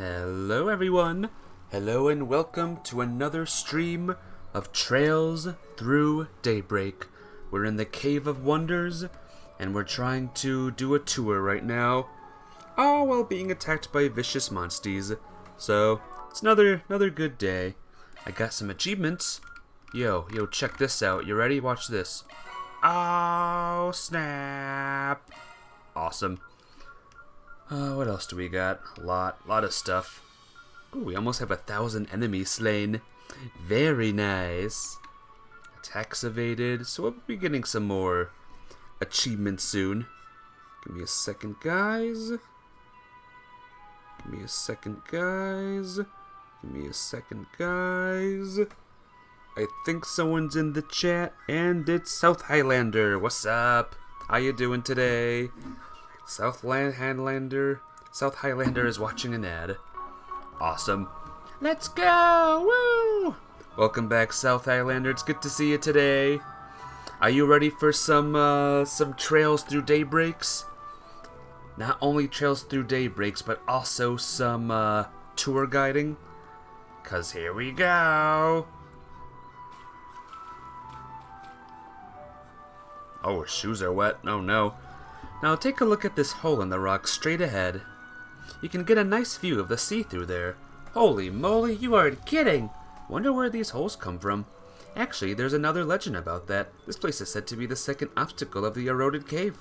Hello everyone, hello and welcome to another stream of Trails Through Daybreak. We're in the Cave of Wonders and we're trying to do a tour right now, all while being attacked by vicious monsties. So it's another good day. I got some achievements. Yo, check this out. You ready? Watch this. Oh snap. Awesome. What else do we got? A lot of stuff. Ooh, we almost have 1,000 enemies slain. Very nice. Attacks evaded. So we'll be getting some more achievements soon. Give me a second, guys. I think someone's in the chat, and it's South Highlander. What's up? How you doing today? South Highlander is watching an ad. Awesome. Let's go! Woo! Welcome back, South Highlander. It's good to see you today. Are you ready for some Trails Through Daybreaks? Not only Trails Through Daybreaks, but also some tour guiding. 'Cause here we go. Oh, her shoes are wet. Oh no. Now take a look at this hole in the rock straight ahead. You can get a nice view of the sea through there. Holy moly, you aren't kidding! Wonder where these holes come from. Actually, there's another legend about that. This place is said to be the second obstacle of the eroded cave.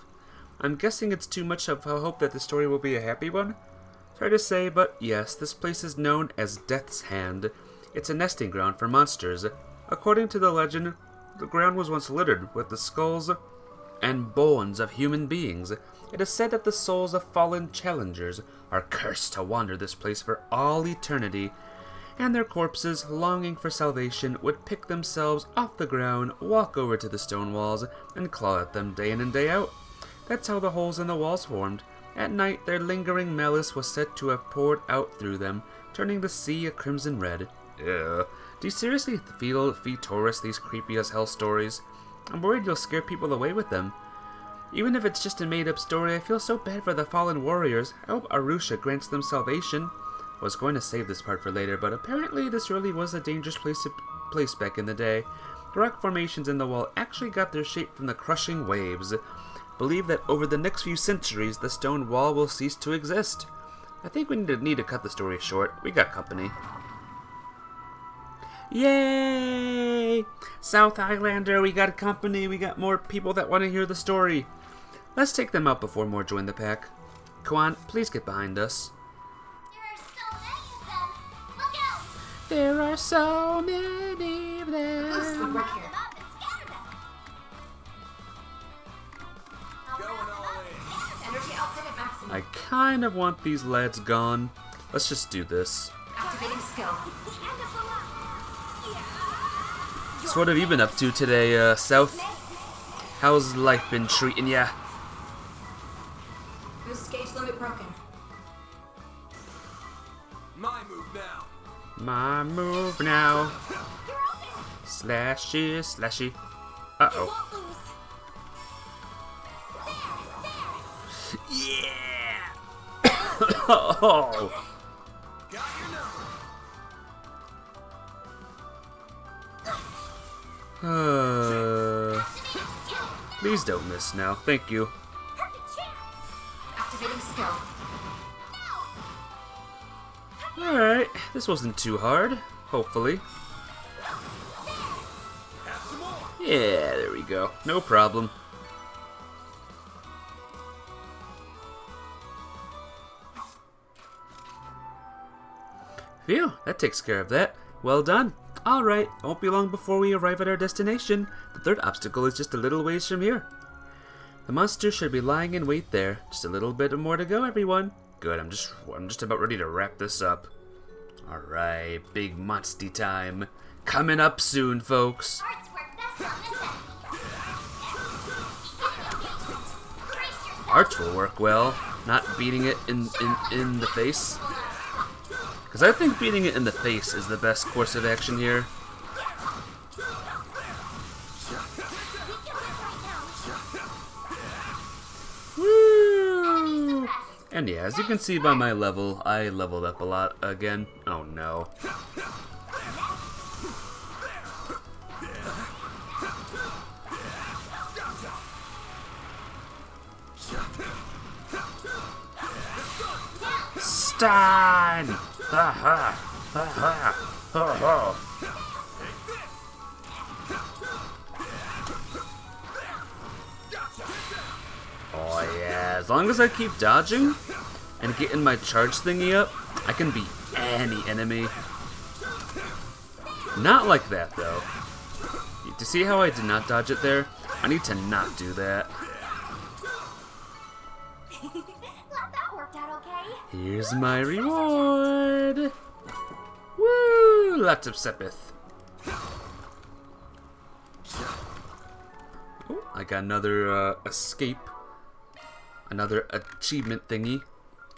I'm guessing it's too much of a hope that the story will be a happy one. Sorry to say, but yes, this place is known as Death's Hand. It's a nesting ground for monsters. According to the legend, the ground was once littered with the skulls and bones of human beings. It is said that the souls of fallen challengers are cursed to wander this place for all eternity, and their corpses, longing for salvation, would pick themselves off the ground, walk over to the stone walls, and claw at them day in and day out. That's how the holes in the walls formed. At night, their lingering malice was said to have poured out through them, turning the sea a crimson red. Ugh. Do you seriously feed tourists these creepy as hell stories? I'm worried you'll scare people away with them. Even if it's just a made-up story, I feel so bad for the fallen warriors. I hope Arusha grants them salvation. I was going to save this part for later, but apparently this really was a dangerous place back in the day. The rock formations in the wall actually got their shape from the crushing waves. Believe that over the next few centuries, the stone wall will cease to exist. I think we need to cut the story short. We got company. Yay! South Highlander, we got company. We got more people that want to hear the story. Let's take them out before more join the pack. Kwan, please get behind us. There are so many of them. I kind of want these lads gone. Let's just do this. Activating skill. So what have you been up to today, South? How's life been treating ya? Boost gauge limit broken. My move now. Slashy. Uh-oh. Yeah! Oh! Please don't miss now. Thank you. Activating skill. Alright, this wasn't too hard. Hopefully. Yeah, there we go. No problem. Phew, that takes care of that. Well done. Alright, won't be long before we arrive at our destination. The third obstacle is just a little ways from here. The monster should be lying in wait there. Just a little bit more to go, everyone. Good, I'm just about ready to wrap this up. Alright, big monsty time. Coming up soon, folks. Arts will work well, not beating it in the face. Because I think beating it in the face is the best course of action here. And yeah, as you can see by my level, I leveled up a lot again. Oh no. Stein! Ha ha! Ha ha! Ho ho! Oh yeah, as long as I keep dodging and getting my charge thingy up, I can beat any enemy. Not like that though. To see how I did not dodge it there, I need to not do that. Glad that worked out okay. Here's my reward! Woo! Lots of sepith. Oh, I got another escape. Another achievement thingy.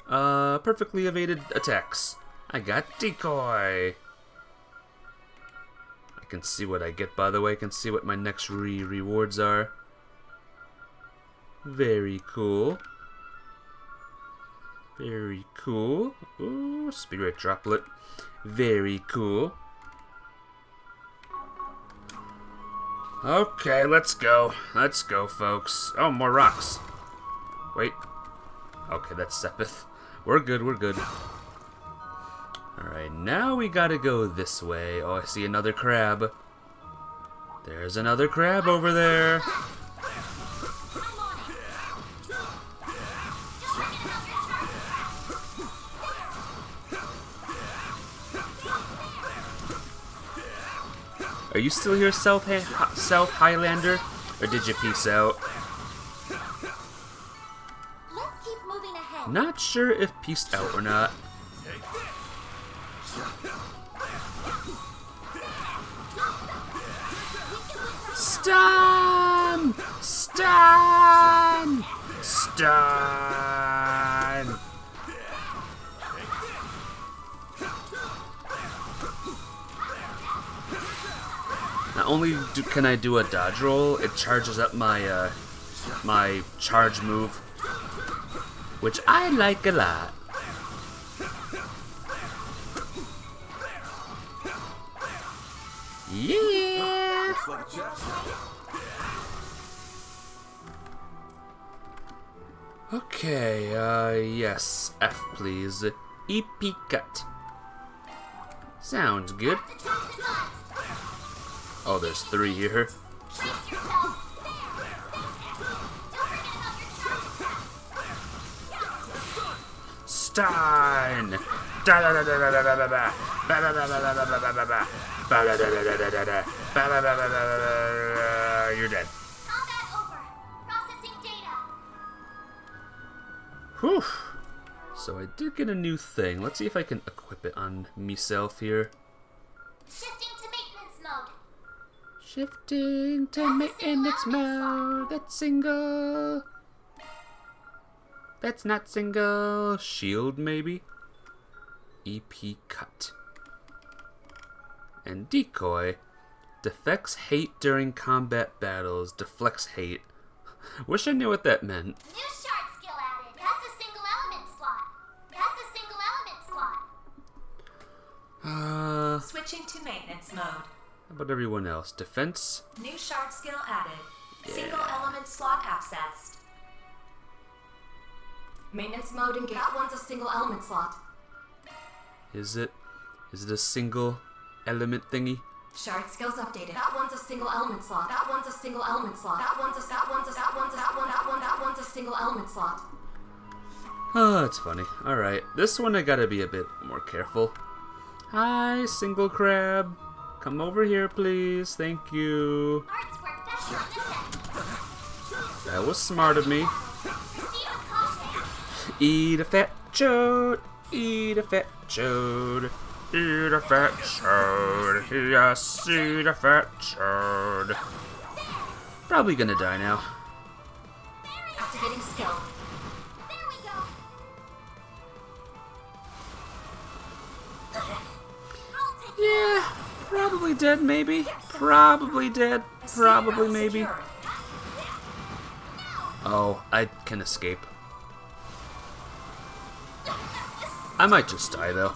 Perfectly evaded attacks. I got decoy. I can see what I get, by the way. I can see what my next rewards are. Very cool. Very cool. Ooh, spirit droplet. Very cool. Okay, let's go. Let's go, folks. Oh, more rocks. Wait. Okay, that's Sepith. We're good, we're good. Alright, now we gotta go this way. Oh, I see another crab. There's another crab over there. Are you still here, South Highlander? Or did you peace out? Let's keep moving ahead. Not sure if peaced out or not. Stun! Stun! Stun! Not only can I do a dodge roll, it charges up my my charge move, which I like a lot. Yeah. Okay. Yes. F, please. EP cut. Sounds good. Oh, there's 3 here. Stein! You're dead. Combat over. Processing data. Whew. So I did get a new thing. Let's see if I can equip it on myself here. Shifting to maintenance mode. Shifting to maintenance mode. That's single. That's not single. Shield, maybe? EP cut. And decoy. Deflects hate during combat battles. Deflects hate. Wish I knew what that meant. New shard skill added. That's a single element slot. That's a single element slot. Switching to maintenance mode. How about everyone else? Defense? New shard skill added. Yeah. Single element slot accessed. Maintenance mode engaged. That one's a single element slot. Is it? Is it a single element thingy? Shard skills updated. That one's a single element slot. That one's a single element slot. That one's a single element slot. Oh, that's funny. Alright, this one I gotta be a bit more careful. Hi, single crab. Come over here, please. Thank you. Arts work better on this end. That was smart of me. Proceed with caution. Eat a fat chode. Eat a fat chode. Eat a fat chode. Yes, eat a fat chode. Probably gonna die now. Activating skill. There we go. Yeah, probably dead, maybe. Probably dead. Probably, maybe. Secured. Oh, I can escape. I might just die though.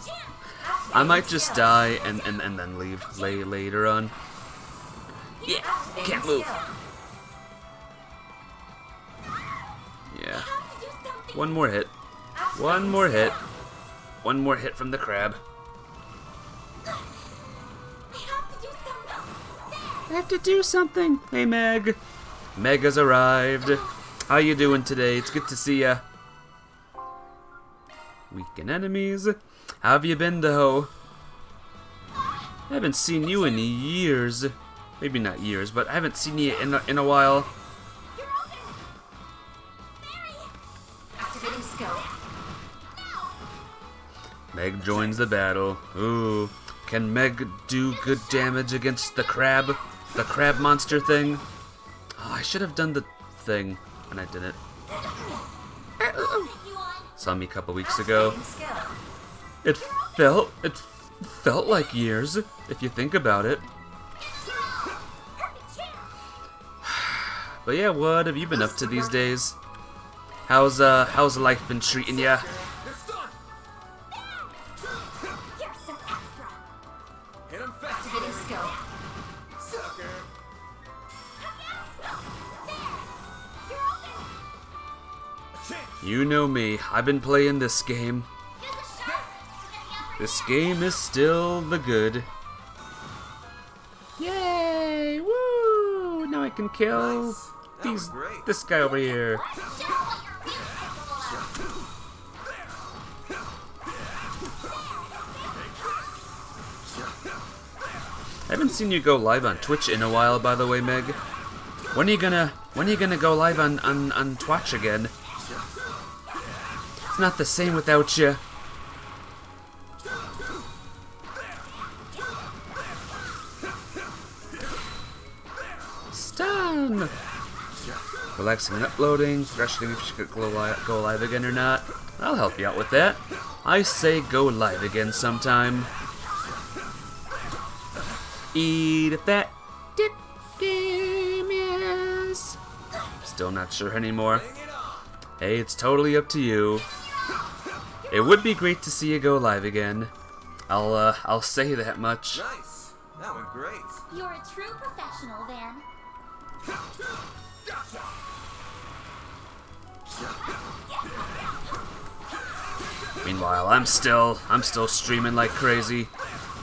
I might just die and then leave later on. Yeah, can't move. Yeah. One more hit. One more hit. One more hit from the crab. I have to do something. Hey, Meg. Meg has arrived. How you doing today? It's good to see ya. Weaken enemies. How have you been, though? I haven't seen you in years. Maybe not years, but I haven't seen you in a while. Activating scope. Meg joins the battle. Ooh. Can Meg do good damage against the crab? The crab monster thing? Oh, I should have done the thing, and I didn't. Saw me a couple weeks ago. It felt like years, if you think about it. But yeah, what have you been up to these days? How's life been treating ya? Activating scope. You know me, I've been playing this game. This game is still the good. Yay! Woo! Now I can kill this guy over here. I haven't seen you go live on Twitch in a while, by the way, Meg. When are you gonna go live on Twitch again? It's not the same without you. Stun! Relaxing and uploading. Questioning if you should go live again or not. I'll help you out with that. I say go live again sometime. Eat a fat dick game, yes. Still not sure anymore. Hey, it's totally up to you. It would be great to see you go live again. I'll say that much. Nice. That went great. You're a true professional, Van. Meanwhile, I'm still streaming like crazy.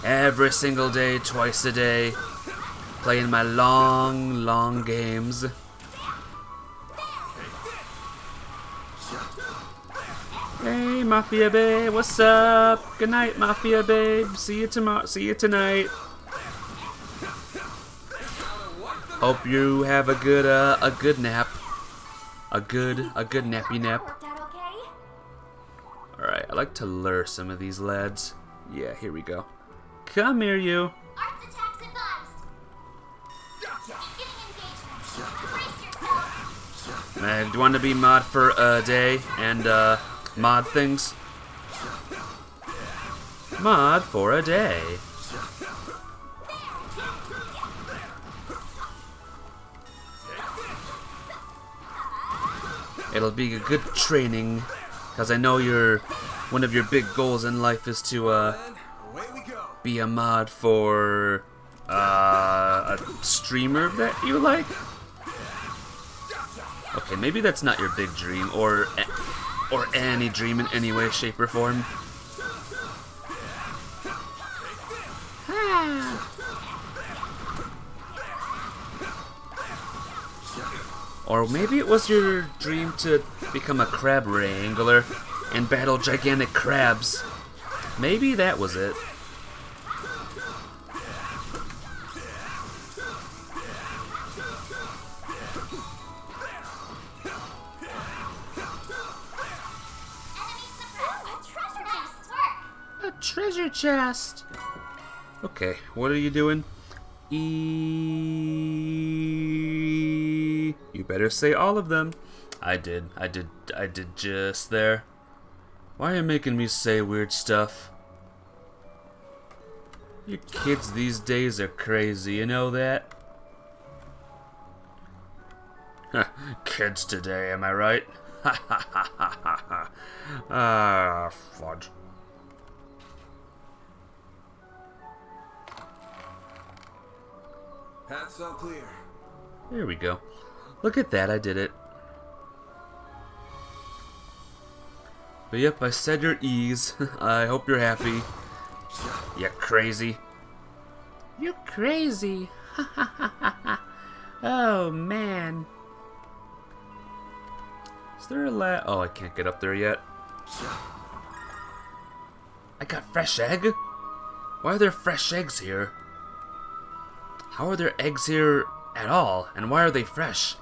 Every single day, twice a day. Playing my long games. Hey, Mafia Babe, what's up? Good night, Mafia Babe. See you tomorrow. See you tonight. Hope you have a good nap. A good nappy nap. Worked out okay? Alright, I like to lure some of these lads. Yeah, here we go. Come here, you. Arts attacks advised. Beginning engagement. Brace yourself. Do you want to be mod for a day and mod things? Mod for a day. It'll be a good training, because I know one of your big goals in life is to Away we go. be a mod for a streamer that you like. Okay, maybe that's not your big dream, or any dream in any way, shape, or form. Or maybe it was your dream to become a crab wrangler and battle gigantic crabs. Maybe that was it. A treasure chest! Okay, what are you doing? You better say all of them. I did just there. Why are you making me say weird stuff? You kids these days are crazy, you know that? Kids today, am I right? Ah, fudge. Path's all clear. There we go. Look at that, I did it. But yep, I said your E's. I hope you're happy. You crazy. You crazy. Oh, man. Is there a Oh, I can't get up there yet. I got fresh egg? Why are there fresh eggs here? How are there eggs here at all? And why are they fresh?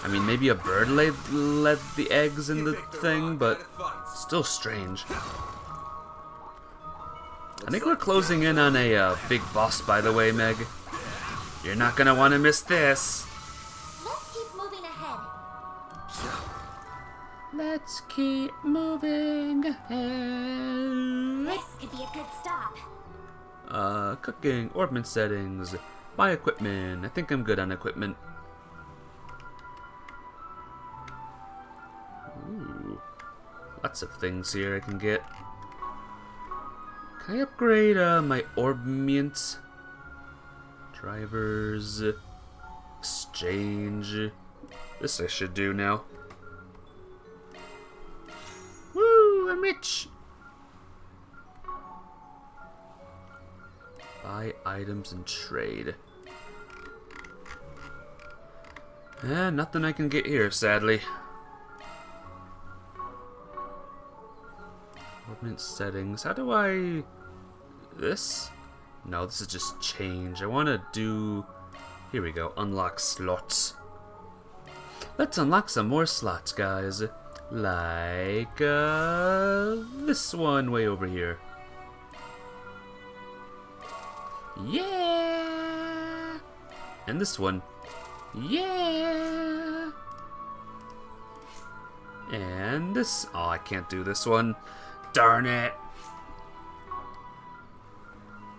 I mean, maybe a bird laid the eggs in the thing, but still strange. I think we're closing in on a big boss, by the way, Meg. You're not gonna want to miss this. Let's keep moving ahead. Let's keep moving ahead. This could be a good stop. Cooking, orbment settings, buy equipment. I think I'm good on equipment. Ooh, lots of things here I can get. Can I upgrade my orbment? Drivers, exchange. This I should do now. Woo, I'm rich. Buy items and trade. Nothing I can get here, sadly. Orbment settings. How do I... This? No, this is just change. I want to do... Here we go. Unlock slots. Let's unlock some more slots, guys. Like this one way over here. Yeah! And this one. Yeah! And this... Oh, I can't do this one. Darn it!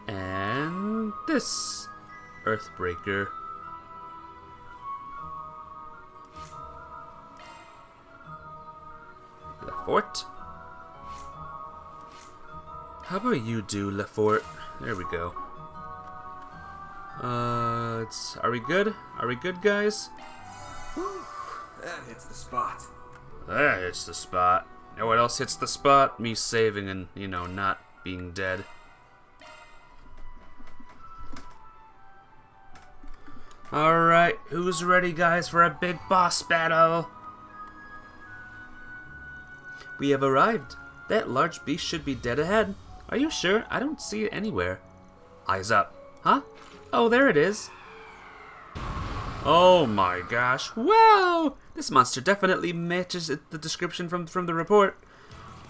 And this Earthbreaker. Lefort? How about you do Lefort? There we go. Are we good? Are we good, guys? That hits the spot. That hits the spot. You know what else hits the spot? Me saving and, you know, not being dead. Alright, who's ready, guys, for a big boss battle? We have arrived. That large beast should be dead ahead. Are you sure? I don't see it anywhere. Eyes up. Huh? Oh, there it is. Oh my gosh. Wow! This monster definitely matches the description from the report.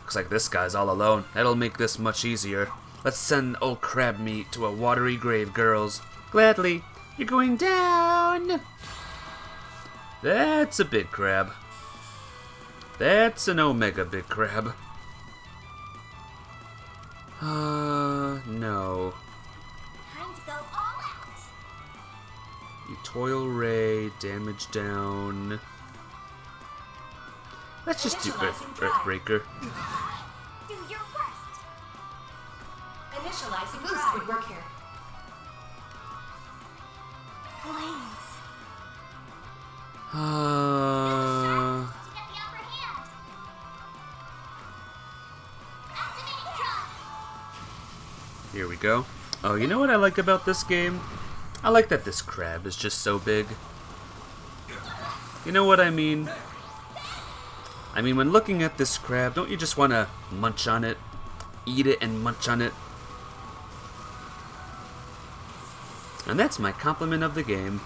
Looks like this guy's all alone. That'll make this much easier. Let's send old crab meat to a watery grave, girls. Gladly. You're going down! That's a big crab. That's an omega big crab. No. Time to go all out. You toil ray, damage down. Let's just do Earthbreaker. Do your worst. Initializing Boost drive. would work here. Blaze. Uh, To get the upper hand. Activating drive. Here we go. Oh, you know what I like about this game? I like that this crab is just so big. You know what I mean? I mean, when looking at this crab, don't you just want to munch on it? Eat it and munch on it? And that's my compliment of the game.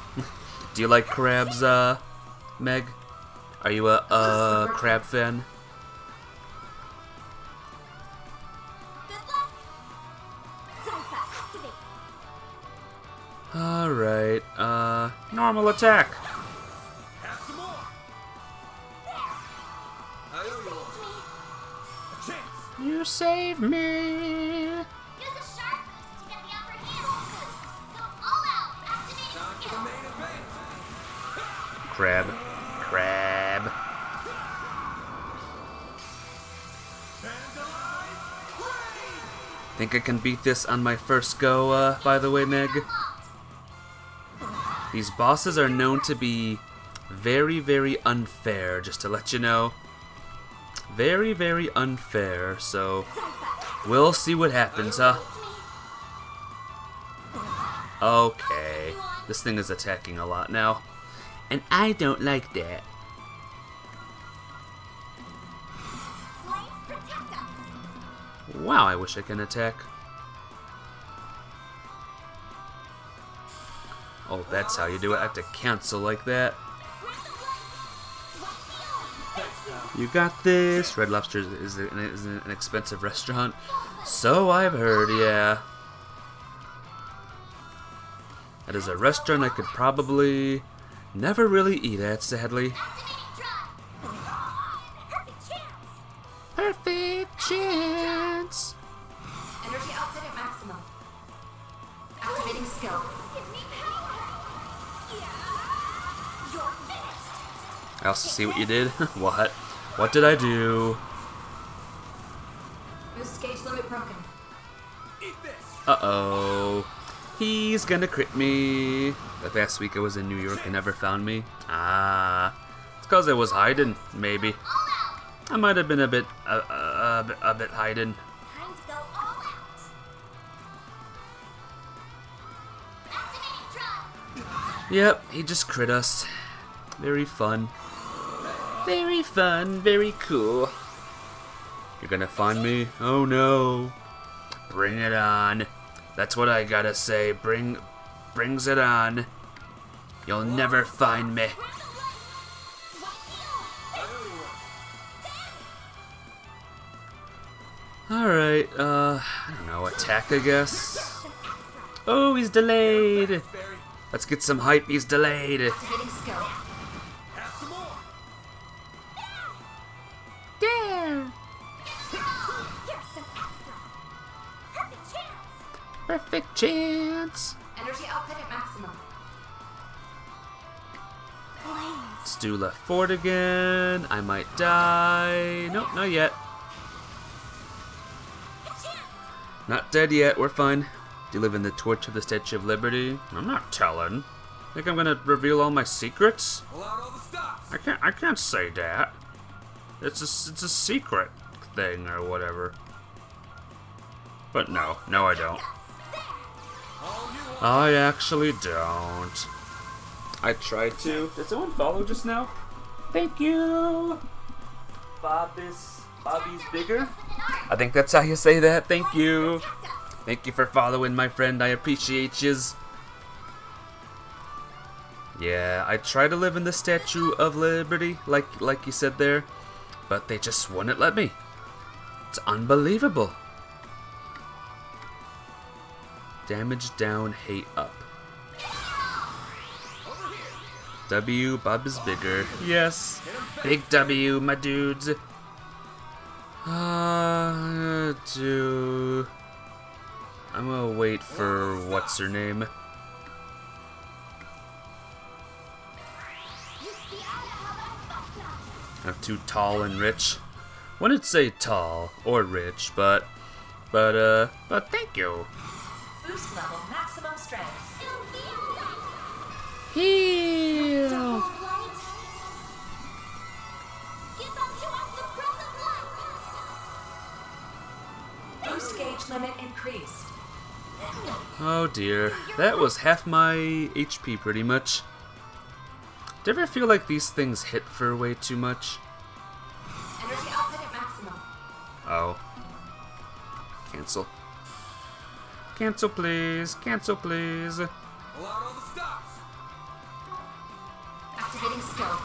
Do you like crabs, Meg? Are you a crab fan? Good luck. Zypha, activate. Alright, normal attack. Have some more. I owe you one. A chance. You saved me. Use a sharp boost to get the upper hand. Go all out. Activating Time for the skill. main event. Crab. Crab. Vandalize. Raid. Think I can beat this on my first go, by the way, Meg? These bosses are known to be very, very unfair, just to let you know. Very, very unfair, so we'll see what happens, huh? Okay, this thing is attacking a lot now, and I don't like that. Wow, I wish I can attack. Oh, that's how you do it. I have to cancel like that. You got this. Red Lobster is an expensive restaurant. So I've heard, yeah. That is a restaurant I could probably never really eat at, sadly. Perfect chance! Energy output at maximum. Activating skill. I also see what you did. What? What did I do? Boost gauge limit broken. Eat this. Uh-oh. He's gonna crit me. That last week I was in New York and never found me. Ah. It's because I was hiding, maybe. I might have been a bit hiding. Time to go all out. Activating drug. Yep, he just crit us. Very fun. Very fun, very cool. You're gonna find me? Oh no. Bring it on. That's what I gotta say. Brings it on. You'll never find me. Alright, I don't know, attack I guess? Oh, he's delayed! Let's get some hype, he's delayed! Activating skill. Have some more. Yeah! Here's some extra. Perfect chance. Perfect chance! Energy output at maximum. Let's do left forward again. I might die. Nope, not yet. Not dead yet, we're fine. Do you live in the torch of the Statue of Liberty? I'm not telling. Think I'm gonna reveal all my secrets? Pull out all the stops. I can't say that. It's a secret thing or whatever. But no, I don't. All you want. I actually don't. I tried to. Did someone follow just now? Thank you. Bobby's bigger. I think that's how you say that. Thank you. Thank you for following, my friend. I appreciate yous. Yeah, I try to live in the Statue of Liberty, like you said there, but they just wouldn't let me. It's unbelievable. Damage down, hate up. W, Bob is bigger. Yes. Big W, my dudes. I'm gonna wait for what's her name. I'm too tall and rich. Wouldn't say tall or rich, but thank you. Boost level maximum strength. Heal. Give up to us the breath of life. Boost gauge limit increased. Oh dear, that was half my HP pretty much. Do you ever feel like these things hit for way too much? Energy output at maximum. Oh. Cancel. Cancel please, cancel please. Pull out all the stops. Activating skill.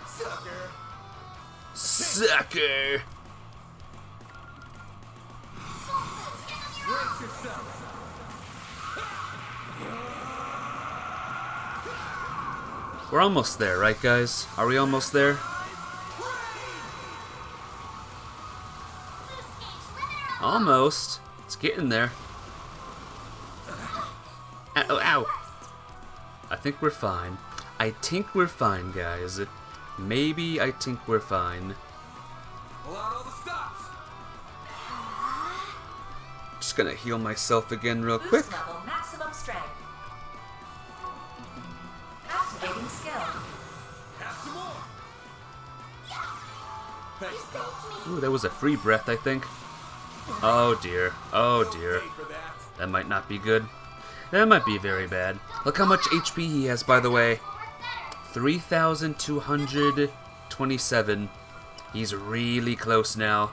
Sucker. Sucker! Brace yourself. We're almost there, right guys? Are we almost there? Almost. It's getting there. Ow, ow. I think we're fine. I think we're fine, guys. Maybe I think we're fine. Pull out all the stops. Just gonna heal myself again real quick. Boost level maximum strength. Activating skill. Have some more. Thanks, pal. Ooh, that was a free breath, I think. Oh dear. Oh dear. Pay for that. That might not be good. That might be very bad. Look how much HP he has, by the way. 3,227. He's really close now.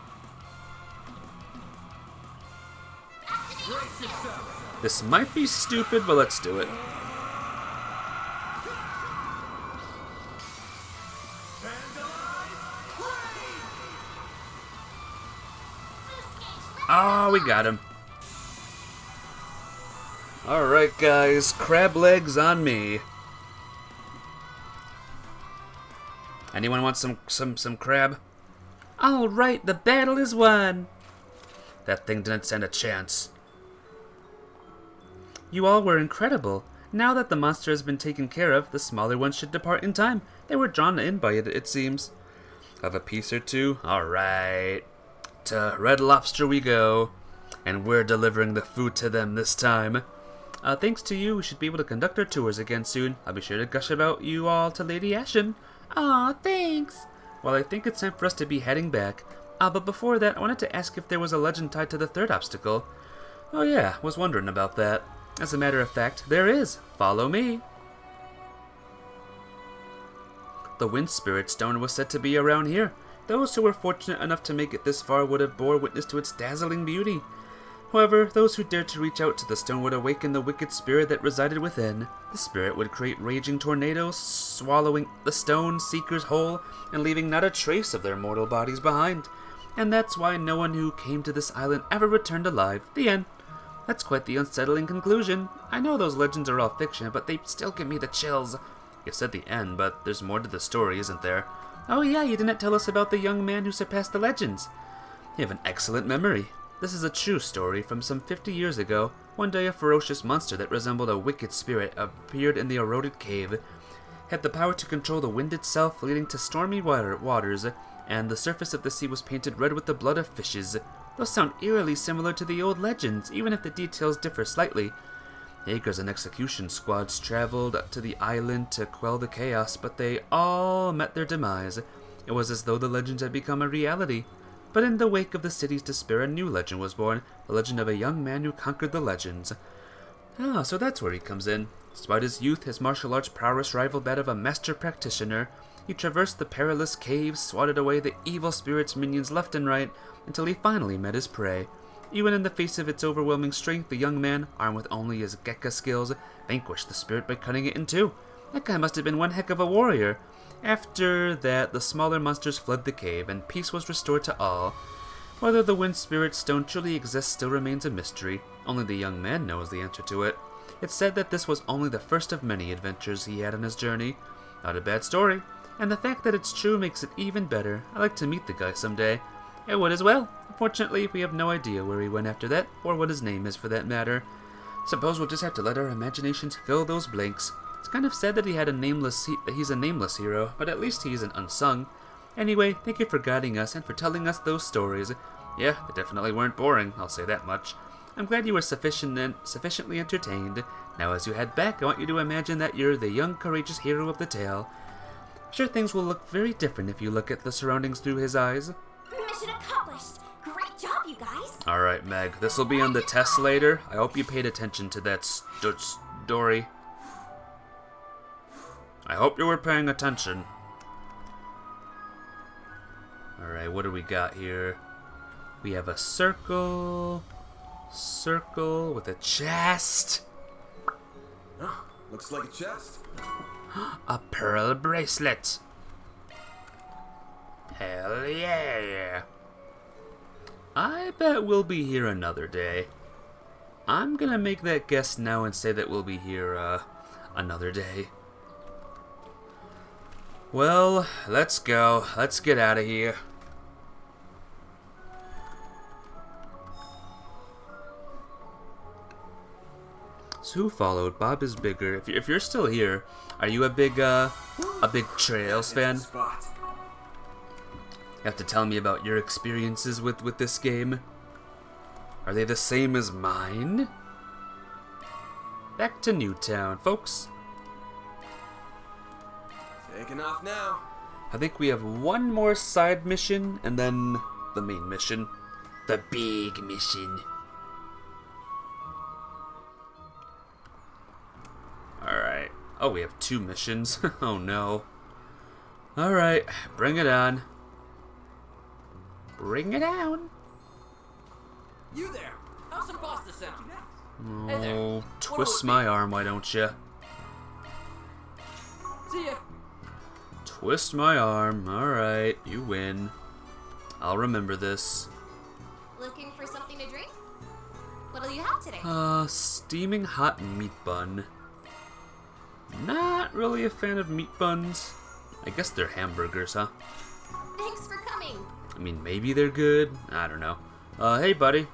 Brace yourself. This might be stupid, but let's do it. Oh, we got him. Alright guys, crab legs on me. Anyone want some crab? Alright, the battle is won. That thing didn't stand a chance. You all were incredible. Now that the monster has been taken care of, the smaller ones should depart in time. They were drawn in by it, it seems. Have a piece or two? Alright. To Red Lobster we go. And we're delivering the food to them this time. Thanks to you, we should be able to conduct our tours again soon. I'll be sure to gush about you all to Lady Ashen. Aw, thanks. Well, I think it's time for us to be heading back. But before that, I wanted to ask if there was a legend tied to the third obstacle. Oh yeah, was wondering about that. As a matter of fact, there is. Follow me. The Wind Spirit Stone was said to be around here. Those who were fortunate enough to make it this far would have bore witness to its dazzling beauty. However, those who dared to reach out to the stone would awaken the wicked spirit that resided within. The spirit would create raging tornadoes, swallowing the stone seekers whole, and leaving not a trace of their mortal bodies behind. And that's why no one who came to this island ever returned alive. The end. That's quite the unsettling conclusion. I know those legends are all fiction, but they still give me the chills. You said the end, but there's more to the story, isn't there? Oh yeah, you didn't tell us about the young man who surpassed the legends. You have an excellent memory. This is a true story from some 50 years ago. One day a ferocious monster that resembled a wicked spirit appeared in the eroded cave. Had the power to control the wind itself, leading to stormy waters, and the surface of the sea was painted red with the blood of fishes. Those sound eerily similar to the old legends, even if the details differ slightly. Jaegers and execution squads traveled to the island to quell the chaos, but they all met their demise. It was as though the legends had become a reality. But in the wake of the city's despair, a new legend was born, the legend of a young man who conquered the legends. Ah, so that's where he comes in. Despite his youth, his martial arts prowess rivaled that of a master practitioner. He traversed the perilous caves, swatted away the evil spirit's minions left and right, until he finally met his prey. Even in the face of its overwhelming strength, the young man, armed with only his Gekka skills, vanquished the spirit by cutting it in two. That guy must have been one heck of a warrior. After that, the smaller monsters fled the cave, and peace was restored to all. Whether the Wind Spirit Stone truly exists still remains a mystery. Only the young man knows the answer to it. It's said that this was only the first of many adventures he had on his journey. Not a bad story, and the fact that it's true makes it even better. I'd like to meet the guy someday. I would as well. Unfortunately, we have no idea where he went after that, or what his name is for that matter. Suppose we'll just have to let our imaginations fill those blanks. It's kind of sad that he's a nameless hero, but at least he's an unsung. Anyway, thank you for guiding us and for telling us those stories. Yeah, they definitely weren't boring, I'll say that much. I'm glad you were sufficiently entertained. Now as you head back, I want you to imagine that you're the young, courageous hero of the tale. I'm sure things will look very different if you look at the surroundings through his eyes. Mission accomplished. Great job, you guys. Alright, Meg, this will be on the test later. I hope you paid attention to that story. I hope you were paying attention. Alright, what do we got here? We have a circle with a chest. Huh, looks like a chest. A pearl bracelet. Hell yeah. I bet we'll be here another day. I'm gonna make that guess now and say that we'll be here, another day. Well, let's go. Let's get out of here. So who followed? Bob is bigger. If you're still here, are you a big Trails fan? Spot. You have to tell me about your experiences with this game. Are they the same as mine? Back to Newtown, folks. Taking off now. I think we have one more side mission, and then the main mission. The big mission. Alright. Oh, we have 2 missions. Oh no. Alright, bring it on. Bring it on. You there? How's some pasta sound? Hey there. Oh, What'll twist it my be? arm, why don't you? See ya. Twist my arm. Alright, you win. I'll remember this. Looking for something to drink? What'll you have today? Steaming hot meat bun. Not really a fan of meat buns. I guess they're hamburgers, huh? Thanks for coming. I mean, maybe they're good. I don't know. Hey, buddy.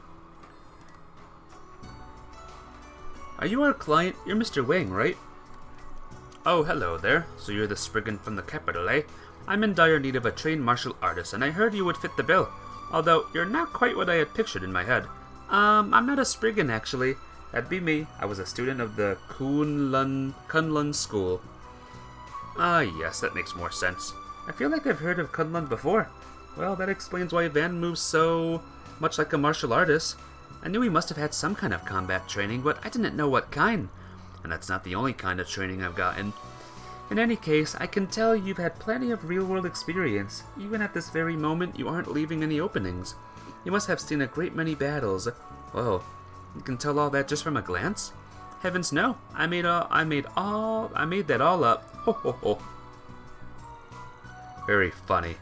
Are you our client? You're Mr. Wang, right? Oh, hello there. So you're the Spriggan from the capital, eh? I'm in dire need of a trained martial artist, and I heard you would fit the bill. Although, you're not quite what I had pictured in my head. I'm not a Spriggan, actually. That'd be me. I was a student of the Kunlun School. Ah, yes, that makes more sense. I feel like I've heard of Kunlun before. Well, that explains why Van moves so much like a martial artist. I knew he must have had some kind of combat training, but I didn't know what kind. And that's not the only kind of training I've gotten. In any case, I can tell you've had plenty of real-world experience. Even at this very moment, you aren't leaving any openings. You must have seen a great many battles. Whoa, you can tell all that just from a glance? Heavens no, I made that all up. Ho ho ho. Very funny.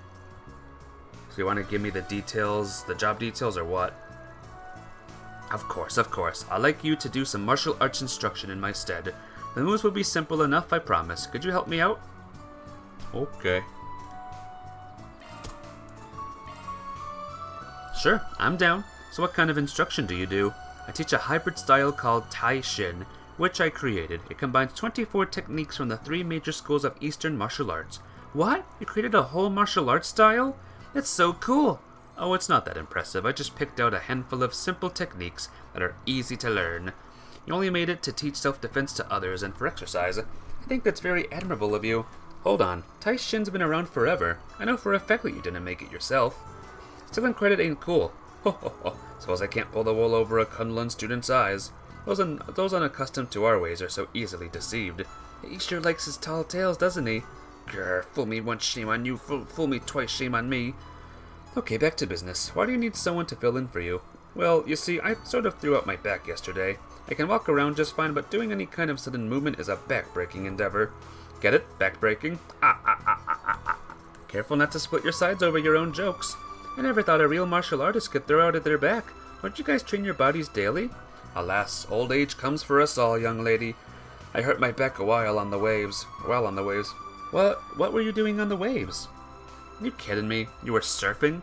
So you want to give me the details, the job details, or what? Of course, of course. I'd like you to do some martial arts instruction in my stead. The moves will be simple enough, I promise. Could you help me out? Okay. Sure, I'm down. So what kind of instruction do you do? I teach a hybrid style called Tai Shin, which I created. It combines 24 techniques from the 3 major schools of Eastern martial arts. What? You created a whole martial arts style? That's so cool! Oh, it's not that impressive. I just picked out a handful of simple techniques that are easy to learn. You only made it to teach self-defense to others and for exercise. I think that's very admirable of you. Hold on, Tai Shin's been around forever. I know for a fact that you didn't make it yourself. Stealing credit ain't cool. Ho ho ho. Suppose I can't pull the wool over a Kunlun student's eyes. Those unaccustomed to our ways are so easily deceived. He sure likes his tall tales, doesn't he? Grr, fool me once, shame on you. Fool me twice, shame on me. Okay, back to business. Why do you need someone to fill in for you? Well, you see, I sort of threw out my back yesterday. I can walk around just fine, but doing any kind of sudden movement is a back-breaking endeavor. Get it? Back-breaking? Careful not to split your sides over your own jokes. I never thought a real martial artist could throw out at their back. Don't you guys train your bodies daily? Alas, old age comes for us all, young lady. I hurt my back a while on the waves. What were you doing on the waves? You kidding me? You were surfing?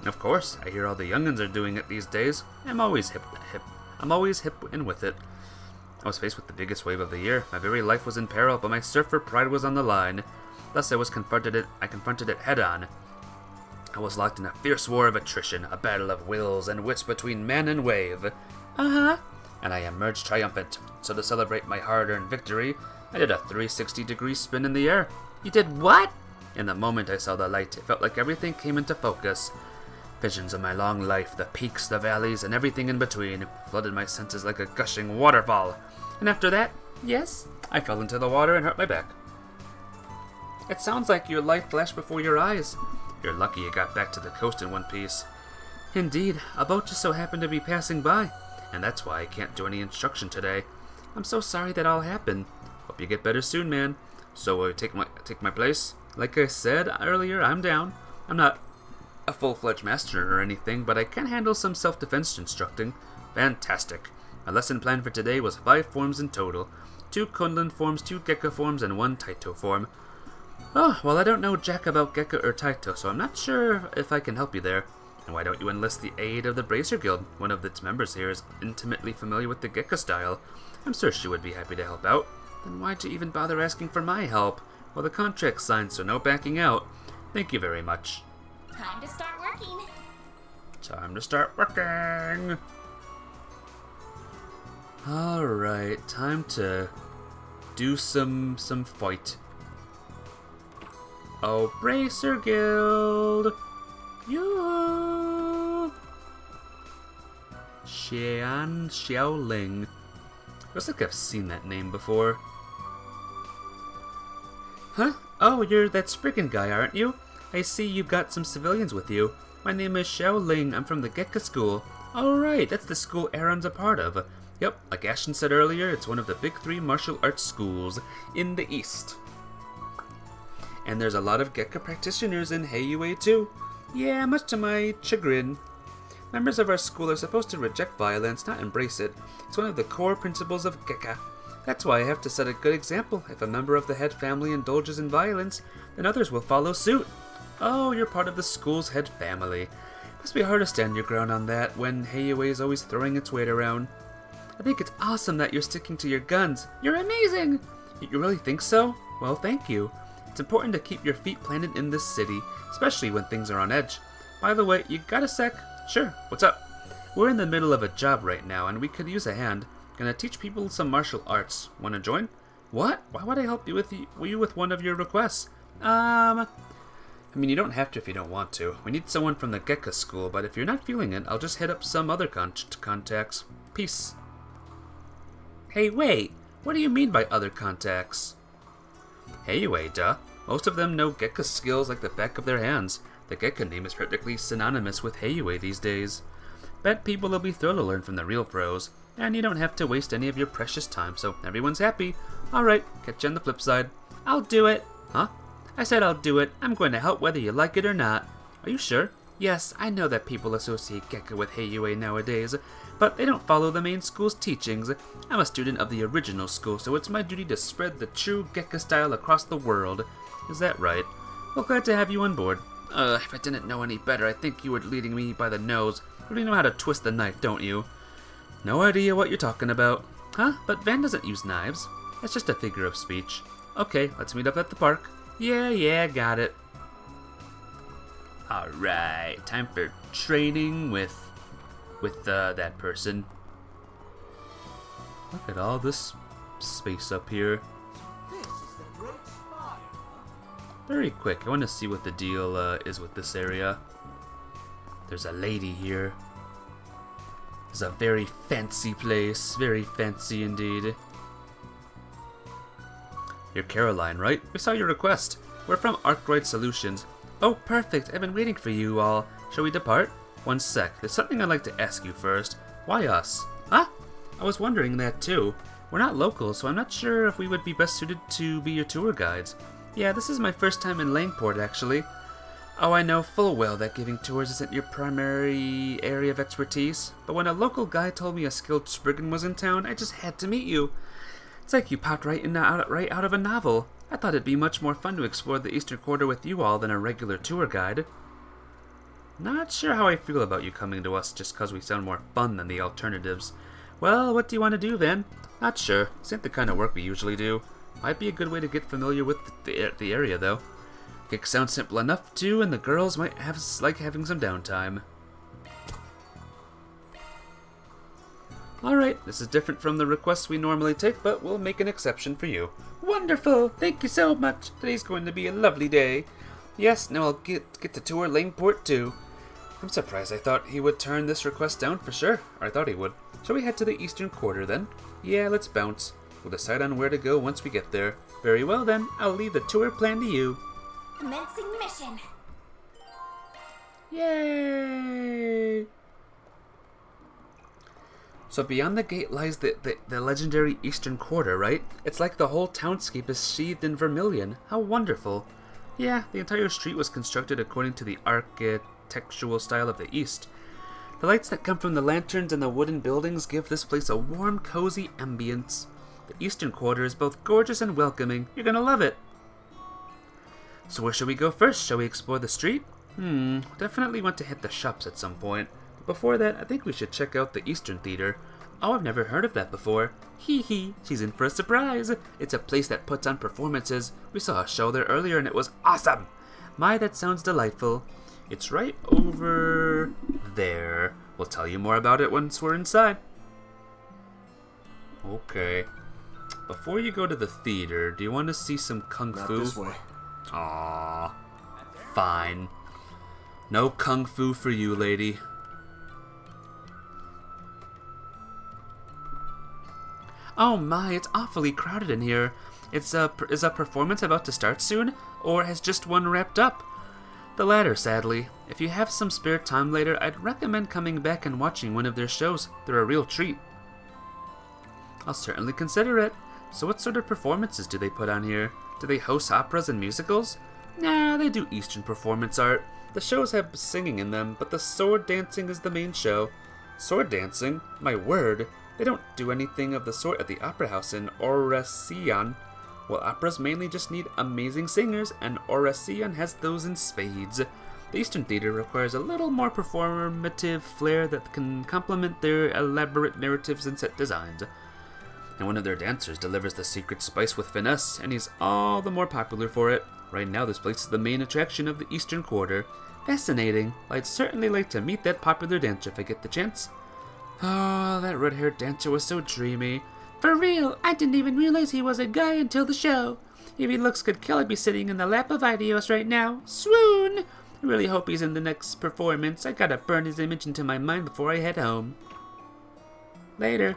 Of course, I hear all the young'uns are doing it these days. I'm always hip and with it. I was faced with the biggest wave of the year. My very life was in peril, but my surfer pride was on the line. Thus I confronted it head on. I was locked in a fierce war of attrition, a battle of wills and wits between man and wave. And I emerged triumphant. So to celebrate my hard-earned victory, I did a 360-degree spin in the air. You did what? In the moment I saw the light, it felt like everything came into focus. Visions of my long life, the peaks, the valleys, and everything in between, flooded my senses like a gushing waterfall. And after that, yes, I fell into the water and hurt my back. It sounds like your life flashed before your eyes. You're lucky you got back to the coast in one piece. Indeed, a boat just so happened to be passing by, and that's why I can't do any instruction today. I'm so sorry that all happened. Hope you get better soon, man. So, take my place? Like I said earlier, I'm down. I'm not a full-fledged master or anything, but I can handle some self-defense instructing. Fantastic. My lesson plan for today was 5 forms in total. 2 Kunlun forms, 2 Gekka forms, and 1 Taito form. Oh, well, I don't know jack about Gekka or Taito, so I'm not sure if I can help you there. And why don't you enlist the aid of the Bracer Guild? One of its members here is intimately familiar with the Gekka style. I'm sure she would be happy to help out. Then why'd you even bother asking for my help? Well, the contract's signed, so no backing out. Thank you very much. Time to start working. Time to start working. Alright, time to do some fight. Oh, Bracer Guild! Yoo! Xiaoling. Looks like I've seen that name before. Huh? Oh, you're that Spriggan guy, aren't you? I see you've got some civilians with you. My name is Xiaoling. I'm from the Gekka School. Alright, that's the school Aaron's a part of. Yep, like Ashton said earlier, it's one of the big 3 martial arts schools in the East. And there's a lot of Gekka practitioners in Heiyue too. Yeah, much to my chagrin. Members of our school are supposed to reject violence, not embrace it. It's one of the core principles of Gekka. That's why I have to set a good example. If a member of the head family indulges in violence, then others will follow suit. Oh, you're part of the school's head family. Must be hard to stand your ground on that when Heiyue is always throwing its weight around. I think it's awesome that you're sticking to your guns. You're amazing! You really think so? Well, thank you. It's important to keep your feet planted in this city, especially when things are on edge. By the way, you got a sec? Sure, what's up? We're in the middle of a job right now, and we could use a hand. Gonna teach people some martial arts. Wanna join? What? Why would I help you with one of your requests? I mean, you don't have to if you don't want to. We need someone from the Gekka school, but if you're not feeling it, I'll just hit up some other contacts. Peace. Hey, wait! What do you mean by other contacts? Heiyue, duh. Most of them know Gekka skills like the back of their hands. The Gekka name is practically synonymous with Heiyue these days. Bet people will be thrilled to learn from the real pros. And you don't have to waste any of your precious time, so everyone's happy. Alright, catch you on the flip side. I'll do it. Huh? I said I'll do it. I'm going to help whether you like it or not. Are you sure? Yes, I know that people associate Gekka with Heiyue nowadays, but they don't follow the main school's teachings. I'm a student of the original school, so it's my duty to spread the true Gekka style across the world. Is that right? Well, glad to have you on board. If I didn't know any better, I think you were leading me by the nose. You really know how to twist the knife, don't you? No idea what you're talking about. Huh? But Van doesn't use knives. That's just a figure of speech. Okay, let's meet up at the park. Yeah, got it. Alright, time for training with that person. Look at all this space up here. This is the Great Spire. Very quick, I want to see what the deal is with this area. There's a lady here. It's a very fancy place. Very fancy indeed. You're Caroline, right? We saw your request. We're from Arkwright Solutions. Oh, perfect. I've been waiting for you all. Shall we depart? One sec. There's something I'd like to ask you first. Why us? Huh? I was wondering that too. We're not locals, so I'm not sure if we would be best suited to be your tour guides. Yeah, this is my first time in Langport, actually. Oh, I know full well that giving tours isn't your primary area of expertise, but when a local guy told me a skilled Spriggan was in town, I just had to meet you. It's like you popped right out of a novel. I thought it'd be much more fun to explore the Eastern Quarter with you all than a regular tour guide. Not sure how I feel about you coming to us just because we sound more fun than the alternatives. Well, what do you want to do, Van? Not sure. This ain't the kind of work we usually do. Might be a good way to get familiar with the area, though. Gigs sounds simple enough, too, and the girls might like having some downtime. Alright, this is different from the requests we normally take, but we'll make an exception for you. Wonderful! Thank you so much! Today's going to be a lovely day. Yes, now I'll get to tour Langport, too. I'm surprised. I thought he would turn this request down for sure. Or I thought he would. Shall we head to the Eastern Quarter, then? Yeah, let's bounce. We'll decide on where to go once we get there. Very well, then. I'll leave the tour plan to you. Commencing mission. Yay! So beyond the gate lies the legendary Eastern Quarter, right? It's like the whole townscape is sheathed in vermilion. How wonderful. Yeah, the entire street was constructed according to the architectural style of the East. The lights that come from the lanterns and the wooden buildings give this place a warm, cozy ambience. The Eastern Quarter is both gorgeous and welcoming. You're gonna love it. So where should we go first? Shall we explore the street? Definitely want to hit the shops at some point. But before that, I think we should check out the Eastern Theater. Oh, I've never heard of that before. Hee hee, she's in for a surprise. It's a place that puts on performances. We saw a show there earlier and it was awesome. My, that sounds delightful. It's right over there. We'll tell you more about it once we're inside. Okay. Before you go to the theater, do you want to see some kung Not fu? this way. Aww. Fine. No kung fu for you, lady. Oh my, it's awfully crowded in here. Is a performance about to start soon, or has just one wrapped up? The latter, sadly. If you have some spare time later, I'd recommend coming back and watching one of their shows. They're a real treat. I'll certainly consider it. So what sort of performances do they put on here? Do they host operas and musicals? Nah, they do Eastern performance art. The shows have singing in them, but the sword dancing is the main show. Sword dancing? My word. They don't do anything of the sort at the Opera House in Oracion. Well, operas mainly just need amazing singers, and Oracion has those in spades. The Eastern Theater requires a little more performative flair that can complement their elaborate narratives and set designs. And one of their dancers delivers the secret spice with finesse, and he's all the more popular for it. Right now, this place is the main attraction of the Eastern Quarter. Fascinating. I'd certainly like to meet that popular dancer if I get the chance. Oh, that red-haired dancer was so dreamy. For real, I didn't even realize he was a guy until the show. If he looks good, I'd be sitting in the lap of Idios right now. Swoon! I really hope he's in the next performance. I gotta burn his image into my mind before I head home. Later.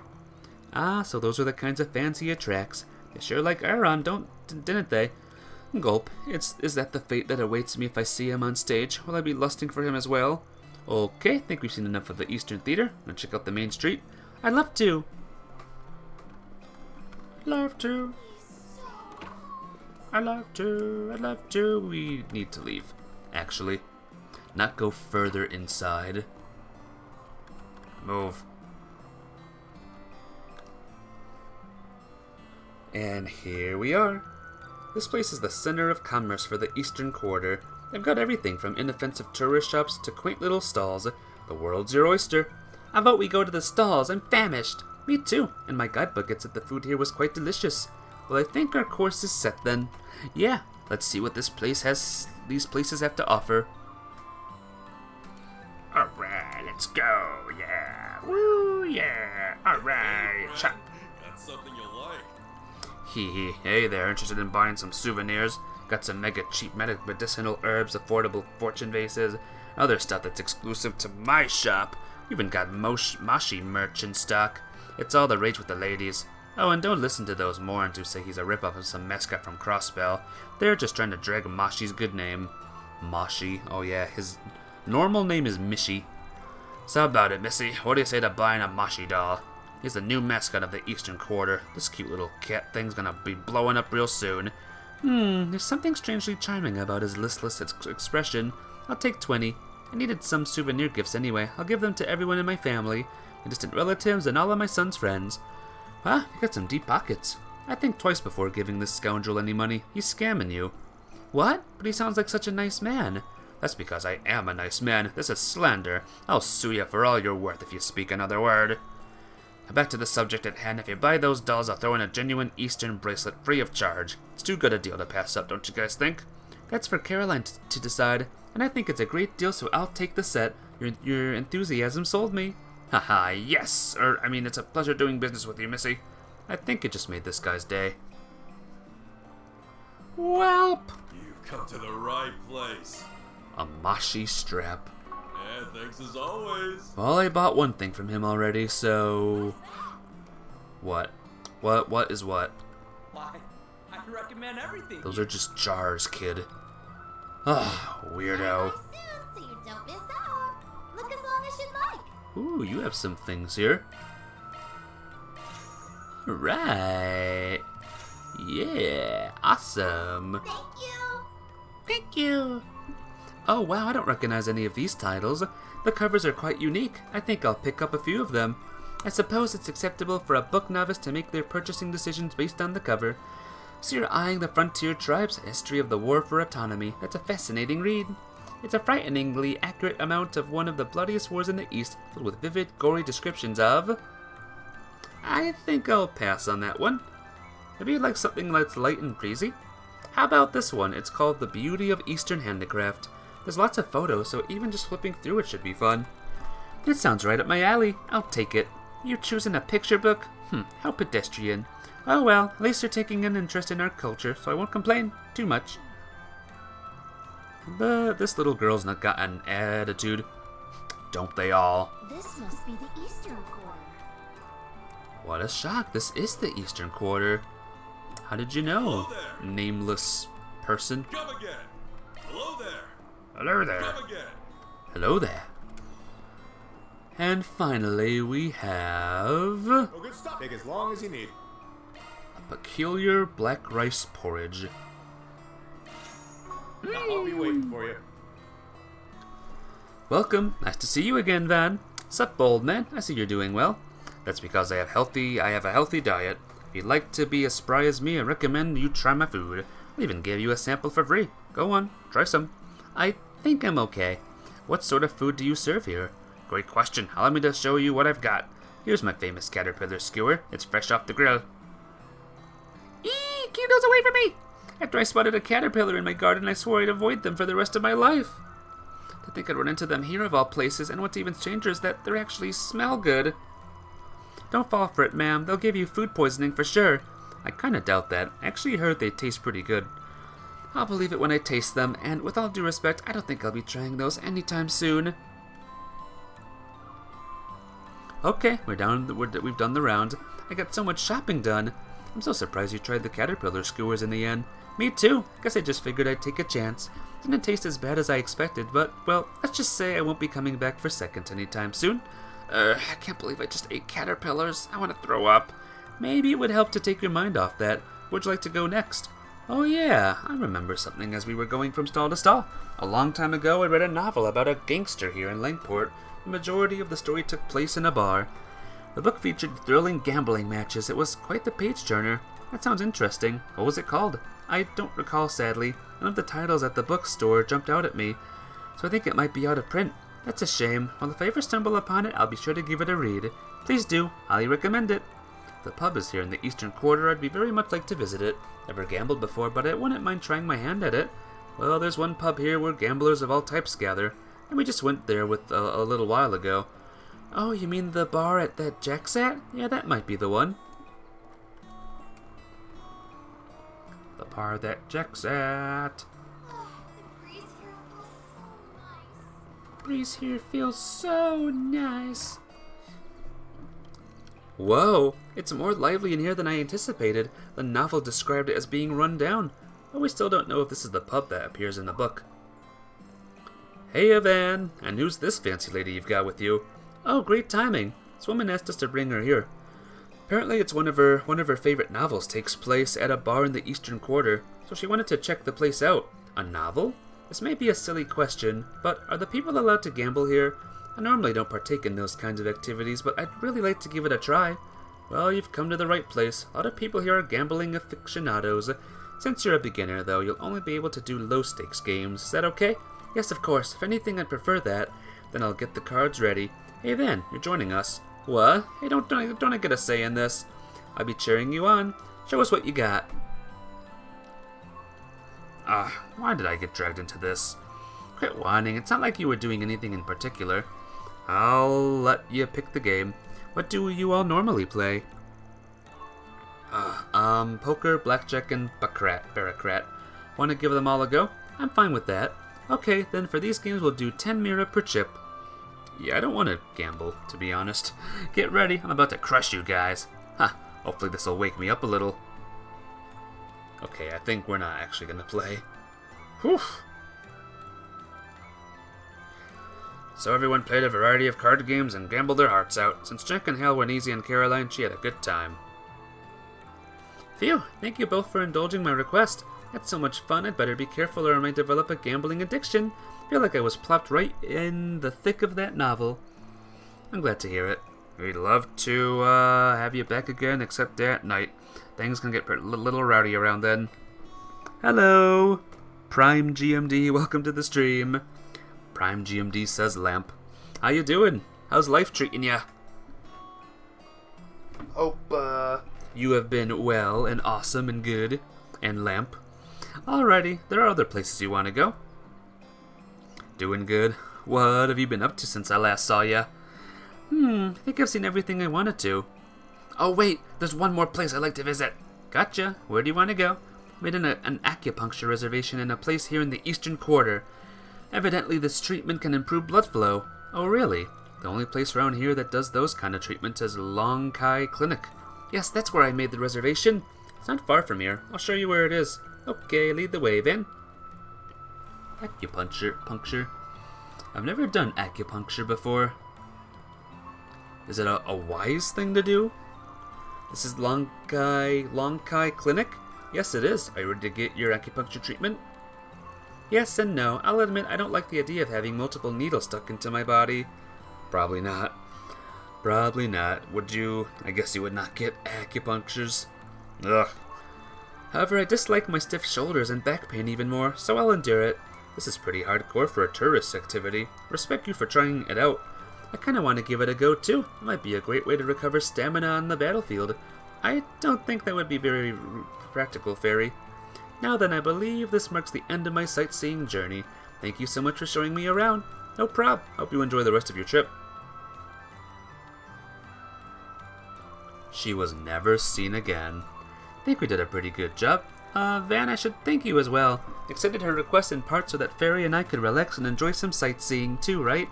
Ah, so those are the kinds of fans he attracts. They sure like Aaron, didn't they? Gulp. Is that the fate that awaits me if I see him on stage? Will I be lusting for him as well? Okay, think we've seen enough of the Eastern Theater. Let's check out the main street. I'd love to. Love to. I love to. I love to. We need to leave. Actually. Not go further inside. Move. And here we are. This place is the center of commerce for the Eastern Quarter. They've got everything from inoffensive tourist shops to quaint little stalls. The world's your oyster. How about we go to the stalls? I'm famished. Me too, and my guidebook gets that the food here was quite delicious. Well, I think our course is set then. Yeah, let's see what these places have to offer. Alright, let's go, yeah. Woo, yeah. Alright, chop. That's something you'll like. Hee. Hey there, interested in buying some souvenirs? Got some mega cheap medicinal herbs, affordable fortune vases, other stuff that's exclusive to my shop. We even got Moshi merch in stock. It's all the rage with the ladies. Oh, and don't listen to those morons who say he's a ripoff of some mascot from Crossbell. They're just trying to drag Moshi's good name. Moshi? Oh yeah, his normal name is Mishi. So about it, Missy. What do you say to buying a Moshi doll? He's the new mascot of the Eastern Quarter. This cute little cat thing's gonna be blowing up real soon. There's something strangely charming about his listless expression. I'll take 20. I needed some souvenir gifts anyway. I'll give them to everyone in my family, my distant relatives, and all of my son's friends. Ah, you got some deep pockets. I think twice before giving this scoundrel any money. He's scamming you. What? But he sounds like such a nice man. That's because I am a nice man. This is slander. I'll sue you for all you're worth if you speak another word. Back to the subject at hand. If you buy those dolls, I'll throw in a genuine Eastern bracelet free of charge. It's too good a deal to pass up, don't you guys think? That's for Caroline to decide, and I think it's a great deal, so I'll take the set. Your enthusiasm sold me. Haha, yes! It's a pleasure doing business with you, Missy. I think it just made this guy's day. Welp! You've come to the right place. A Moshi strap. Yeah, thanks as always. Well, I bought one thing from him already, so... What? What is what? Why, I recommend everything. Those are just jars, kid. Ah, weirdo. Soon, so you don't miss out. Look as long as you'd like. Ooh, you have some things here. Right. Yeah, awesome. Thank you. Thank you. Oh wow, I don't recognize any of these titles. The covers are quite unique. I think I'll pick up a few of them. I suppose it's acceptable for a book novice to make their purchasing decisions based on the cover. So you're eyeing the Frontier Tribes, History of the War for Autonomy. That's a fascinating read. It's a frighteningly accurate amount of one of the bloodiest wars in the East, filled with vivid, gory descriptions of... I think I'll pass on that one. Maybe you'd like something that's light and breezy? How about this one? It's called The Beauty of Eastern Handicraft. There's lots of photos, so even just flipping through it should be fun. It sounds right up my alley. I'll take it. You choosing a picture book? How pedestrian. Oh well, at least you're taking an interest in our culture, so I won't complain too much. But this little girl's not got an attitude. Don't they all? This must be the Eastern Quarter. What a shock, this is the Eastern Quarter. How did you know, Hello there. nameless person? Come again. Hello there. Hello there. Come again. Hello there. And finally we have Oh, good stuff. Take as long as you need. a peculiar black rice porridge. I'll be waiting for you. Welcome, nice to see you again, Van. Sup, old man? I see you're doing well. That's because I have a healthy diet. If you'd like to be as spry as me, I recommend you try my food. I'll even give you a sample for free. Go on, try some. I think I'm okay. What sort of food do you serve here? Great question. Allow me to show you what I've got. Here's my famous caterpillar skewer. It's fresh off the grill. Eee! Keep those away from me! After I spotted a caterpillar in my garden, I swore I'd avoid them for the rest of my life. To think I'd run into them here of all places, and what's even stranger is that they actually smell good. Don't fall for it, ma'am. They'll give you food poisoning for sure. I kinda doubt that. I actually heard they taste pretty good. I'll believe it when I taste them, and with all due respect, I don't think I'll be trying those anytime soon. Okay, we've done the round. I got so much shopping done. I'm so surprised you tried the caterpillar skewers in the end. Me too. Guess I just figured I'd take a chance. Didn't taste as bad as I expected, but, well, let's just say I won't be coming back for seconds anytime soon. I can't believe I just ate caterpillars. I want to throw up. Maybe it would help to take your mind off that. Where'd you like to go next? Oh yeah, I remember something as we were going from stall to stall. A long time ago I read a novel about a gangster here in Langport. The majority of the story took place in a bar. The book featured thrilling gambling matches. It was quite the page-turner. That sounds interesting. What was it called? I don't recall, sadly. None of the titles at the bookstore jumped out at me, so I think it might be out of print. That's a shame. Well, if I ever stumble upon it, I'll be sure to give it a read. Please do. Highly recommend it. The pub is here in the Eastern Quarter. I'd be very much like to visit it. Never gambled before, but I wouldn't mind trying my hand at it. Well, there's one pub here where gamblers of all types gather, and we just went there with a little while ago. Oh, you mean the bar that Jack's at? Yeah, that might be the one. The bar that Jack's at. The breeze here feels so nice. Breeze here feels so nice. Whoa, it's more lively in here than I anticipated. The novel described it as being run down, but we still don't know if this is the pub that appears in the book. Hey, Evan, and who's this fancy lady you've got with you? Oh, great timing. This woman asked us to bring her here. Apparently it's one of her favorite novels takes place at a bar in the Eastern Quarter, so she wanted to check the place out. A novel? This may be a silly question, but are the people allowed to gamble here? I normally don't partake in those kinds of activities, but I'd really like to give it a try. Well, you've come to the right place. A lot of people here are gambling aficionados. Since you're a beginner, though, you'll only be able to do low-stakes games. Is that okay? Yes, of course. If anything, I'd prefer that. Then I'll get the cards ready. Hey, Van, you're joining us. What? Hey, don't I get a say in this? I'll be cheering you on. Show us what you got. Why did I get dragged into this? Quit whining. It's not like you were doing anything in particular. I'll let you pick the game. What do you all normally play? Poker, blackjack, and baccarat. Want to give them all a go? I'm fine with that. Okay, then for these games we'll do 10 mira per chip. Yeah, I don't want to gamble, to be honest. Get ready, I'm about to crush you guys. Hopefully this'll wake me up a little. Okay, I think we're not actually gonna play. Whew. So everyone played a variety of card games and gambled their hearts out. Since Jack and Hale went easy on Caroline, she had a good time. Phew, thank you both for indulging my request. That's so much fun, I'd better be careful or I might develop a gambling addiction. Feel like I was plopped right in the thick of that novel. I'm glad to hear it. We'd love to have you back again, except at night. Things can get a little rowdy around then. Hello! Prime GMD, welcome to the stream. Prime GMD says Lamp. How you doing? How's life treating ya? Hope, you have been well and awesome and good. And Lamp. Alrighty, there are other places you want to go. Doing good. What have you been up to since I last saw ya? I think I've seen everything I wanted to. Oh wait, there's one more place I'd like to visit. Gotcha. Where do you want to go? Made an acupuncture reservation in a place here in the Eastern Quarter. Evidently this treatment can improve blood flow. Oh really? The only place around here that does those kind of treatments is Long Kai Clinic. Yes, that's where I made the reservation. It's not far from here. I'll show you where it is. Okay, lead the way, Van. Puncture. I've never done acupuncture before. Is it a wise thing to do? This is Long Kai Clinic? Yes, it is. Are you ready to get your acupuncture treatment? Yes and no. I'll admit I don't like the idea of having multiple needles stuck into my body. Probably not. Would you? I guess you would not get acupunctures. Ugh. However, I dislike my stiff shoulders and back pain even more, so I'll endure it. This is pretty hardcore for a tourist activity. Respect you for trying it out. I kinda want to give it a go too. It might be a great way to recover stamina on the battlefield. I don't think that would be very practical, Fairy. Now then, I believe this marks the end of my sightseeing journey. Thank you so much for showing me around. No prob. Hope you enjoy the rest of your trip. She was never seen again. Think we did a pretty good job. Van, I should thank you as well. Accepted her request in part so that Fairy and I could relax and enjoy some sightseeing too, right?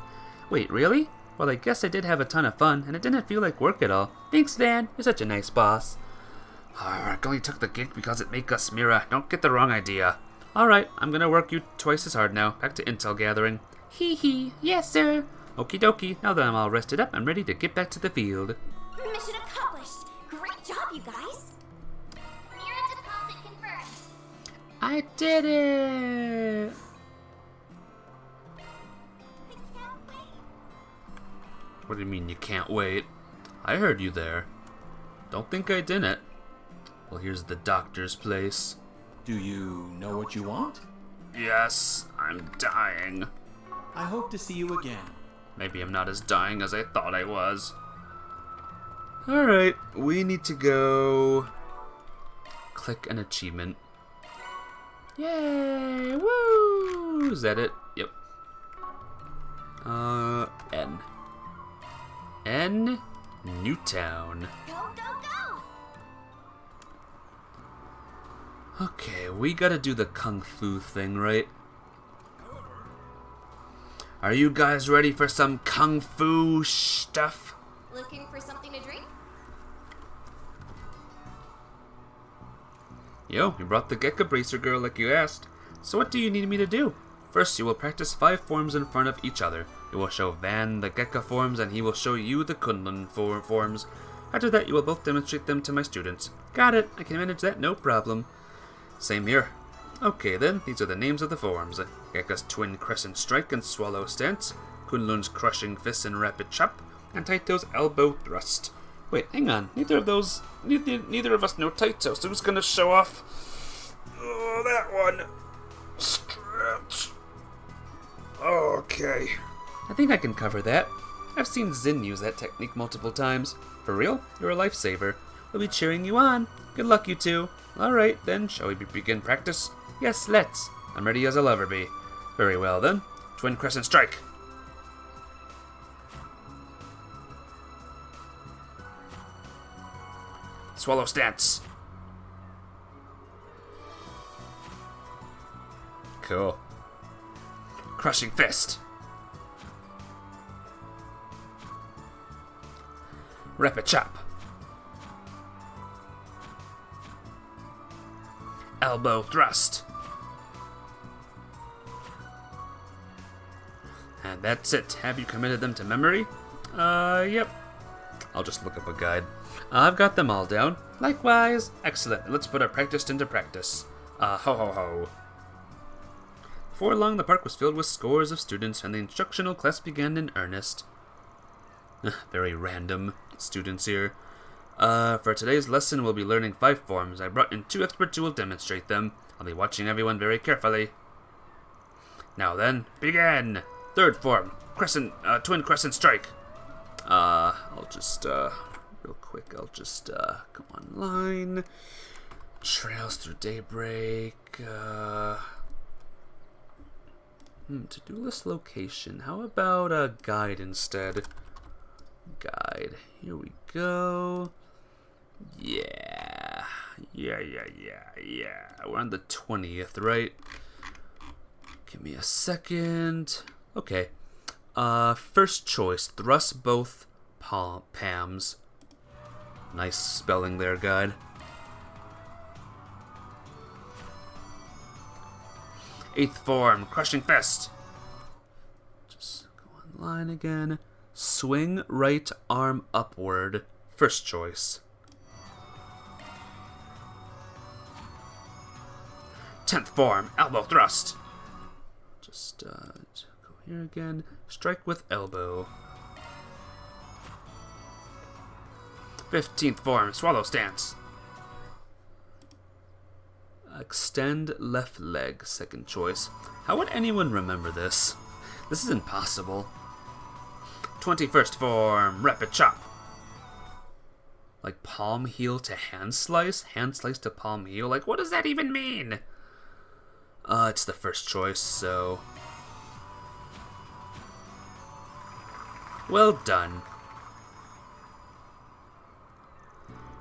Wait, really? Well, I guess I did have a ton of fun, and it didn't feel like work at all. Thanks, Van. You're such a nice boss. I only took the gig because it made us Mira. Don't get the wrong idea. Alright, I'm gonna work you twice as hard now. Back to intel gathering. Hee hee. Yes, sir. Okie dokie. Now that I'm all rested up, I'm ready to get back to the field. Mission accomplished. Great job, you guys. Mira deposit confirmed. I did it! I can't wait. What do you mean you can't wait? I heard you there. Don't think I didn't. Well, here's the doctor's place. Do you know what you want? Yes, I'm dying. I hope to see you again. Maybe I'm not as dying as I thought I was. Alright, we need to go... click an achievement. Yay! Woo! Is that it? Yep. N. N. Newtown. Go, go, go. Okay, we gotta do the kung fu thing, right? Are you guys ready for some kung fu stuff? Looking for something to drink? Yo, you brought the Gekka Bracer girl like you asked. So what do you need me to do? First, you will practice 5 forms in front of each other. You will show Van the Gekka forms, and he will show you the Kunlun forms. After that, you will both demonstrate them to my students. Got it. I can manage that, no problem. Same here. Okay then, these are the names of the forms. Gekka's Twin Crescent Strike and Swallow Stance, Kunlun's Crushing Fist and Rapid Chop, and Taito's Elbow Thrust. Wait, hang on. Neither of us know Taito, so who's gonna show off? Oh, that one. Stretch. Okay. I think I can cover that. I've seen Zin use that technique multiple times. For real? You're a lifesaver. We'll be cheering you on. Good luck, you two. Alright, then, shall we begin practice? Yes, let's. I'm ready as I'll ever be. Very well, then. Twin Crescent Strike. Swallow Stance. Cool. Crushing Fist. Rapid Chop. Elbow Thrust. And that's it. Have you committed them to memory? Yep. I'll just look up a guide. I've got them all down. Likewise. Excellent. Let's put our practice into practice. Ho ho ho. Before long, the park was filled with scores of students, and the instructional class began in earnest. Very random students here. For today's lesson, we'll be learning 5 forms. I brought in 2 experts who will demonstrate them. I'll be watching everyone very carefully. Now then, begin! 3rd form, Twin Crescent Strike. I'll just, real quick, go online. Trails through Daybreak, to-do list location. How about a guide instead? Guide. Here we go. Yeah. We're on the 20th, right? Give me a second. Okay. First choice, thrust both palms. Nice spelling there, guide. Eighth form, crushing fist. Just go online again. Swing right arm upward. First choice. 10th form, elbow thrust. Just go here again. Strike with elbow. 15th form, swallow stance. Extend left leg, second choice. How would anyone remember this? This is impossible. 21st form, rapid chop. Like palm heel to hand slice to palm heel. Like, what does that even mean? It's the first choice, so... Well done.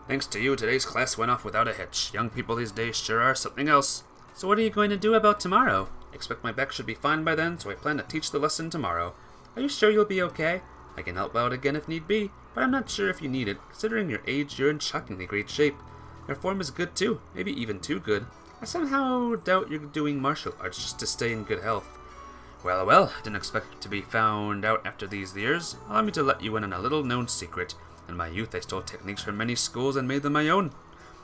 Thanks to you, today's class went off without a hitch. Young people these days sure are something else. So what are you going to do about tomorrow? Expect my back should be fine by then, so I plan to teach the lesson tomorrow. Are you sure you'll be okay? I can help out again if need be, but I'm not sure if you need it. Considering your age, you're in shockingly great shape. Your form is good too, maybe even too good. I somehow doubt you're doing martial arts just to stay in good health. Well, didn't expect to be found out after these years. Allow me to let you in on a little-known secret. In my youth, I stole techniques from many schools and made them my own.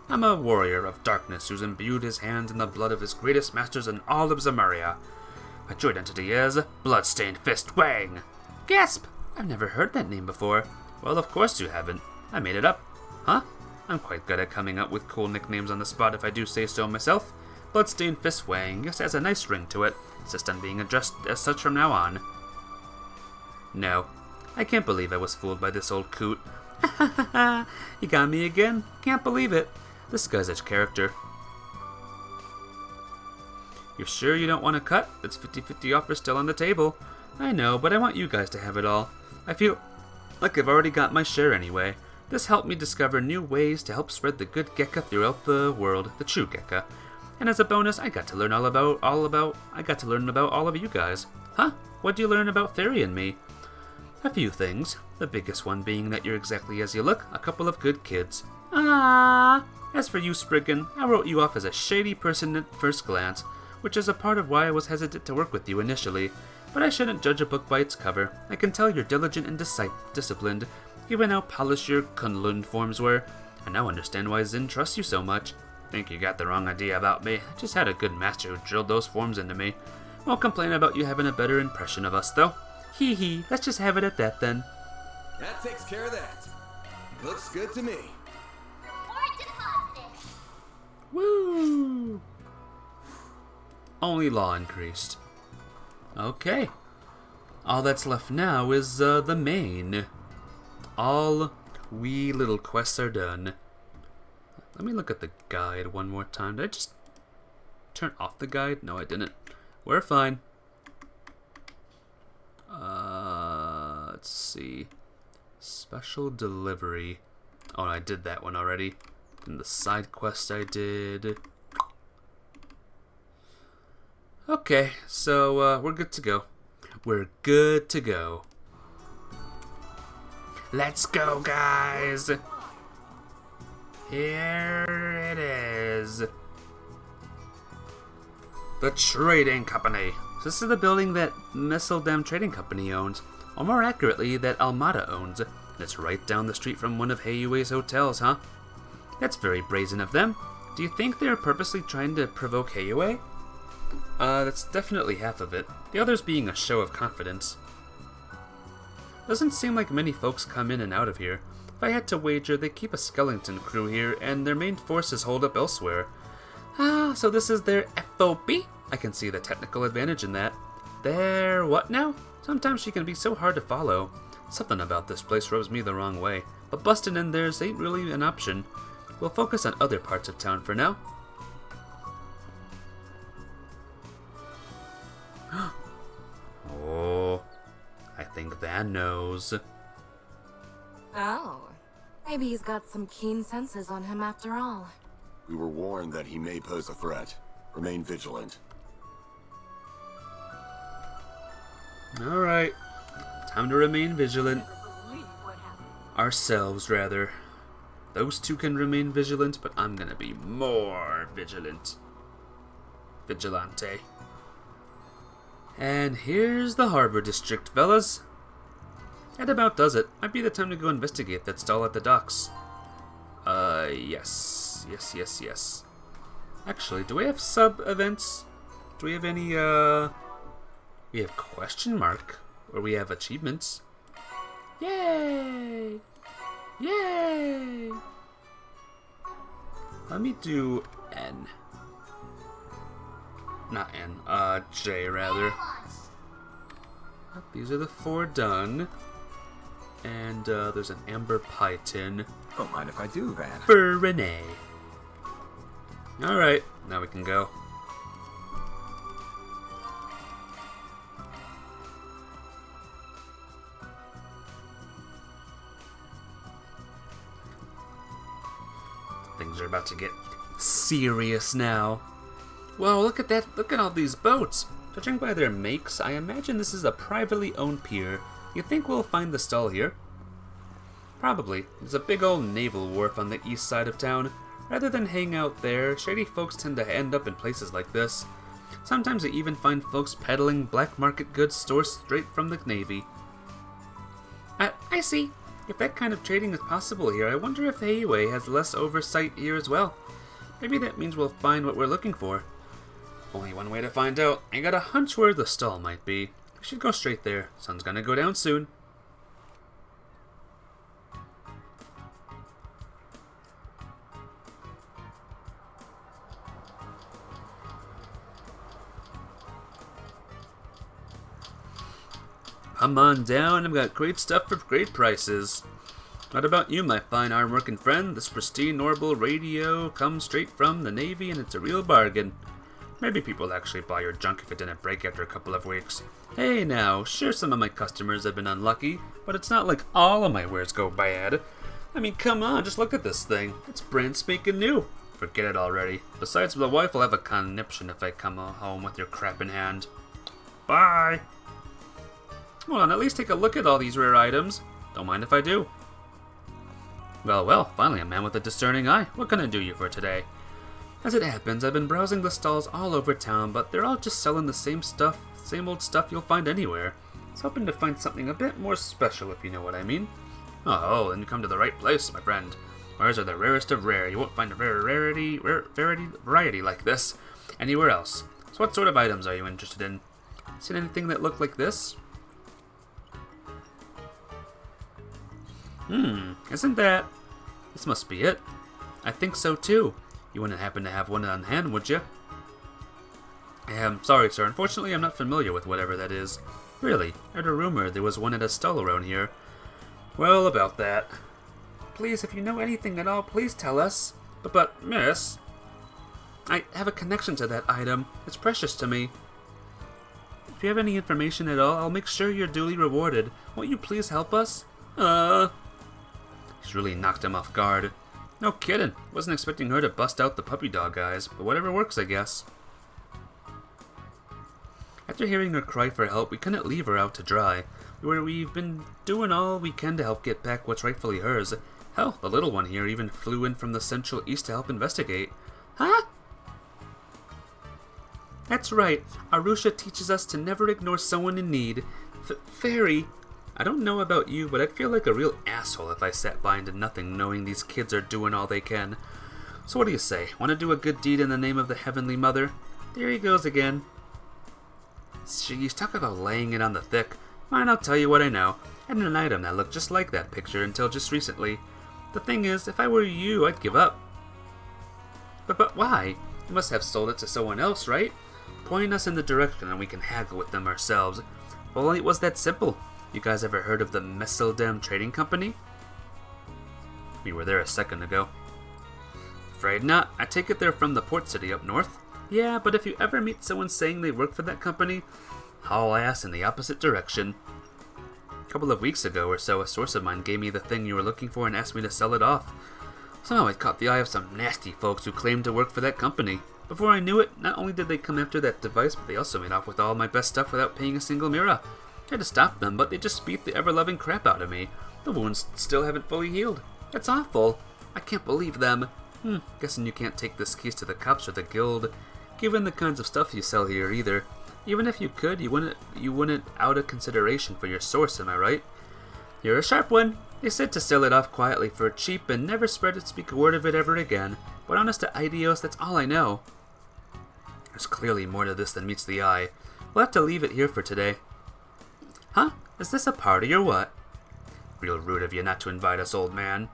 I'm a warrior of darkness who's imbued his hands in the blood of his greatest masters in all of Zamaria. My true identity is Bloodstained Fist Wang. Gasp! I've never heard that name before. Well, of course you haven't. I made it up. Huh? I'm quite good at coming up with cool nicknames on the spot if I do say so myself. Bloodstained Fist Wang just has a nice ring to it. Insist on being addressed as such from now on. No. I can't believe I was fooled by this old coot. You got me again? Can't believe it. This guy's a character. You're sure you don't want to cut? It's 50-50 offer still on the table. I know, but I want you guys to have it all. I feel like I've already got my share anyway. This helped me discover new ways to help spread the good Gekka throughout the world, the true Gekka. And as a bonus, I got to learn about all of you guys. Huh? What'd you learn about Fairy and me? A few things. The biggest one being that you're exactly as you look, a couple of good kids. Ah. As for you, Spriggan, I wrote you off as a shady person at first glance, which is a part of why I was hesitant to work with you initially. But I shouldn't judge a book by its cover. I can tell you're diligent and disciplined, given how polished your Kunlun forms were. I now understand why Zin trusts you so much. Think you got the wrong idea about me. I just had a good master who drilled those forms into me. Won't complain about you having a better impression of us, though. Hee hee, let's just have it at that then. That takes care of that. Looks good to me. Report deposited. Woo! Only law increased. Okay. All that's left now is the main. All wee little quests are done. Let me look at the guide one more time. Did I just turn off the guide? No, I didn't. We're fine. Let's see. Special delivery. Oh, I did that one already. And the side quest I did. Okay, so we're good to go. We're good to go. Let's go, guys! Here it is. The Trading Company. This is the building that Misseldam Trading Company owns, or more accurately, that Almada owns. It's right down the street from one of Heiyue's hotels, huh? That's very brazen of them. Do you think they're purposely trying to provoke Heiyue? That's definitely half of it. The others being a show of confidence. Doesn't seem like many folks come in and out of here. If I had to wager, they keep a skeleton crew here, and their main forces hold up elsewhere. Ah, so this is their FOB? I can see the technical advantage in that. Their what now? Sometimes she can be so hard to follow. Something about this place rubs me the wrong way, but busting in theirs ain't really an option. We'll focus on other parts of town for now. Oh, I think that knows. Oh, Maybe he's got some keen senses on him after all. We were warned that he may pose a threat. Remain vigilant. Alright. Time to remain vigilant. Believe what happened. Ourselves, rather. Those two can remain vigilant, but I'm gonna be more vigilant. Vigilante. And here's the Harbor District, fellas. That about does it. Might be the time to go investigate that stall at the docks. Yes. Yes. Actually, do we have sub-events? Do we have any, We have question mark, or we have achievements. Yay! Yay! Let me do N. Not N, J rather. These are the 4 done. And there's an amber pie tin Don't mind if I do, Van. for Renee. Alright, now we can go. Things are about to get serious now. Whoa, look at that. Look at all these boats. Judging by their makes, I imagine this is a privately owned pier. You think we'll find the stall here? Probably. There's a big old naval wharf on the east side of town. Rather than hang out there, shady folks tend to end up in places like this. Sometimes you even find folks peddling black market goods sourced straight from the Navy. I see. If that kind of trading is possible here, I wonder if AUA has less oversight here as well. Maybe that means we'll find what we're looking for. Only one way to find out. I got a hunch where the stall might be. We should go straight there. Sun's gonna go down soon. Come on down, I've got great stuff for great prices. What about you, my fine arm-working friend? This pristine Orbital radio comes straight from the Navy and it's a real bargain. Maybe people actually buy your junk if it didn't break after a couple of weeks. Hey now, sure some of my customers have been unlucky, but it's not like all of my wares go bad. I mean, come on, just look at this thing. It's brand spanking new. Forget it already. Besides, the wife will have a conniption if I come home with your crap in hand. Bye! Hold on, at least take a look at all these rare items. Don't mind if I do. Well, finally a man with a discerning eye. What can I do you for today? As it happens, I've been browsing the stalls all over town, but they're all just selling the same stuff, same old stuff you'll find anywhere. I was hoping to find something a bit more special, if you know what I mean. Oh, then you come to the right place, my friend. Wares are the rarest of rare. You won't find a variety like this anywhere else. So what sort of items are you interested in? Seen anything that looked like this? Isn't that... This must be it. I think so too. You wouldn't happen to have one on hand, would you? Sorry, sir. Unfortunately, I'm not familiar with whatever that is. Really? I heard a rumor there was one at a stall around here. Well, about that. Please, if you know anything at all, please tell us. But, miss... I have a connection to that item. It's precious to me. If you have any information at all, I'll make sure you're duly rewarded. Won't you please help us? She's really knocked him off guard. No kidding. Wasn't expecting her to bust out the puppy dog eyes, but whatever works, I guess. After hearing her cry for help, we couldn't leave her out to dry. We've been doing all we can to help get back what's rightfully hers. Hell, the little one here even flew in from the Central East to help investigate. Huh? That's right. Arusha teaches us to never ignore someone in need. Fairy... I don't know about you, but I'd feel like a real asshole if I sat by and did nothing knowing these kids are doing all they can. So what do you say? Want to do a good deed in the name of the Heavenly Mother? There he goes again. She's talking about laying it on the thick. Fine, I'll tell you what I know. I had an item that looked just like that picture until just recently. The thing is, if I were you, I'd give up. But why? You must have sold it to someone else, right? Point us in the direction and we can haggle with them ourselves. Well, it was that simple. You guys ever heard of the Messeldam Trading Company? We were there a second ago. Afraid not. I take it they're from the port city up north. Yeah, but if you ever meet someone saying they work for that company, haul ass in the opposite direction. A couple of weeks ago or so, a source of mine gave me the thing you were looking for and asked me to sell it off. Somehow it caught the eye of some nasty folks who claimed to work for that company. Before I knew it, not only did they come after that device, but they also made off with all my best stuff without paying a single mira. Tried to stop them, but they just beat the ever-loving crap out of me. The wounds still haven't fully healed. That's awful. I can't believe them. Guessing you can't take this case to the cops or the guild, given the kinds of stuff you sell here either. Even if you could, you wouldn't out of consideration for your source, am I right? You're a sharp one. They said to sell it off quietly for cheap and never speak a word of it ever again. But honest to Idios, that's all I know. There's clearly more to this than meets the eye. We'll have to leave it here for today. Huh? Is this a party or what? Real rude of you not to invite us, old man.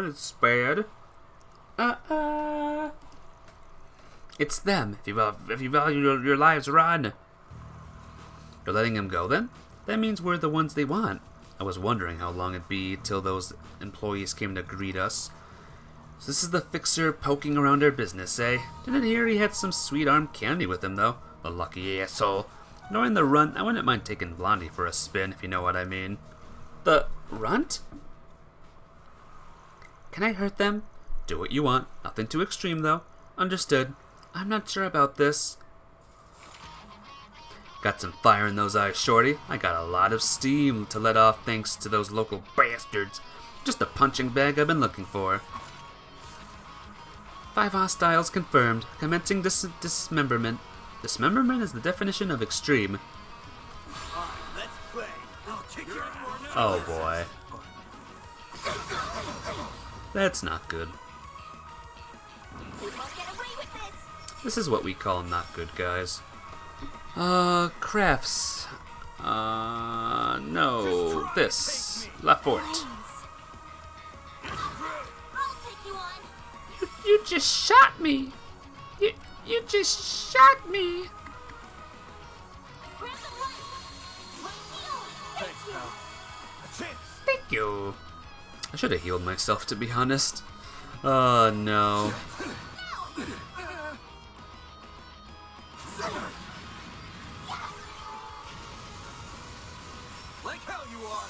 It's bad. It's them. If you value your lives, run. You're letting him go then? That means we're the ones they want. I was wondering how long it'd be till those employees came to greet us. So this is the fixer poking around our business, eh? Didn't hear he had some sweet arm candy with him, though. The lucky asshole. Knowing the runt, I wouldn't mind taking Blondie for a spin, if you know what I mean. The runt? Can I hurt them? Do what you want. Nothing too extreme, though. Understood. I'm not sure about this. Got some fire in those eyes, shorty. I got a lot of steam to let off thanks to those local bastards. Just the punching bag I've been looking for. 5 hostiles confirmed. Commencing dismemberment. Dismemberment is the definition of extreme. Let's play. I'll kick your ass. Oh boy. That's not good. We won't get away with this. This is what we call not good, guys. Crafts. No. This. La Forte. I'll take you on. You just shot me! You just shot me! Grab the right. Let's Thanks, pal. A chance. Thank you. I should have healed myself, to be honest. Oh, no. Like hell you are.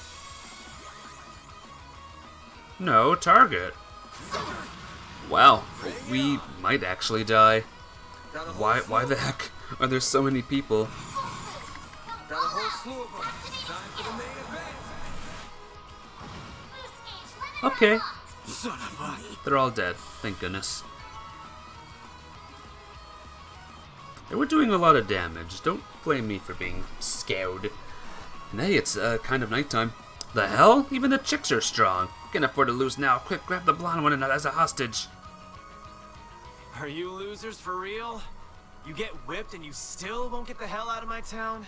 No, target. Wow, we might actually die. Got a whole Why slew the heck are there so many people? Got a whole slew of them. Time for the main event. Boost gauge, let it Okay, Son of a... they're all dead. Thank goodness. They were doing a lot of damage. Don't blame me for being scared. And hey, it's kind of nighttime. The hell? Even the chicks are strong. Can't afford to lose now. Quick, grab the blonde one and as a hostage. Are you losers for real? You get whipped and you still won't get the hell out of my town?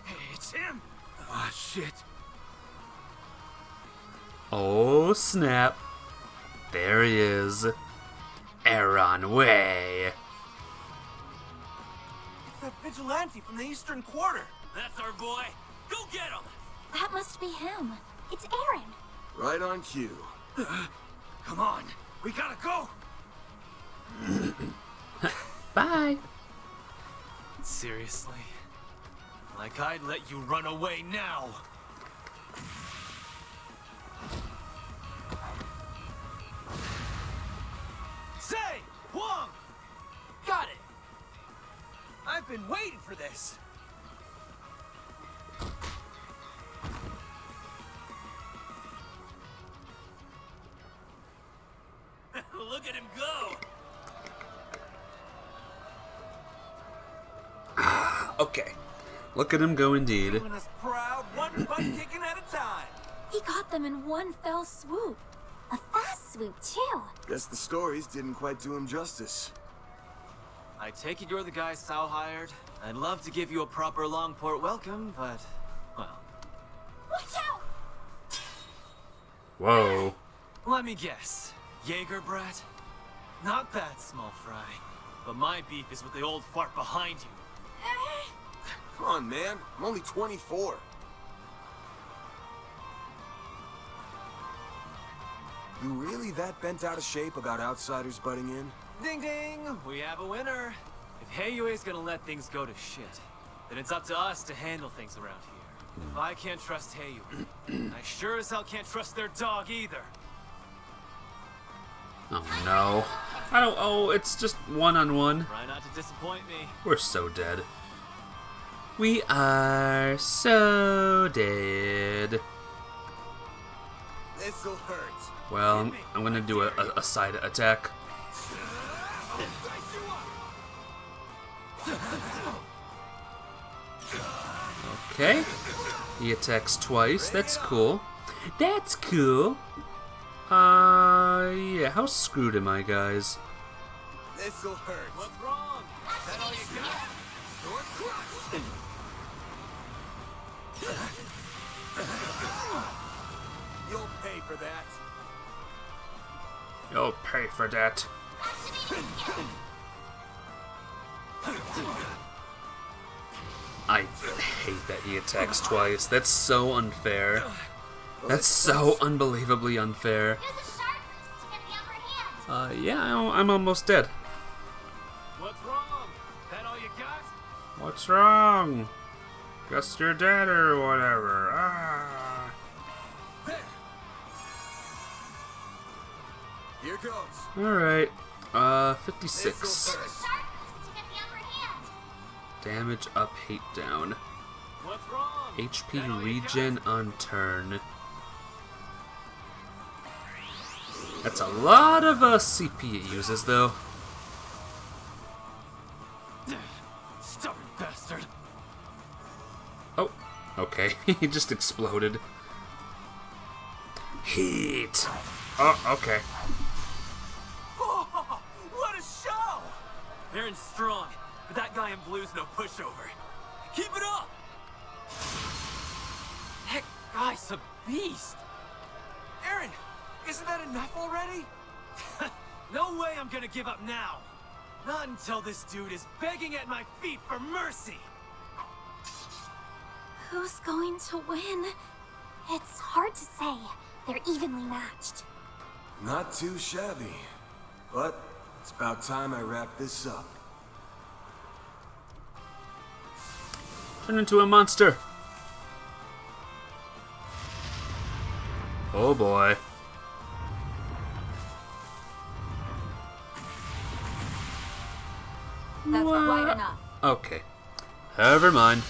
Hey, it's him! Ah, shit. Oh, snap. There he is. Aaron Way. It's that vigilante from the Eastern Quarter. That's our boy. Go get him! That must be him. It's Aaron. Right on cue. Come on, we gotta go! Bye. Seriously? Like I'd let you run away now. Say, Wong! Got it! I've been waiting for this. Look at him go! Okay. Look at him go indeed. Doing us proud, one butt kicking at a time. He got them in one fell swoop. A fast swoop, too. Guess the stories didn't quite do him justice. I take it you're the guy Sal hired. I'd love to give you a proper Longport welcome, but, well, Watch out! Whoa. let me guess. Jaeger brat? Not that, small fry. But my beef is with the old fart behind you. Come on, man. I'm only 24. You really that bent out of shape about outsiders butting in? Ding ding! We have a winner. If Heiyue's gonna let things go to shit, then it's up to us to handle things around here. If I can't trust Heiyue, I sure as hell can't trust their dog either. Oh no. I don't. Oh, it's just one-on-one. Try not to disappoint me. We're so dead. We are so dead. This'll hurt. Well, I'm gonna do a side attack. Okay. He attacks twice. That's cool. That's cool. Yeah, how screwed am I, guys? This'll hurt. What's wrong? Is that all you got? You're crushed. You'll pay for that. You'll pay for that. I hate that he attacks twice. That's so unfair. That's so unbelievably unfair. Use a sharp boost to get the upper hand. Yeah, I'm almost dead. What's wrong? Is that all you got? What's wrong? Guess you're dead or whatever. Ah. Here goes. Alright. This'll 56. hurt. Sharp boost to get the upper hand. Damage up, hate down. What's wrong? HP regen on turn. That's a lot of CP it uses, though. Stubborn bastard. Oh, okay. He just exploded. Heat. Oh, okay. Oh, what a show! Aaron's strong, but that guy in blue's no pushover. Keep it up! That guy's a beast! Aaron, isn't that enough already? No way I'm gonna give up now. Not until this dude is begging at my feet for mercy. Who's going to win? It's hard to say. They're evenly matched. Not too shabby. But it's about time I wrap this up. Turn into a monster. Oh boy. That's quite enough. Okay. Never mind.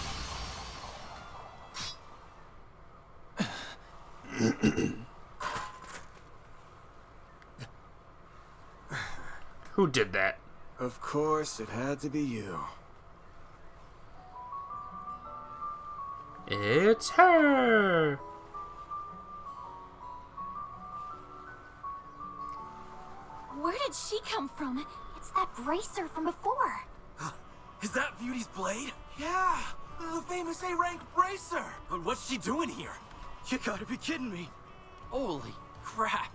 Who did that? Of course, it had to be you. It's her! Where did she come from? It's that bracer from before. Is that Beauty's blade? Yeah, the famous A-rank bracer. But what's she doing here? You gotta be kidding me. Holy crap.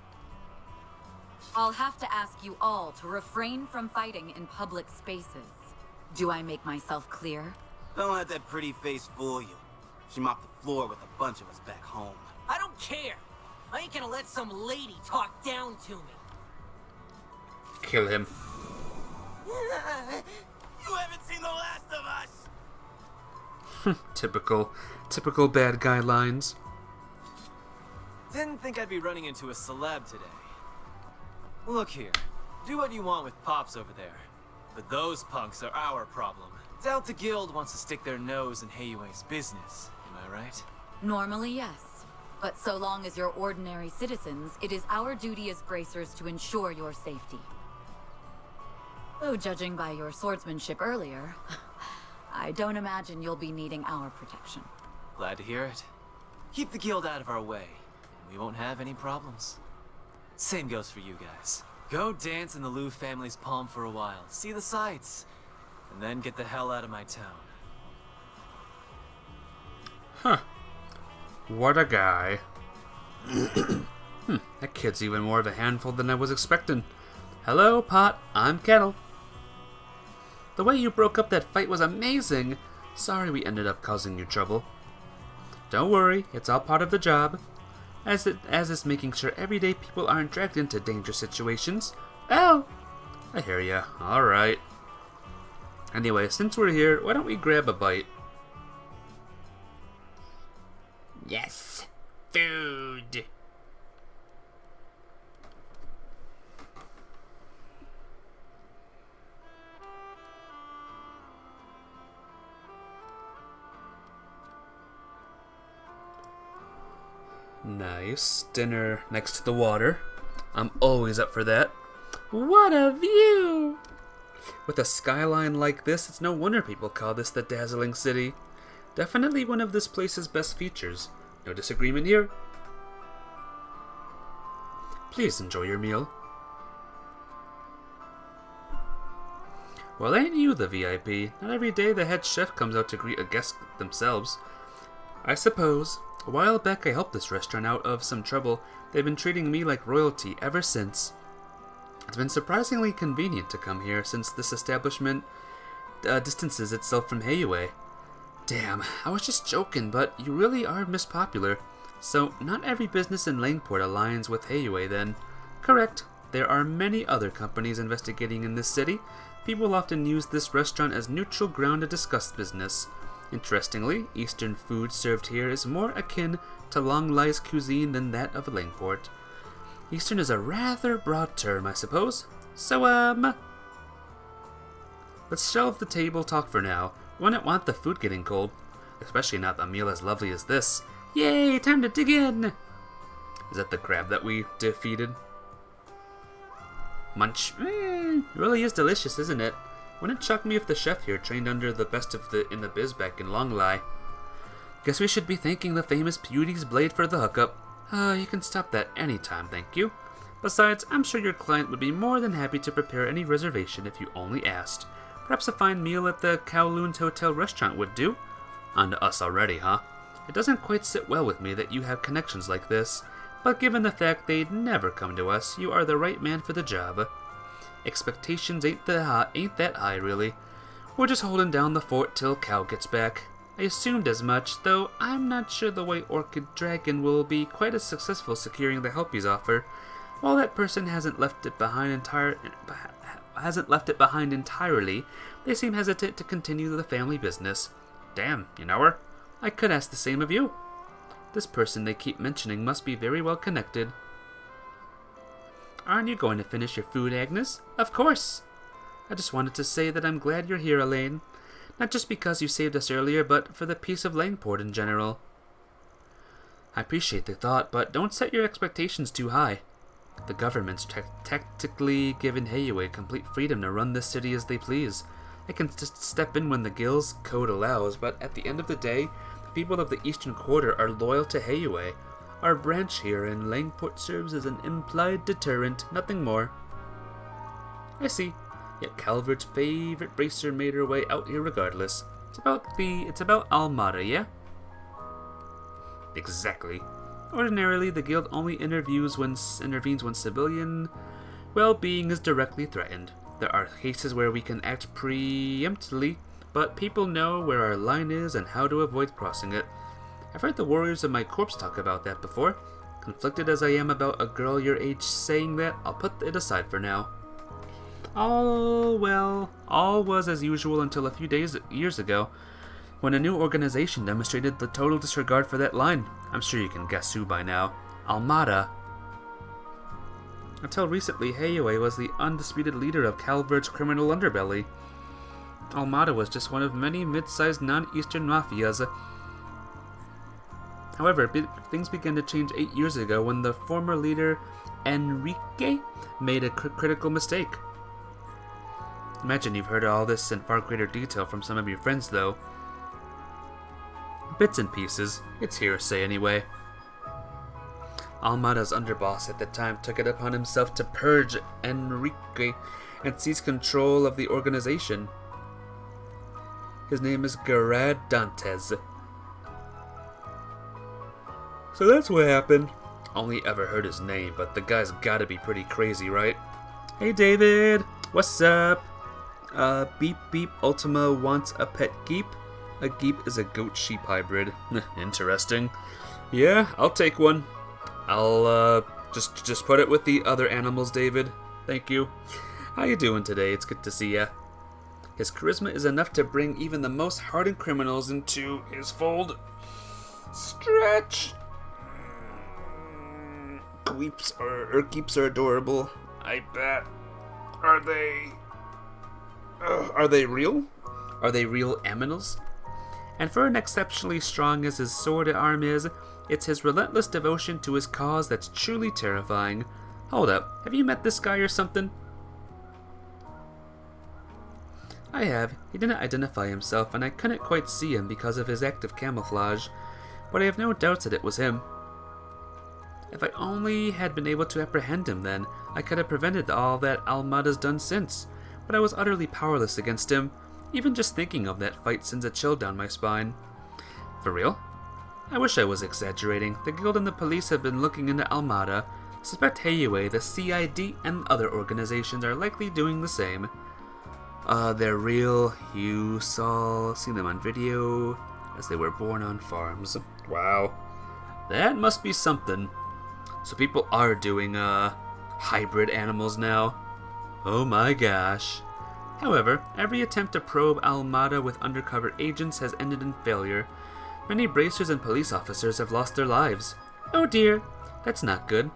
I'll have to ask you all to refrain from fighting in public spaces. Do I make myself clear? Don't let that pretty face fool you. She mopped the floor with a bunch of us back home. I don't care. I ain't gonna let some lady talk down to me. Kill him. You haven't seen the last of us! Typical bad guy lines. Didn't think I'd be running into a celeb today. Look here, do what you want with Pops over there. But those punks are our problem. Doubt the guild wants to stick their nose in Heiyue's business, am I right? Normally, yes. But so long as you're ordinary citizens, it is our duty as bracers to ensure your safety. Though judging by your swordsmanship earlier, I don't imagine you'll be needing our protection. Glad to hear it. Keep the guild out of our way, and we won't have any problems. Same goes for you guys. Go dance in the Liu family's palm for a while, see the sights, and then get the hell out of my town. Huh. What a guy. That kid's even more of a handful than I was expecting. Hello, Pot. I'm Kettle. The way you broke up that fight was amazing. Sorry we ended up causing you trouble. Don't worry, it's all part of the job. As is making sure everyday people aren't dragged into dangerous situations. Oh, I hear ya. Alright. Anyway, since we're here, why don't we grab a bite? Yes! Food! Nice. Dinner next to the water. I'm always up for that. What a view! With a skyline like this, it's no wonder people call this the dazzling city. Definitely one of this place's best features. No disagreement here. Please enjoy your meal. Well, ain't you the VIP? Not every day the head chef comes out to greet a guest themselves. I suppose. A while back I helped this restaurant out of some trouble. They've been treating me like royalty ever since. It's been surprisingly convenient to come here since this establishment distances itself from Heiyue. Damn, I was just joking, but you really are Miss Popular. So, not every business in Langport aligns with Heiyue then. Correct, there are many other companies investigating in this city. People often use this restaurant as neutral ground to discuss business. Interestingly, Eastern food served here is more akin to Long Lai's cuisine than that of Langport. Eastern is a rather broad term, I suppose. So, let's shelve the table talk for now. Wouldn't want the food getting cold. Especially not a meal as lovely as this. Yay, time to dig in! Is that the crab that we defeated? Munch. It really is delicious, isn't it? Wouldn't shock me if the chef here trained under the best of in the biz back in Long Lai. Guess we should be thanking the famous Beauty's Blade for the hookup. You can stop that anytime, thank you. Besides, I'm sure your client would be more than happy to prepare any reservation if you only asked. Perhaps a fine meal at the Kowloon's Hotel restaurant would do. On to us already, huh? It doesn't quite sit well with me that you have connections like this, but given the fact they'd never come to us, you are the right man for the job. Expectations ain't that high, really. We're just holding down the fort till Cow gets back. I assumed as much, though I'm not sure the White Orchid Dragon will be quite as successful securing the help he's offered. While that person hasn't left it behind entirely, they seem hesitant to continue the family business. Damn, you know her? I could ask the same of you. This person they keep mentioning must be very well connected. Aren't you going to finish your food, Agnes? Of course! I just wanted to say that I'm glad you're here, Elaine. Not just because you saved us earlier, but for the peace of Langport in general. I appreciate the thought, but don't set your expectations too high. The government's tactically given Heiyue complete freedom to run this city as they please. I can just step in when the Guild's code allows, but at the end of the day, the people of the Eastern Quarter are loyal to Heiyue. Our branch here in Langport serves as an implied deterrent, nothing more. I see. Yet Calvert's favorite bracer made her way out here regardless. It's about Almada, yeah? Exactly. Ordinarily, the Guild only intervenes when civilian well-being is directly threatened. There are cases where we can act preemptively, but people know where our line is and how to avoid crossing it. I've heard the warriors of my corps talk about that before. Conflicted as I am about a girl your age saying that, I'll put it aside for now. All was as usual until a few years ago, when a new organization demonstrated the total disregard for that line. I'm sure you can guess who by now. Almada. Until recently, Heiyue was the undisputed leader of Calvert's criminal underbelly. Almada was just one of many mid-sized non-Eastern mafias. However, things began to change 8 years ago when the former leader, Enrique, made a critical mistake. Imagine you've heard all this in far greater detail from some of your friends, though. Bits and pieces. It's hearsay anyway. Almada's underboss at the time took it upon himself to purge Enrique and seize control of the organization. His name is Gerard Dantes. So that's what happened. Only ever heard his name, but the guy's gotta be pretty crazy, right? Hey David, what's up? Beep Beep Ultima wants a pet geep. A geep is a goat-sheep hybrid. Interesting. Yeah, I'll take one. I'll just put it with the other animals, David. Thank you. How you doing today? It's good to see ya. His charisma is enough to bring even the most hardened criminals into his fold. Stretch! Keeps are adorable. I bet. Are they real? Are they real aminals? And for an exceptionally strong as his sword arm is, it's his relentless devotion to his cause that's truly terrifying. Hold up, have you met this guy or something? I have. He didn't identify himself, and I couldn't quite see him because of his active camouflage, but I have no doubts that it was him. If I only had been able to apprehend him then, I could have prevented all that Almada's done since, but I was utterly powerless against him. Even just thinking of that fight sends a chill down my spine. For real? I wish I was exaggerating. The guild and the police have been looking into Almada. I suspect Heiue, the CID, and other organizations are likely doing the same. They're real. You seen them on video as they were born on farms. Wow. That must be something. So people are doing, hybrid animals now. Oh my gosh. However, every attempt to probe Almada with undercover agents has ended in failure. Many bracers and police officers have lost their lives. Oh dear, that's not good.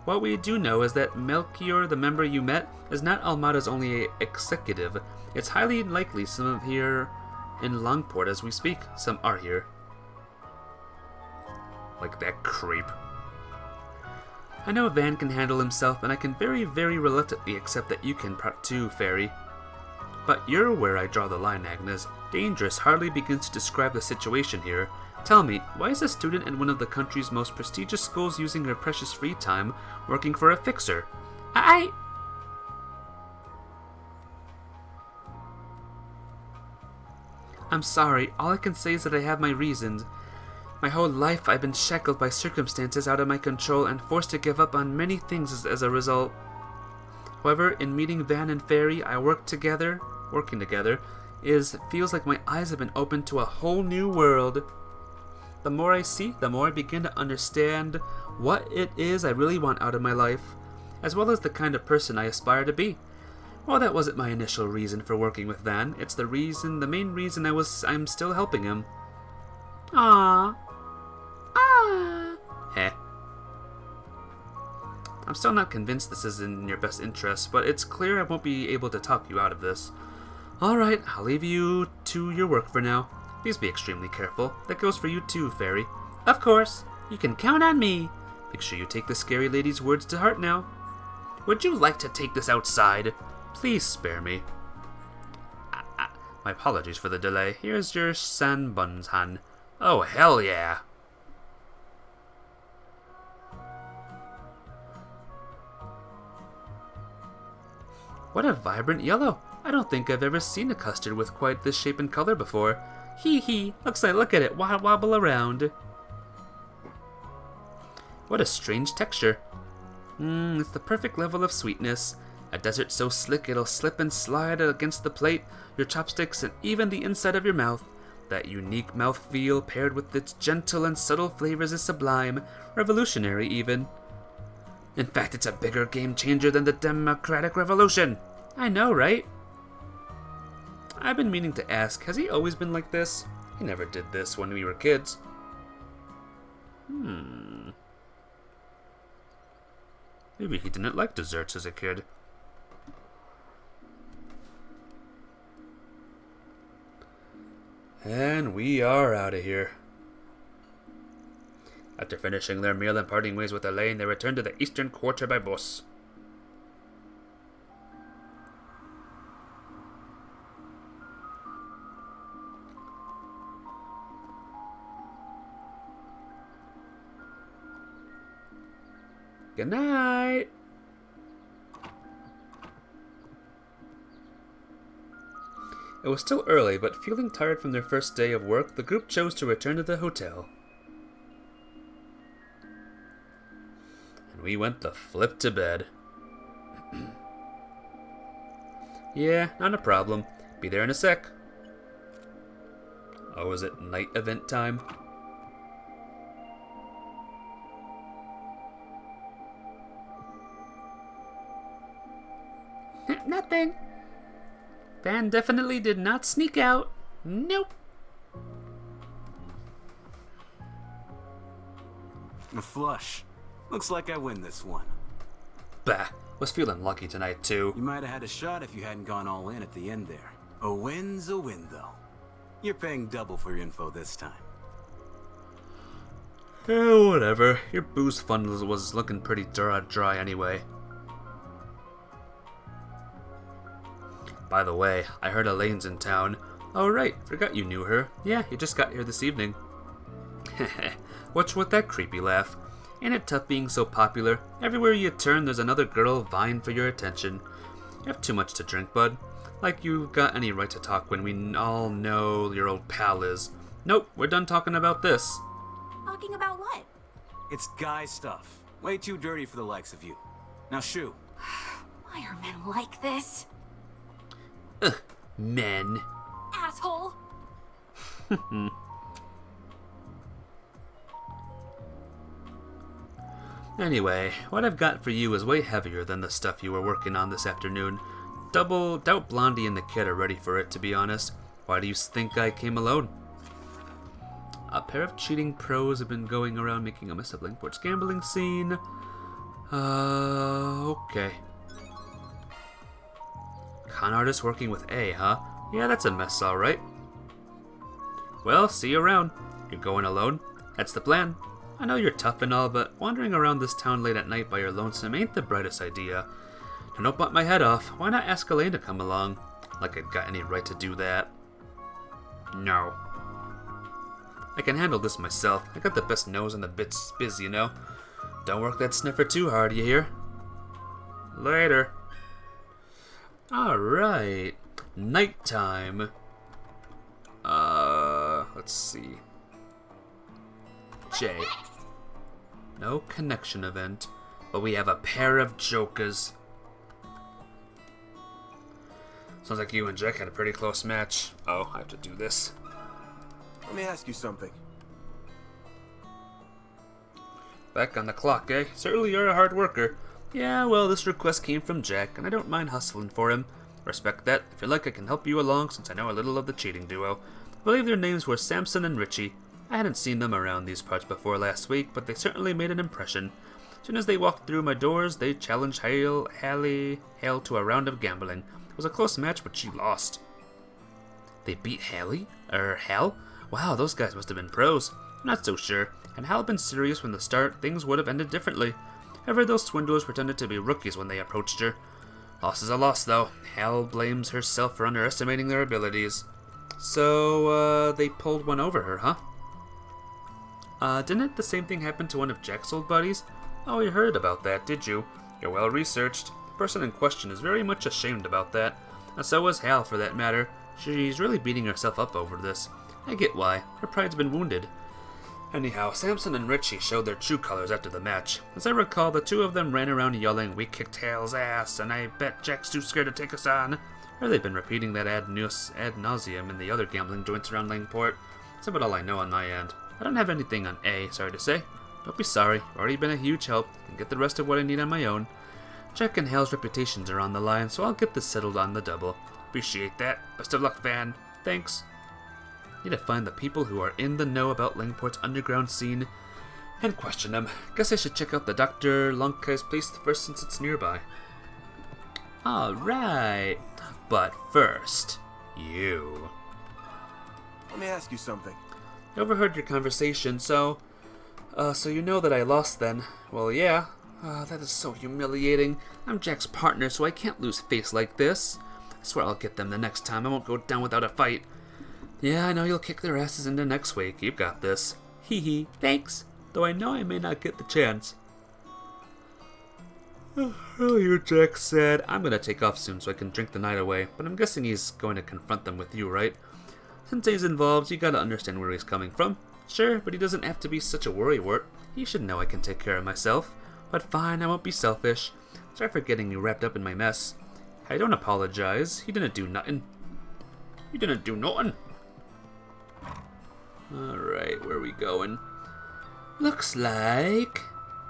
What we do know is that Melchior, the member you met, is not Almada's only executive. It's highly likely some of here in Longport as we speak. Some are here. Like that creep. I know Van can handle himself, and I can very, very reluctantly accept that you can too, Fairy. But you're where I draw the line, Agnes. Dangerous hardly begins to describe the situation here. Tell me, why is a student in one of the country's most prestigious schools using her precious free time working for a fixer? I'm sorry, all I can say is that I have my reasons. My whole life I've been shackled by circumstances out of my control and forced to give up on many things as a result. However, in meeting Van and Fairy, working together, feels like my eyes have been opened to a whole new world. The more I see, the more I begin to understand what it is I really want out of my life, as well as the kind of person I aspire to be. Well, that wasn't my initial reason for working with Van. It's the main reason I'm still helping him. Aww. Heh. I'm still not convinced this is in your best interest, but it's clear I won't be able to talk you out of this. Alright, I'll leave you to your work for now. Please be extremely careful. That goes for you too, Fairy. Of course. You can count on me. Make sure you take the scary lady's words to heart now. Would you like to take this outside? Please spare me. My apologies for the delay. Here's your Sanbunhan. Oh, hell yeah. What a vibrant yellow. I don't think I've ever seen a custard with quite this shape and color before. Hee hee, look at it wobble around. What a strange texture. It's the perfect level of sweetness. A dessert so slick it'll slip and slide against the plate, your chopsticks, and even the inside of your mouth. That unique mouthfeel paired with its gentle and subtle flavors is sublime, revolutionary even. In fact, it's a bigger game changer than the Democratic Revolution. I know, right? I've been meaning to ask, has he always been like this? He never did this when we were kids. Maybe he didn't like desserts as a kid. And we are out of here. After finishing their meal and parting ways with Elaine, they returned to the eastern quarter by bus. Good night. It was still early, but feeling tired from their first day of work, the group chose to return to the hotel. And we went the flip to bed. Yeah, not a problem. Be there in a sec. Oh, is it night event time? Nothing. Van definitely did not sneak out. Nope. A flush. Looks like I win this one. Bah, was feeling lucky tonight too. You might have had a shot if you hadn't gone all in at the end there. A win's a win, though. You're paying double for your info this time. Whatever. Your booze fund was looking pretty dry anyway. By the way, I heard Elaine's in town. Oh right, forgot you knew her. Yeah, you just got here this evening. What's with that creepy laugh? Ain't it tough being so popular? Everywhere you turn, there's another girl vying for your attention. You have too much to drink, bud. Like you've got any right to talk when we all know your old pal is. Nope, we're done talking about this. Talking about what? It's guy stuff. Way too dirty for the likes of you. Now shoo. Why are men like this? Men. Asshole! Anyway, what I've got for you is way heavier than the stuff you were working on this afternoon. Doubt Blondie and the kid are ready for it, to be honest. Why do you think I came alone? A pair of cheating pros have been going around making a mess of Linkport's gambling scene. Okay. Con artist working with A, huh? Yeah, that's a mess, alright. Well, see you around. You're going alone? That's the plan. I know you're tough and all, but wandering around this town late at night by your lonesome ain't the brightest idea. Don't bite my head off. Why not ask Elaine to come along? Like I'd got any right to do that. No. I can handle this myself. I got the best nose in the biz, you know. Don't work that sniffer too hard, you hear? Later. Alright. Nighttime. Let's see. J. No connection event, but we have a pair of jokers. Sounds like you and Jack had a pretty close match. Oh, I have to do this. Let me ask you something. Back on the clock, eh? Certainly you're a hard worker. Yeah, well, this request came from Jack, and I don't mind hustling for him. Respect that. If you like, I can help you along since I know a little of the cheating duo. I believe their names were Samson and Richie. I hadn't seen them around these parts before last week, but they certainly made an impression. As soon as they walked through my doors, they challenged Hale to a round of gambling. It was a close match, but she lost. They beat Hal? Wow, those guys must have been pros. I'm not so sure. Had Hal been serious from the start, things would have ended differently. However, those swindlers pretended to be rookies when they approached her. Loss is a loss, though. Hal blames herself for underestimating their abilities. So, they pulled one over her, huh? Didn't the same thing happen to one of Jack's old buddies? Oh, you heard about that, did you? You're well researched. The person in question is very much ashamed about that. And so is Hal, for that matter. She's really beating herself up over this. I get why. Her pride's been wounded. Anyhow, Samson and Richie showed their true colors after the match. As I recall, the two of them ran around yelling, "We kicked Hale's ass, and I bet Jack's too scared to take us on." Or they've been repeating that ad nauseum in the other gambling joints around Langport. That's about all I know on my end. I don't have anything on A, sorry to say. Don't be sorry, I've already been a huge help, and get the rest of what I need on my own. Jack and Hale's reputations are on the line, so I'll get this settled on the double. Appreciate that. Best of luck, Van. Thanks. Need to find the people who are in the know about Langport's underground scene and question them. Guess I should check out the Dr. Lonkai's place first since it's nearby. Alright. But first, you. Let me ask you something. I overheard your conversation, so you know that I lost then. Well, yeah. That is so humiliating. I'm Jack's partner, so I can't lose face like this. I swear I'll get them the next time. I won't go down without a fight. Yeah, I know you'll kick their asses into next week. You've got this. Hee hee. Thanks. Though I know I may not get the chance. Earlier, Jack said, I'm gonna take off soon so I can drink the night away, but I'm guessing he's going to confront them with you, right? Since he's involved, you gotta understand where he's coming from. Sure, but he doesn't have to be such a worrywart. He should know I can take care of myself. But fine, I won't be selfish. Sorry for getting you wrapped up in my mess. I don't apologize. He didn't do nothing. He didn't do nothing. Alright, where are we going? Looks like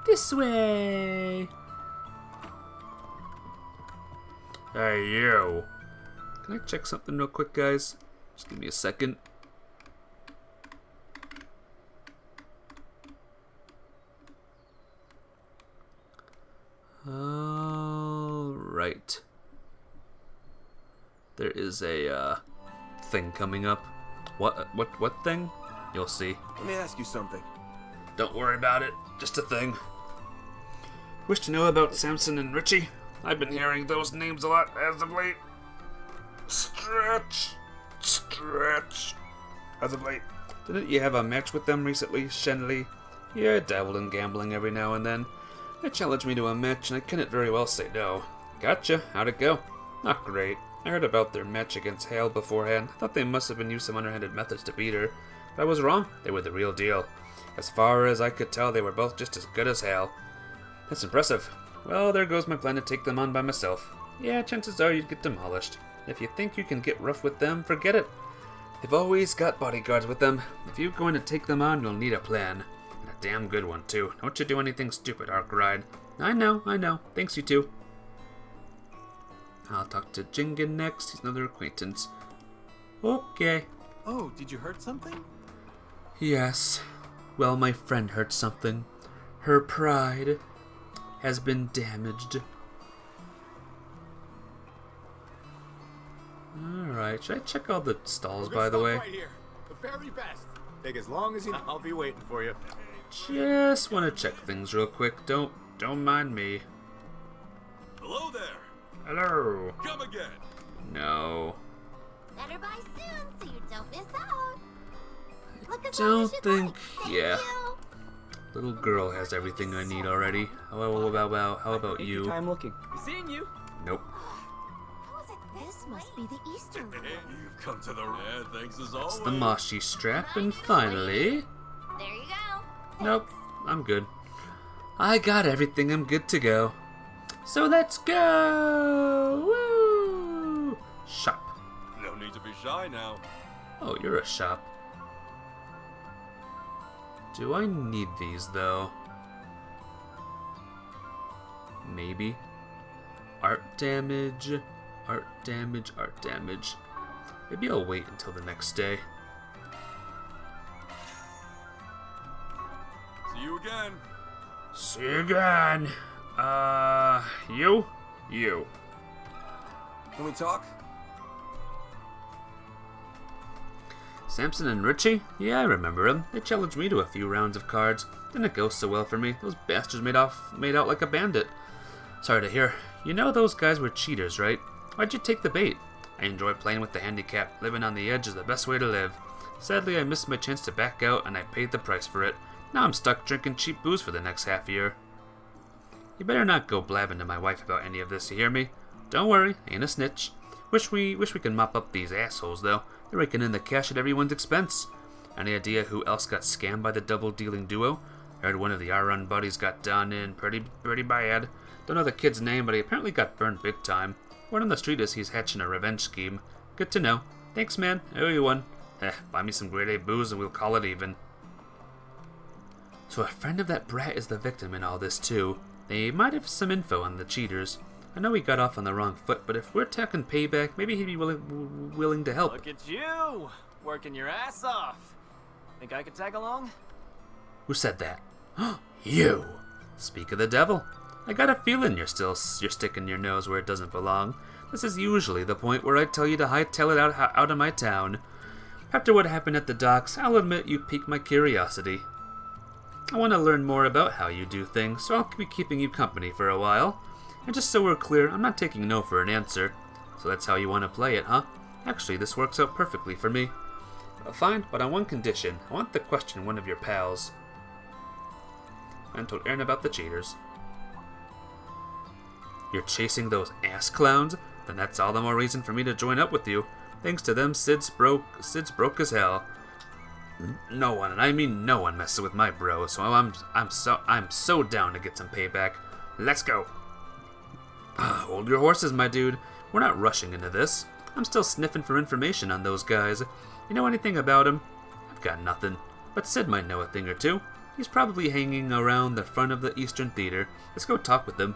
this way. Hey, you. Can I check something real quick, guys? Just give me a second. Alright. There is a, thing coming up. What thing? You'll see. Let me ask you something. Don't worry about it. Just a thing. Wish to know about Samson and Richie? I've been hearing those names a lot as of late. Stretch. As of late. Didn't you have a match with them recently, Shenley? Yeah, I dabbled in gambling every now and then. They challenged me to a match, and I couldn't very well say no. Gotcha. How'd it go? Not great. I heard about their match against Hale beforehand. I thought they must have been using some underhanded methods to beat her. But I was wrong. They were the real deal. As far as I could tell, they were both just as good as Hale. That's impressive. Well, there goes my plan to take them on by myself. Yeah, chances are you'd get demolished. If you think you can get rough with them, forget it. They've always got bodyguards with them. If you're going to take them on, you'll need a plan. And a damn good one, too. Don't you do anything stupid, Arkwright. I know. Thanks, you two. I'll talk to Jingen next. He's another acquaintance. Okay. Oh, did you hurt something? Yes. Well, my friend hurt something. Her pride has been damaged. Alright, should I check all the stalls, by the way? Right here. The very best. Take as long as you need. I'll be waiting for you. Just want to check things real quick. Don't mind me. Hello there. Hello. Come again. No. Better buy soon so you don't miss out. Look as Don't long as you think. like. Thank Yeah. you. Little girl has everything I need already. How about you? Time looking. Seeing you. Nope. How is it this must be the Eastern Club. You've come to the right. Thanks as always. It's the Moshi strap, and finally. There you go. Nope. I'm good. I got everything. I'm good to go. So let's go! Woo! Shop. No need to be shy now. Oh, you're a shop. Do I need these, though? Maybe. Art damage. Art damage. Art damage. Maybe I'll wait until the next day. See you again. See you again. You? You. Can we talk? Samson and Richie? Yeah, I remember them. They challenged me to a few rounds of cards. Didn't go so well for me. Those bastards made out like a bandit. Sorry to hear. You know those guys were cheaters, right? Why'd you take the bait? I enjoy playing with the handicap. Living on the edge is the best way to live. Sadly, I missed my chance to back out, and I paid the price for it. Now I'm stuck drinking cheap booze for the next half year. You better not go blabbing to my wife about any of this, you hear me? Don't worry, ain't a snitch. Wish we can mop up these assholes, though. They're raking in the cash at everyone's expense. Any idea who else got scammed by the double-dealing duo? Heard one of the R-Run buddies got done in pretty bad. Don't know the kid's name, but he apparently got burned big time. Word on the street is he's hatching a revenge scheme. Good to know. Thanks, man. I owe you one. Buy me some grade A booze and we'll call it even. So a friend of that brat is the victim in all this, too. They might have some info on the cheaters. I know he got off on the wrong foot, but if we're talking payback, maybe he'd be willing to help. Look at you, working your ass off. Think I could tag along? Who said that? You! Speak of the devil. I got a feeling you're sticking your nose where it doesn't belong. This is usually the point where I tell you to hightail it out of my town. After what happened at the docks, I'll admit you piqued my curiosity. I want to learn more about how you do things, so I'll be keeping you company for a while. And just so we're clear, I'm not taking no for an answer. So that's how you want to play it, huh? Actually, this works out perfectly for me. Fine, but on one condition. I want to question one of your pals. And told Aaron about the cheaters. You're chasing those ass clowns? Then that's all the more reason for me to join up with you. Thanks to them, Sid's broke as hell. No one, and I mean no one, messes with my bro. So I'm so down to get some payback. Let's go. Hold your horses, my dude. We're not rushing into this. I'm still sniffing for information on those guys. You know anything about them? I've got nothing. But Sid might know a thing or two. He's probably hanging around the front of the Eastern Theater. Let's go talk with him.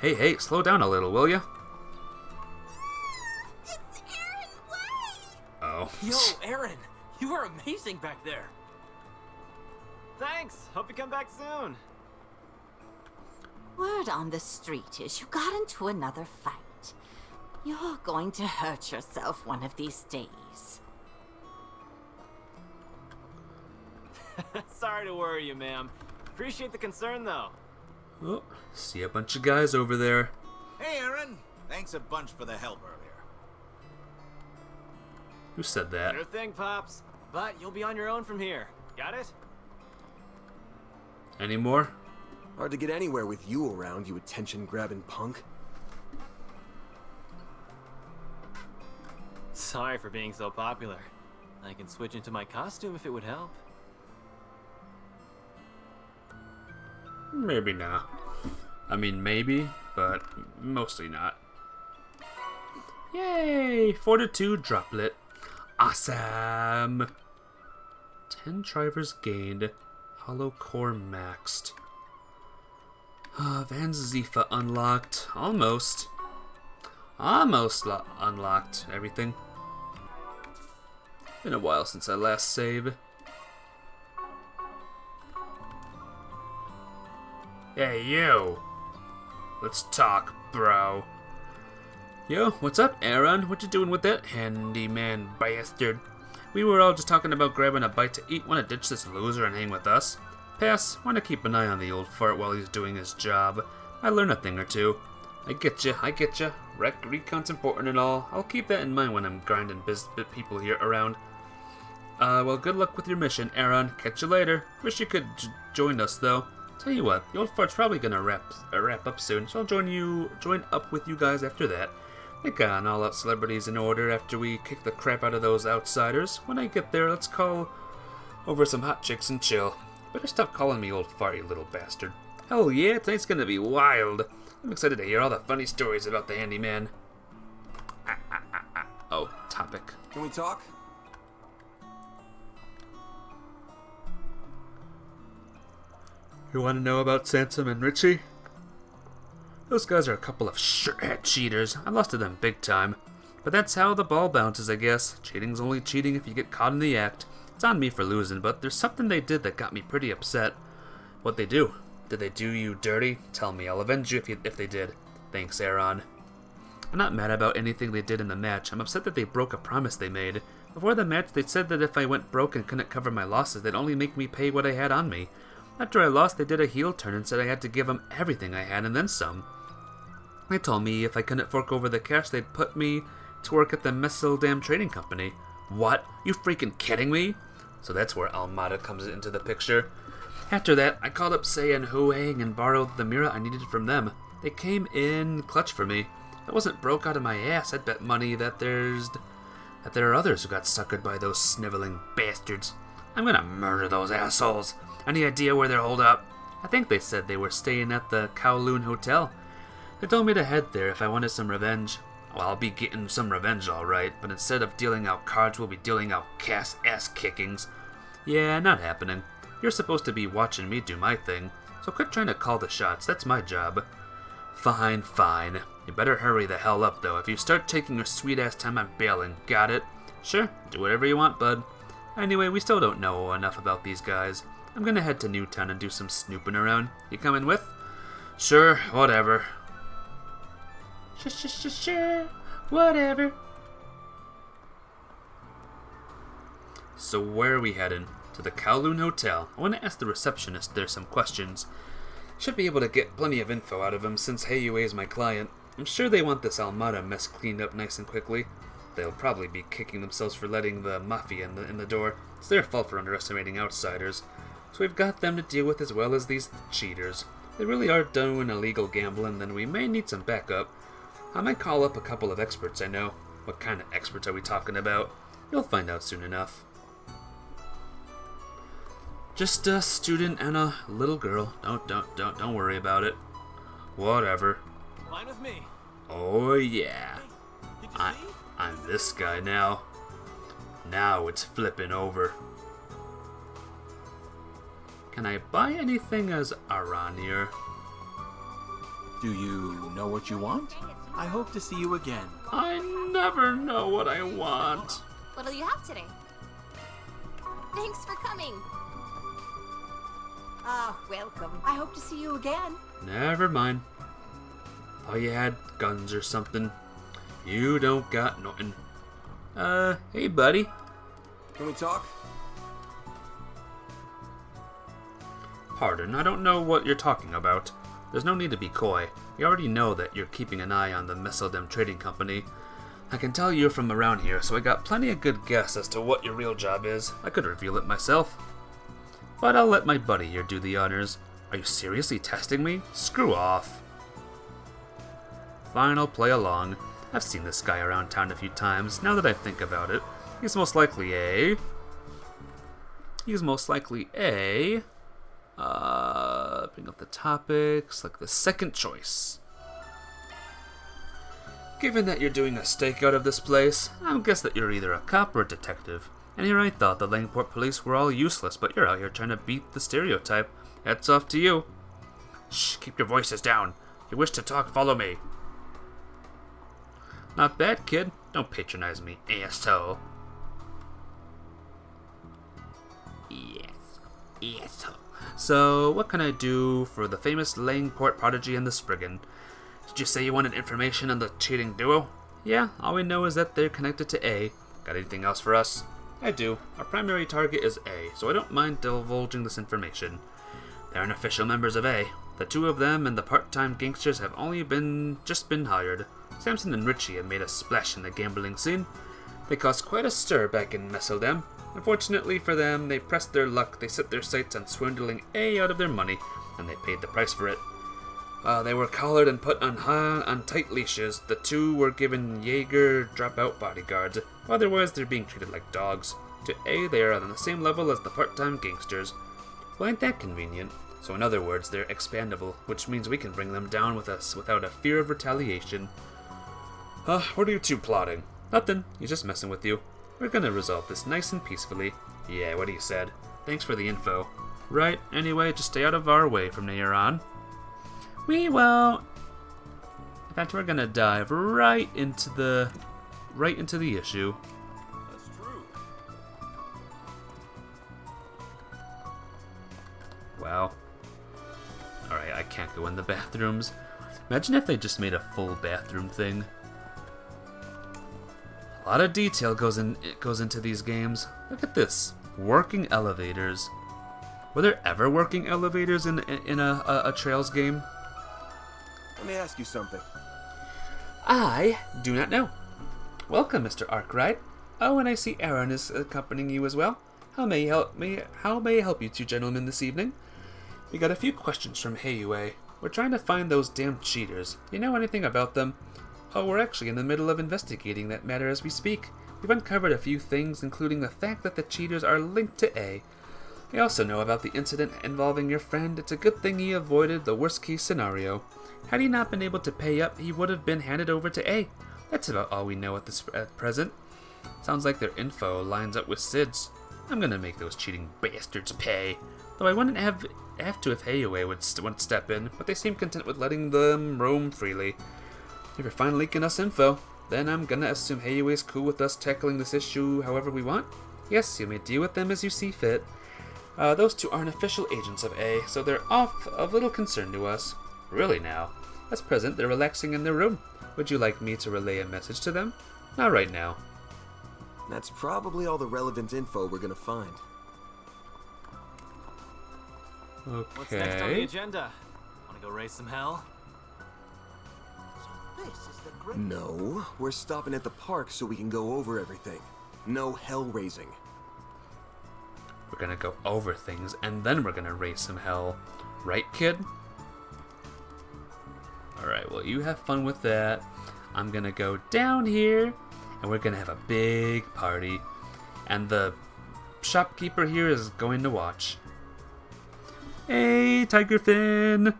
Hey, slow down a little, will ya? It's Aaron Way! Oh. Yo, Aaron, you were amazing back there. Thanks. Hope you come back soon. Word on the street is you got into another fight. You're going to hurt yourself one of these days. Sorry to worry you, ma'am. Appreciate the concern, though. Oh, see a bunch of guys over there. Hey, Aaron. Thanks a bunch for the help earlier. Who said that? Sure thing, Pops. But you'll be on your own from here. Got it? Any more? Hard to get anywhere with you around, you attention-grabbing punk. Sorry for being so popular. I can switch into my costume if it would help. Maybe not. I mean, maybe, but mostly not. Yay! Fortitude droplet. Awesome! 10 drivers gained. Hollow core maxed. Van Zephyr unlocked. Almost. Unlocked everything. Been a while since I last saved. Hey, you! Let's talk, bro. Yo, what's up, Aaron? What you doing with that handyman bastard? We were all just talking about grabbing a bite to eat. Wanna ditch this loser and hang with us? Pass. Wanna keep an eye on the old fart while he's doing his job. I learn a thing or two. I get ya. Recon's important and all. I'll keep that in mind when I'm grinding people here around. Well, good luck with your mission, Aaron. Catch you later. Wish you could join us, though. Tell you what, the old fart's probably gonna wrap up soon, so I'll join up with you guys after that. I got an all-out celebrities in order after we kick the crap out of those outsiders. When I get there, let's call over some hot chicks and chill. Better stop calling me old fart, you little bastard. Hell yeah, tonight's gonna be wild. I'm excited to hear all the funny stories about the handyman. Oh, topic. Can we talk? You want to know about Sansom and Richie? Those guys are a couple of shithead cheaters. I lost to them big time. But that's how the ball bounces, I guess. Cheating's only cheating if you get caught in the act. It's on me for losing, but there's something they did that got me pretty upset. What'd they do? Did they do you dirty? Tell me, I'll avenge you if they did. Thanks, Aaron. I'm not mad about anything they did in the match. I'm upset that they broke a promise they made. Before the match, they said that if I went broke and couldn't cover my losses, they'd only make me pay what I had on me. After I lost, they did a heel turn and said I had to give them everything I had and then some. They told me if I couldn't fork over the cash, they'd put me to work at the Messeldam Trading Company. What? You freaking kidding me? So that's where Almada comes into the picture. After that, I called up Sei and Huang and borrowed the mirror I needed from them. They came in clutch for me. I wasn't broke out of my ass. I'd bet money that there are others who got suckered by those sniveling bastards. I'm gonna murder those assholes. Any idea where they're holed up? I think they said they were staying at the Kowloon Hotel. They told me to head there if I wanted some revenge. Well, I'll be getting some revenge alright, but instead of dealing out cards, we'll be dealing out ass kickings. Yeah, not happening. You're supposed to be watching me do my thing, so quit trying to call the shots. That's my job. Fine. You better hurry the hell up, though. If you start taking your sweet-ass time, I'm bailing. Got it? Sure, do whatever you want, bud. Anyway, we still don't know enough about these guys. I'm gonna head to Newtown and do some snooping around. You coming with? Sure, whatever. Sure, whatever. So where are we heading? To the Kowloon Hotel. I want to ask the receptionist there some questions. Should be able to get plenty of info out of him since Heiyue is my client. I'm sure they want this Almada mess cleaned up nice and quickly. They'll probably be kicking themselves for letting the Mafia in the door. It's their fault for underestimating outsiders. So we've got them to deal with as well as these cheaters. If they really are doing illegal gambling, then we may need some backup. I might call up a couple of experts I know. What kind of experts are we talking about? You'll find out soon enough. Just a student and a little girl. Don't worry about it. Whatever. Fine with me. Oh yeah. Hey, did you see? I'm this guy now. Now it's flipping over. Can I buy anything as Aran here? Do you know what you want? I hope to see you again. I never know what I want. What'll you have today? Thanks for coming. Welcome. I hope to see you again. Never mind. Thought you had guns or something. You don't got nothing. Hey buddy. Can we talk? Pardon, I don't know what you're talking about. There's no need to be coy. You already know that you're keeping an eye on the Messeldem Trading Company. I can tell you're from around here, so I got plenty of good guess as to what your real job is. I could reveal it myself. But I'll let my buddy here do the honors. Are you seriously testing me? Screw off. Fine, I'll play along. I've seen this guy around town a few times, now that I think about it. He's most likely a... bring up the topics, like the second choice. Given that you're doing a stakeout of this place, I guess that you're either a cop or a detective. And here I thought the Langport police were all useless, but you're out here trying to beat the stereotype. Hats off to you. Shh, keep your voices down. If you wish to talk, follow me. Not bad, kid. Don't patronize me, asshole. Yes. So, what can I do for the famous Langport prodigy and the Spriggan? Did you say you wanted information on the cheating duo? Yeah, all we know is that they're connected to A. Got anything else for us? I do. Our primary target is A, so I don't mind divulging this information. They're unofficial members of A. The two of them and the part-time gangsters have only just been hired. Samson and Richie have made a splash in the gambling scene. They caused quite a stir back in Messeldem. Unfortunately for them, they pressed their luck. They set their sights on swindling A out of their money, and they paid the price for it. They were collared and put on tight leashes. The two were given Jaeger dropout bodyguards. Otherwise, they're being treated like dogs. To A, they are on the same level as the part-time gangsters. Well, ain't that convenient? So in other words, they're expandable, which means we can bring them down with us without a fear of retaliation. What are you two plotting? Nothing. He's just messing with you. We're gonna resolve this nice and peacefully. Yeah, what he said. Thanks for the info. Right, anyway, just stay out of our way from here on. We won't. In fact, we're gonna dive right into the issue. That's true. Wow. Alright, I can't go in the bathrooms. Imagine if they just made a full bathroom thing. A lot of detail goes into these games. Look at this. Working elevators. Were there ever working elevators in a Trails game? Let me ask you something. I do not know. Welcome, Mr. Arkwright. Oh, and I see Aaron is accompanying you as well. How may I help you two gentlemen this evening? We got a few questions from Heiyue. We're trying to find those damn cheaters. You know anything about them? Oh, we're actually in the middle of investigating that matter as we speak. We've uncovered a few things, including the fact that the cheaters are linked to A. We also know about the incident involving your friend. It's a good thing he avoided the worst-case scenario. Had he not been able to pay up, he would have been handed over to A. That's about all we know at present. Sounds like their info lines up with Sid's. I'm gonna make those cheating bastards pay. Though I wouldn't have to if Heiyue would step in, but they seem content with letting them roam freely. If you're finally leaking us info, then I'm gonna assume Heiyue's cool with us tackling this issue however we want. Yes, you may deal with them as you see fit. Those two aren't official agents of A, so they're of little concern to us. Really now? At present, they're relaxing in their room. Would you like me to relay a message to them? Not right now. That's probably all the relevant info we're gonna find. Okay. What's next on the agenda? Wanna go raise some hell? No, we're stopping at the park so we can go over everything. No hell raising. We're gonna go over things, and then we're gonna raise some hell. Right, kid? Alright, well, you have fun with that. I'm gonna go down here, and we're gonna have a big party. And the shopkeeper here is going to watch. Hey, Tiger Fin! I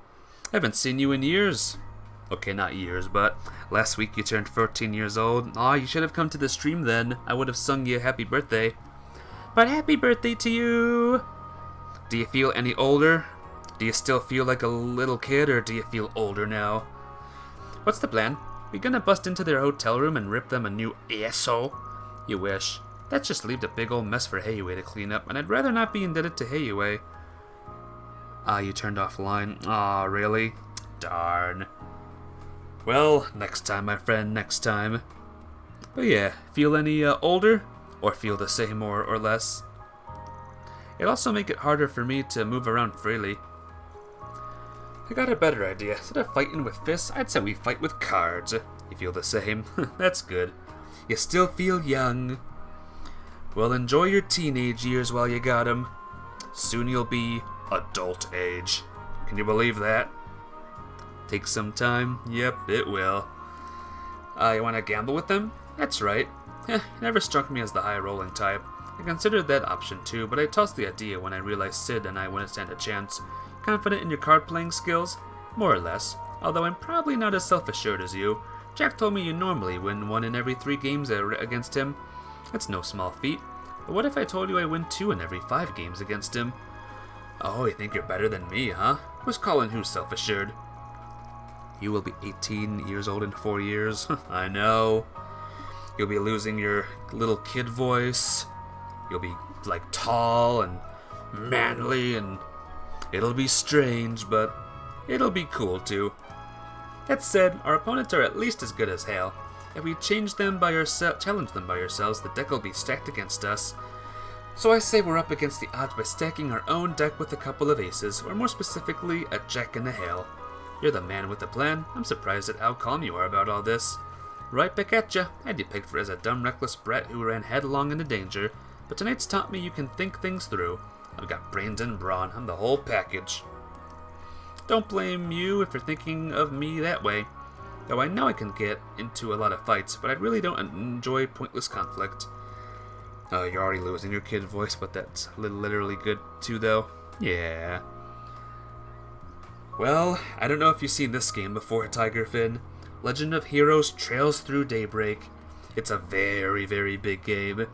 haven't seen you in years. Okay, not years, but last week you turned 14 years old. Aw, you should have come to the stream then. I would have sung you happy birthday. But happy birthday to you! Do you feel any older? Do you still feel like a little kid, or do you feel older now? What's the plan? We gonna bust into their hotel room and rip them a new asshole? You wish. That's just leave a big old mess for Heiue to clean up, and I'd rather not be indebted to Heiue. Ah, you turned off line. Aw, really? Darn. Well, next time, my friend, next time. But yeah, feel any older? Or feel the same more or less? It'd also make it harder for me to move around freely. I got a better idea. Instead of fighting with fists, I'd say we fight with cards. You feel the same? That's good. You still feel young. Well, enjoy your teenage years while you got 'em. Soon you'll be adult age. Can you believe that? Take some time? Yep, it will. You want to gamble with them? That's right. You never struck me as the high-rolling type. I considered that option too, but I tossed the idea when I realized Sid and I wouldn't stand a chance. Confident in your card-playing skills? More or less, although I'm probably not as self-assured as you. Jack told me you normally win 1 in every 3 games against him. That's no small feat. But what if I told you I win 2 in every 5 games against him? Oh, you think you're better than me, huh? Who's calling who self-assured? You will be 18 years old in 4 years. I know. You'll be losing your little kid voice. You'll be, like, tall and manly, and it'll be strange, but it'll be cool, too. That said, our opponents are at least as good as Hale. If we challenge them by ourselves, the deck will be stacked against us. So I say we're up against the odds by stacking our own deck with a couple of aces, or more specifically, a Jack and a Hale. You're the man with the plan. I'm surprised at how calm you are about all this. Right back at ya. I'd be picked for as a dumb, reckless brat who ran headlong into danger, but tonight's taught me you can think things through. I've got brains and brawn. I'm the whole package. Don't blame you if you're thinking of me that way. Though I know I can get into a lot of fights, but I really don't enjoy pointless conflict. You're already losing your kid voice, but that's literally good too, though. Yeah. Well, I don't know if you've seen this game before, Tigerfin. Legend of Heroes Trails Through Daybreak. It's a very, very big game.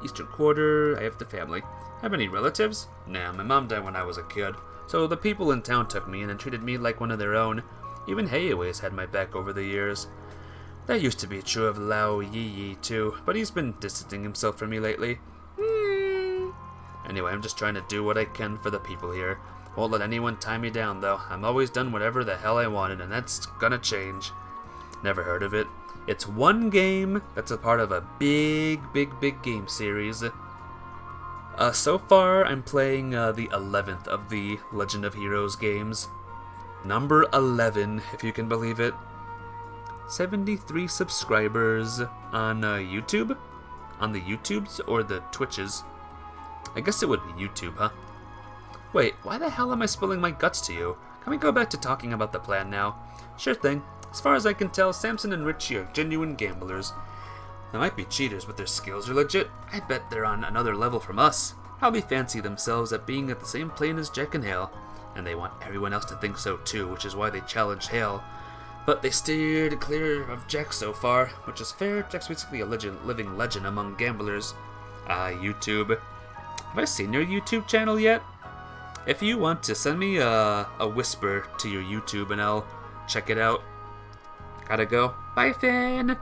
Eastern Quarter, I have the family. Have any relatives? Nah, my mom died when I was a kid, so the people in town took me in and treated me like one of their own. Even Heiue's had my back over the years. That used to be true of Lao Yi too, but he's been distancing himself from me lately. Anyway, I'm just trying to do what I can for the people here. Won't let anyone tie me down, though. I'm always done whatever the hell I wanted, and that's gonna change. Never heard of it. It's one game that's a part of a big game series. So far, I'm playing the 11th of the Legend of Heroes games. Number 11, if you can believe it. 73 subscribers on YouTube? On the YouTubes or the Twitches? I guess it would be YouTube, huh? Wait, why the hell am I spilling my guts to you? Can we go back to talking about the plan now? Sure thing. As far as I can tell, Samson and Richie are genuine gamblers. They might be cheaters, but their skills are legit. I bet they're on another level from us. Probably fancy themselves at being at the same plane as Jack and Hale. And they want everyone else to think so too, which is why they challenged Hale. But they steered clear of Jack so far, which is fair. Jack's basically a living legend among gamblers. YouTube. Have I seen your YouTube channel yet? If you want to, send me a whisper to your YouTube and I'll check it out. Gotta go. Bye, Finn.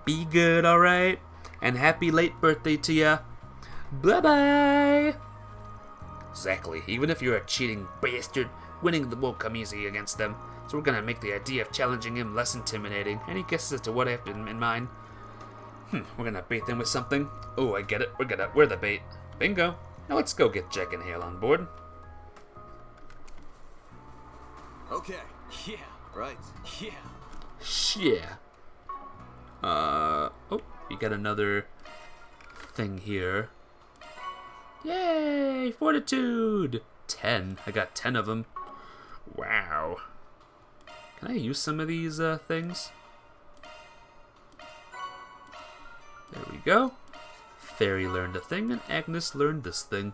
Be good, alright? And happy late birthday to ya. Bye-bye. Exactly. Even if you're a cheating bastard, winning won't come easy against them. So we're gonna make the idea of challenging him less intimidating. Any guesses as to what I have in mind? We're gonna bait them with something. Oh, I get it. We're the bait. Bingo. Now let's go get Jack and Hale on board. Okay. Yeah. Right. Yeah. Yeah. Oh, you got another thing here. Yay! Fortitude! 10. I got 10 of them. Wow. Can I use some of these things? There we go. Fairy learned a thing, and Agnes learned this thing.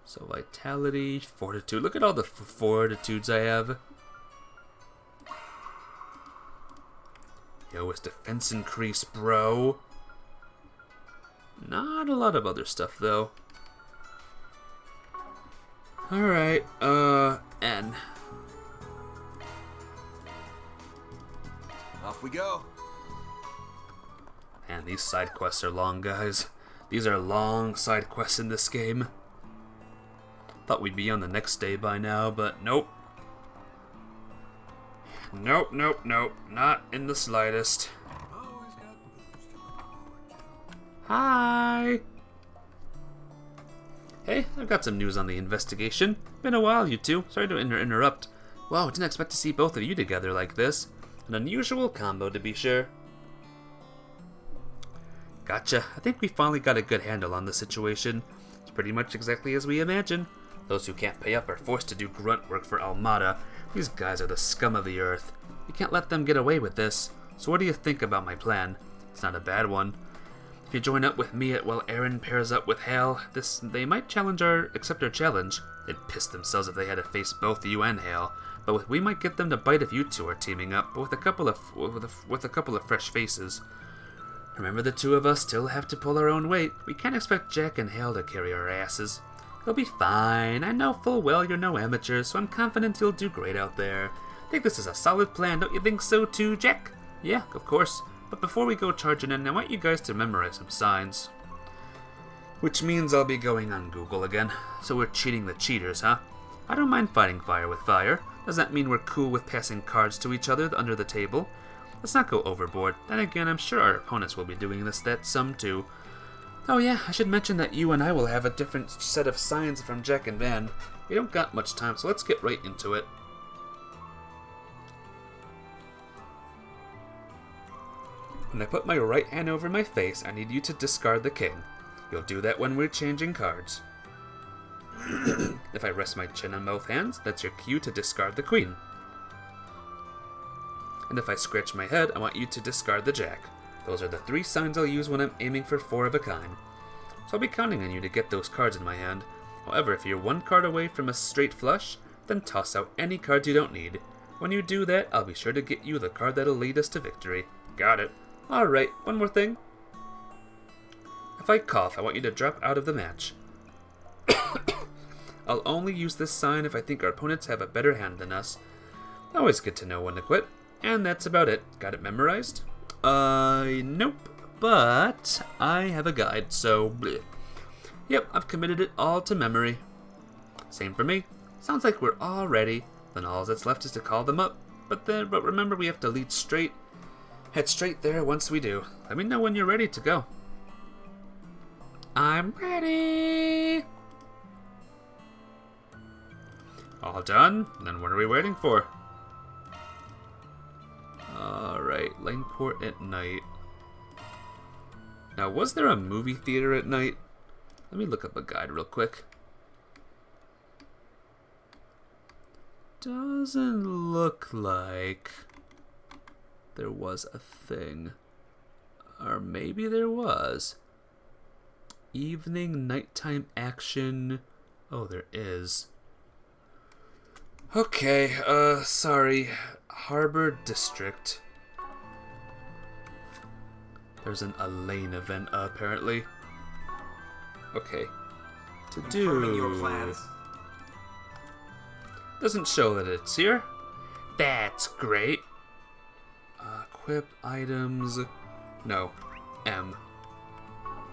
So vitality, fortitude. Look at all the fortitudes I have. Yo, it's defense increase, bro. Not a lot of other stuff, though. Alright, N. Off we go. Man, these side quests are long, guys. These are long side quests in this game. Thought we'd be on the next day by now, but nope. Nope, nope, nope. Not in the slightest. Hi! Hey, I've got some news on the investigation. Been a while, you two. Sorry to interrupt. Wow, didn't expect to see both of you together like this. An unusual combo, to be sure. Gotcha. I think we finally got a good handle on the situation. It's pretty much exactly as we imagined. Those who can't pay up are forced to do grunt work for Almada. These guys are the scum of the earth. We can't let them get away with this. So what do you think about my plan? It's not a bad one. If you join up with me while Aaron pairs up with Hale, they might accept our challenge. They'd piss themselves if they had to face both you and Hale. But we might get them to bite if you two are teaming up, but with a couple of fresh faces. Remember, the two of us still have to pull our own weight. We can't expect Jack and Hale to carry our asses. You'll be fine. I know full well you're no amateurs, so I'm confident you'll do great out there. I think this is a solid plan, don't you think so too, Jack? Yeah, of course. But before we go charging in, I want you guys to memorize some signs. Which means I'll be going on Google again. So we're cheating the cheaters, huh? I don't mind fighting fire with fire. Does that mean we're cool with passing cards to each other under the table? Let's not go overboard. Then again, I'm sure our opponents will be doing that some too. Oh yeah, I should mention that you and I will have a different set of signs from Jack and Van. We don't got much time, so let's get right into it. When I put my right hand over my face, I need you to discard the king. You'll do that when we're changing cards. If I rest my chin on both hands, that's your cue to discard the queen. And if I scratch my head, I want you to discard the jack. Those are the 3 signs I'll use when I'm aiming for 4 of a kind. So I'll be counting on you to get those cards in my hand. However, if you're 1 card away from a straight flush, then toss out any cards you don't need. When you do that, I'll be sure to get you the card that'll lead us to victory. Got it. Alright, one more thing. If I cough, I want you to drop out of the match. I'll only use this sign if I think our opponents have a better hand than us. Always good to know when to quit. And that's about it. Got it memorized? Nope. But I have a guide, so bleh. Yep, I've committed it all to memory. Same for me. Sounds like we're all ready. Then all that's left is to call them up. But remember, we have to head straight there once we do. Let me know when you're ready to go. I'm ready! All done? Then what are we waiting for? Alright, Laneport at night. Now, was there a movie theater at night? Let me look up a guide real quick. Doesn't look like there was a thing. Or maybe there was. Evening, nighttime action. Oh, there is. Okay, sorry. Harbor District. There's an Elaine event, apparently. Okay. To do. Your plans. Doesn't show that it's here. That's great. Equip items. No. M.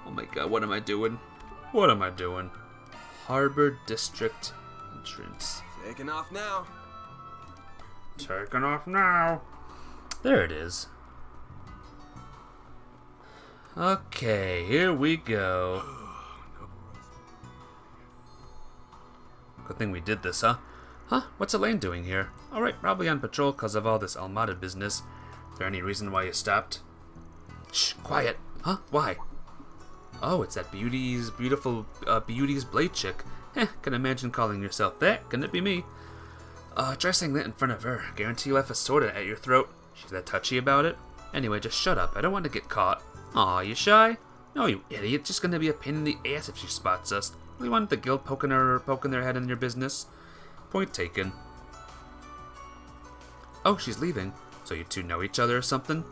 Oh my god, what am I doing? What am I doing? Harbor District entrance. Taking off now. Taking off now. There it is. Okay, here we go. Good thing we did this, huh? Huh? What's Elaine doing here? Alright, probably on patrol because of all this Almada business. Is there any reason why you stopped? Shh, quiet. Huh? Why? Oh, it's that Beauty's Blade chick. Can imagine calling yourself that. Couldn't it be me? Try saying that in front of her. Guarantee you'll have a sword at your throat. She's that touchy about it. Anyway, just shut up. I don't want to get caught. Aw, you shy? No, you idiot. Just gonna be a pain in the ass if she spots us. We want the guild poking their head in your business. Point taken. Oh, she's leaving. So you two know each other or something?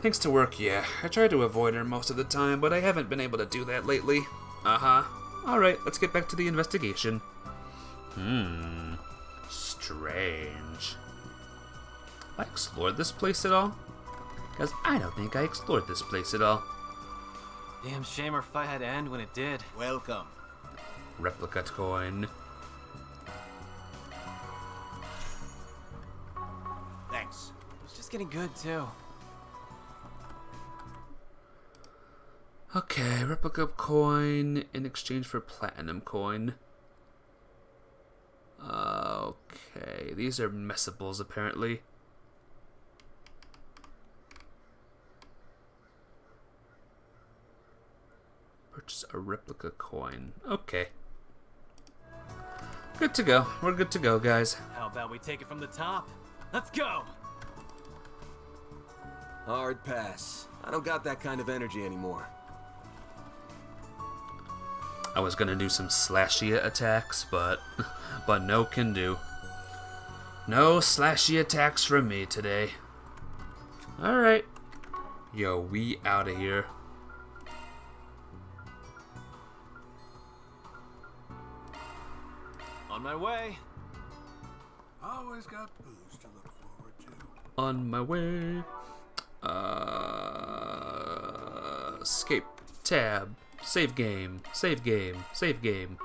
Thanks to work, yeah. I try to avoid her most of the time, but I haven't been able to do that lately. Uh-huh. Alright, let's get back to the investigation. Strange. I explored this place at all? Because I don't think I explored this place at all. Damn shame our fight had to end when it did. Welcome. Replica coin. Thanks. It's just getting good, too. Okay, replica coin in exchange for platinum coin. Okay, these are messables apparently. Purchase a replica coin. Okay. Good to go. We're good to go, guys. How about we take it from the top? Let's go! Hard pass. I don't got that kind of energy anymore. I was gonna do some slashy attacks, but no can do. No slashy attacks from me today. Alright. Yo, we out of here. On my way. Always got booze to look forward to. On my way. Escape. Tab. Save game. Save game. Save game.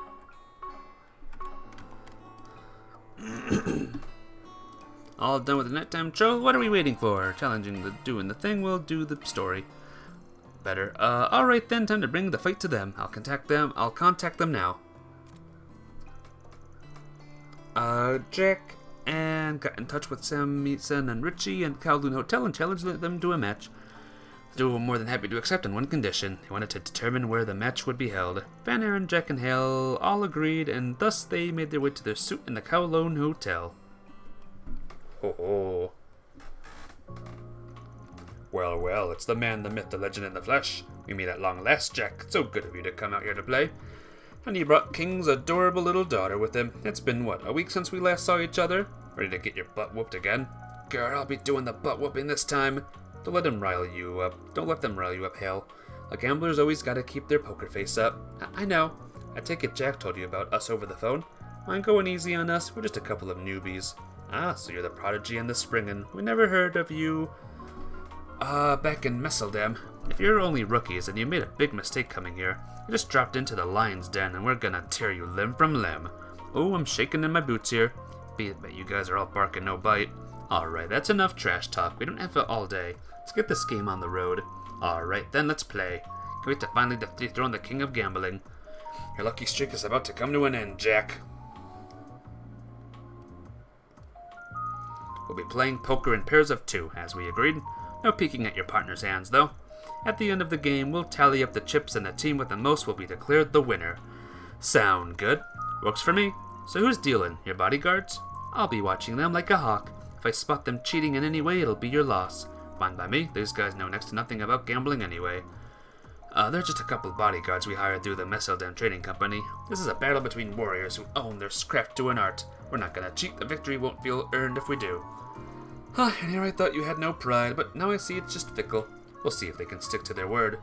All done with the nighttime troll? What are we waiting for? Challenging the doing the thing will do the story better. Alright then, time to bring the fight to them. I'll contact them now. Jack and got in touch with Sam Meetson and Richie and Kowloon Hotel and challenged them to a match. The duo were more than happy to accept on one condition. They wanted to determine where the match would be held. Van Aaron, Jack, and Hale all agreed, and thus they made their way to their suite in the Kowloon Hotel. Ho ho. Well, well, it's the man, the myth, the legend in the flesh. We meet at long last, Jack. So good of you to come out here to play. And he brought King's adorable little daughter with him. It's been, what, a week since we last saw each other? Ready to get your butt whooped again? Girl, I'll be doing the butt whooping this time. Don't let them rile you up. Don't let them rile you up, Hale. A gambler's always gotta keep their poker face up. I know. I take it Jack told you about us over the phone. Mind going easy on us? We're just a couple of newbies. Ah, so you're the prodigy and the springin'. We never heard of you, back in Messeldam. If you're only rookies, then you made a big mistake coming here. You just dropped into the lion's den, and we're gonna tear you limb from limb. Oh, I'm shaking in my boots here. Bet you guys are all barking no bite. Alright, that's enough trash talk. We don't have it all day. Let's get this game on the road. Alright, then let's play. Can't wait to finally dethrone the king of gambling. Your lucky streak is about to come to an end, Jack. We'll be playing poker in pairs of 2, as we agreed. No peeking at your partner's hands, though. At the end of the game, we'll tally up the chips and the team with the most will be declared the winner. Sound good? Works for me. So who's dealing? Your bodyguards? I'll be watching them like a hawk. If I spot them cheating in any way, it'll be your loss. Fine by me. These guys know next to nothing about gambling anyway. They're just a couple of bodyguards we hired through the Messeldam Trading Company. This is a battle between warriors who own their craft to an art. We're not gonna cheat. The victory won't feel earned if we do. And here I thought you had no pride, but now I see it's just fickle. We'll see if they can stick to their word.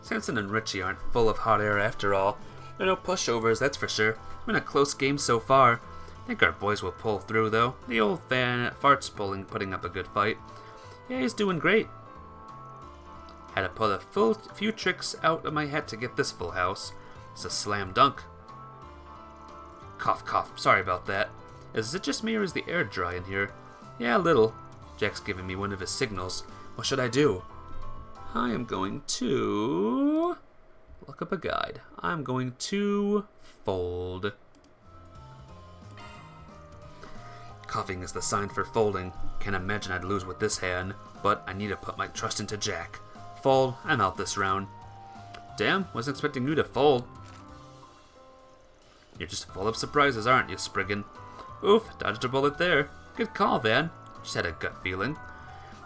Samson and Richie aren't full of hot air after all. They're no pushovers, that's for sure. Been a close game so far. Think our boys will pull through, though. The old fan farts putting up a good fight. Yeah, he's doing great. Had to pull a few tricks out of my hat to get this full house. It's a slam dunk. Cough, cough. Sorry about that. Is it just me or is the air dry in here? Yeah, a little. Jack's giving me one of his signals. What should I do? I am going to look up a guide. I'm going to fold. Coughing is the sign for folding. Can't imagine I'd lose with this hand, but I need to put my trust into Jack. Fold. I'm out this round. Damn, wasn't expecting you to fold. You're just full of surprises, aren't you, Spriggan? Oof, dodged a bullet there. Good call, Van. Just had a gut feeling.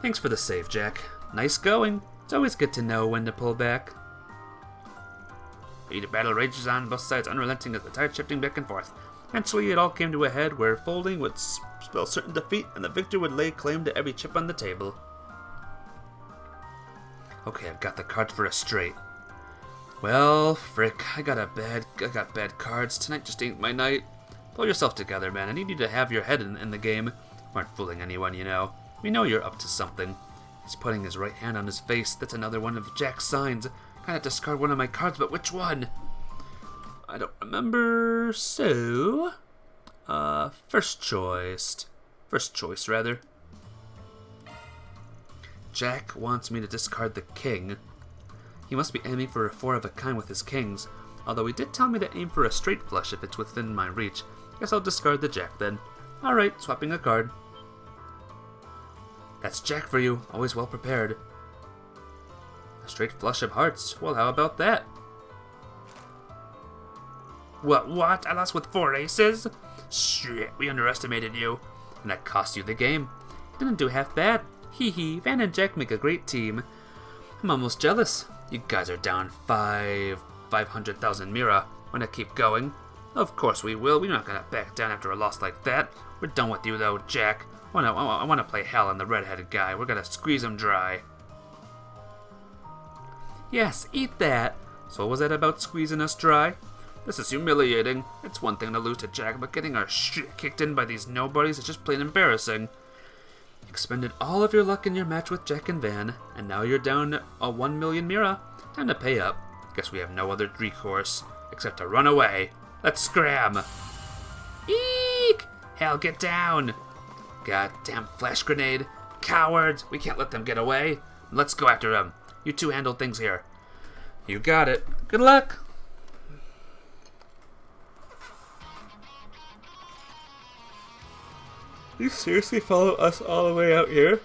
Thanks for the save, Jack. Nice going. It's always good to know when to pull back. The battle rages on, both sides unrelenting as the tide shifting back and forth. Eventually, it all came to a head where folding would spell certain defeat, and the victor would lay claim to every chip on the table. Okay, I've got the cards for a straight. Well, frick, I got bad cards. Tonight just ain't my night. Pull yourself together, man. I need you to have your head in the game. You aren't fooling anyone, you know. We know you're up to something. He's putting his right hand on his face. That's another one of Jack's signs. Gotta discard one of my cards, but which one? I don't remember. So, first choice. First choice, rather. Jack wants me to discard the king. He must be aiming for a 4 of a kind with his kings. Although he did tell me to aim for a straight flush if it's within my reach. Guess I'll discard the Jack then. Alright, swapping a card. That's Jack for you, always well prepared. A straight flush of hearts. Well, how about that? What? I lost with 4 aces? Shit, we underestimated you. And that cost you the game. You didn't do half bad. Hee hee, Van and Jack make a great team. I'm almost jealous. You guys are down 500,000 Mira. Wanna keep going? Of course we will. We're not gonna back down after a loss like that. We're done with you though, Jack. I wanna play Hal and the red-headed guy. We're gonna squeeze him dry. Yes, eat that. So what was that about squeezing us dry? This is humiliating. It's one thing to lose to Jack, but getting our shit kicked in by these nobodies is just plain embarrassing. You expended all of your luck in your match with Jack and Van, and now you're down a 1 million Mira. Time to pay up. Guess we have no other recourse, except to run away. Let's scram. Eek! Hal, get down! Goddamn flash grenade. Cowards! We can't let them get away. Let's go after them. You two handle things here. You got it. Good luck! You seriously follow us all the way out here?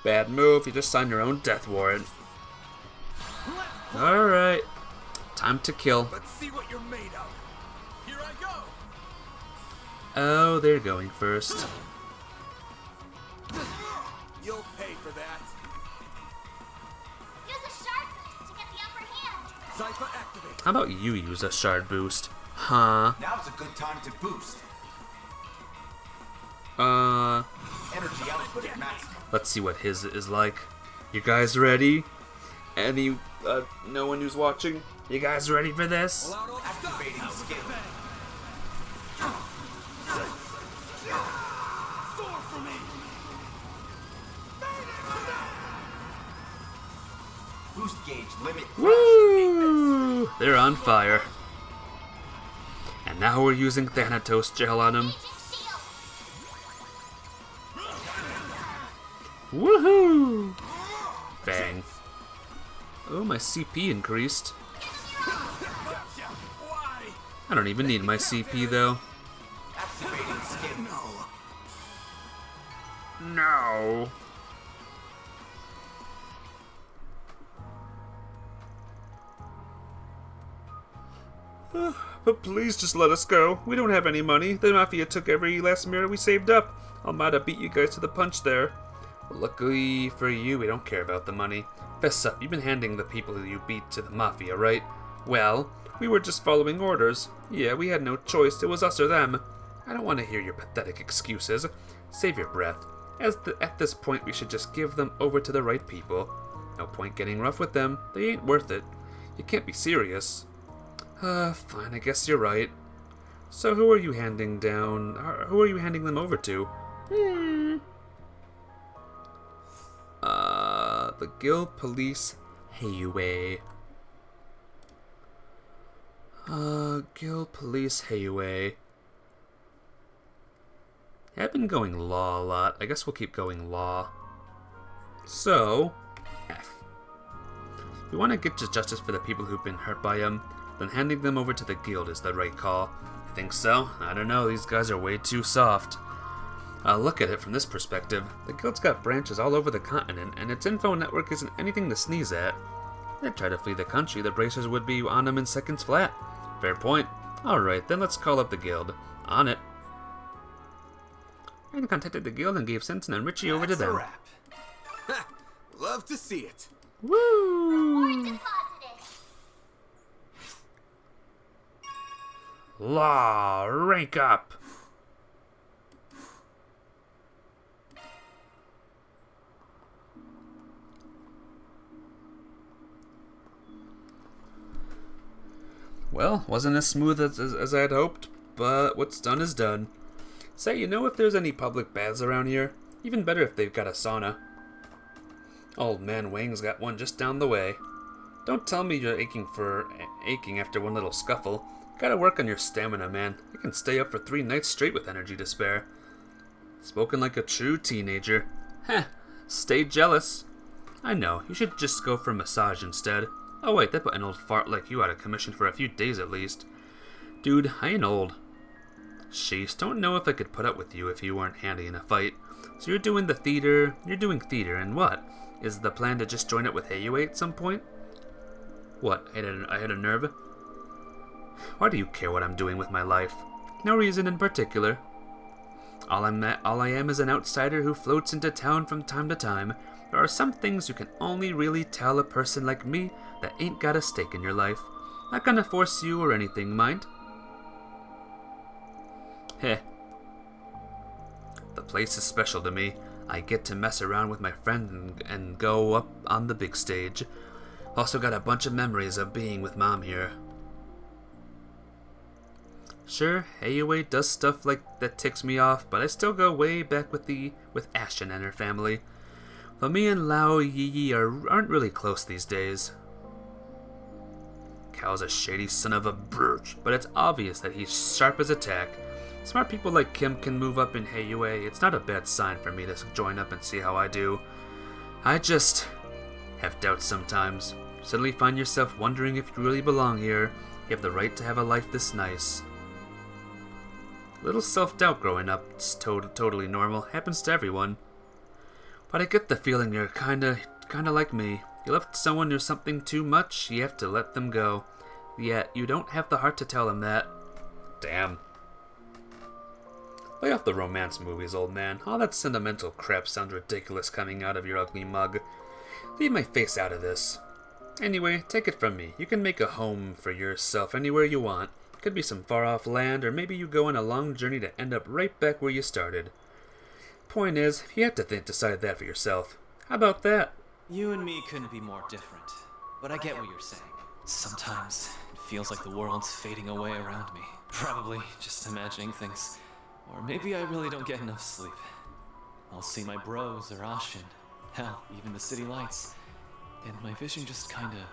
Bad move, you just signed your own death warrant. Alright. Time to kill. Let's see what you're made of. Here I go. Oh, they're going first. You'll pay for that. Use a shard boost to get the upper hand. Cypher activate. How about you use a shard boost? Huh? Now's a good time to boost. Energy output at maximum. Let's see what his is like. You guys ready? No one who's watching? You guys ready for this? Activating skill. Sword for me. Boost gauge limit. Woo! They're on fire. And now we're using Thanatos gel on them. Woohoo! Bang. Oh, my CP increased. I don't even need my CP though. Activating skill. No. But please just let us go. We don't have any money. The Mafia took every last mirror we saved up. Almada beat you guys to the punch there. But luckily for you, we don't care about the money. Fess up, you've been handing the people who you beat to the Mafia, right? Well, we were just following orders. Yeah, we had no choice. It was us or them. I don't want to hear your pathetic excuses. Save your breath. At this point, we should just give them over to the right people. No point getting rough with them. They ain't worth it. You can't be serious. Fine, I guess you're right. So who are you handing them over to? The Guild Police Heiue. Guild Police Heiue. I've been going law a lot. I guess we'll keep going law. So, F. We want to get to justice for the people who've been hurt by him, then handing them over to the guild is the right call. I think so? I don't know, these guys are way too soft. Look at it from this perspective. The guild's got branches all over the continent, and its info network isn't anything to sneeze at. If they try to flee the country, the bracers would be on them in seconds flat. Fair point. Alright, then let's call up the guild. On it. I contacted the guild and gave Sensen and Richie over to them. Wrap. Love to see it. Woo! Law, rank up! Well, wasn't as smooth as I had hoped, but what's done is done. Say, you know if there's any public baths around here? Even better if they've got a sauna. Old man Wang's got one just down the way. Don't tell me you're aching after one little scuffle. Gotta work on your stamina, man. You can stay up for 3 nights straight with energy to spare. Spoken like a true teenager. Heh, stay jealous. I know, you should just go for a massage instead. Oh wait, that put an old fart like you out of commission for a few days at least. Dude, I ain't old. Sheesh, don't know if I could put up with you if you weren't handy in a fight. So you're doing theater, and what? Is the plan to just join it with Heiyue at some point? What, I had a nerve? Why do you care what I'm doing with my life? No reason in particular. All I am is an outsider who floats into town from time to time. There are some things you can only really tell a person like me that ain't got a stake in your life. Not gonna force you or anything, mind? Heh. The place is special to me. I get to mess around with my friend and go up on the big stage. Also got a bunch of memories of being with Mom here. Sure, Heiyue does stuff like that ticks me off, but I still go way back with Ashen and her family. Though me and Lao Yi aren't really close these days. Cal's a shady son of a brute, but it's obvious that he's sharp as a tack. Smart people like Kim can move up in Heiyue. It's not a bad sign for me to join up and see how I do. I just have doubts sometimes. Suddenly find yourself wondering if you really belong here. You have the right to have a life this nice. Little self-doubt growing up. It's totally normal. Happens to everyone. But I get the feeling you're kinda like me. You left someone or something too much, you have to let them go. Yet you don't have the heart to tell them that. Damn. Lay off the romance movies, old man. All that sentimental crap sounds ridiculous coming out of your ugly mug. Leave my face out of this. Anyway, take it from me. You can make a home for yourself anywhere you want. Could be some far-off land, or maybe you go on a long journey to end up right back where you started. Point is, you have to decide that for yourself. How about that? You and me couldn't be more different, but I get what you're saying. Sometimes it feels like the world's fading away around me. Probably just imagining things. Or maybe I really don't get enough sleep. I'll see my bros or Ashin. Hell, even the city lights. And my vision just kinda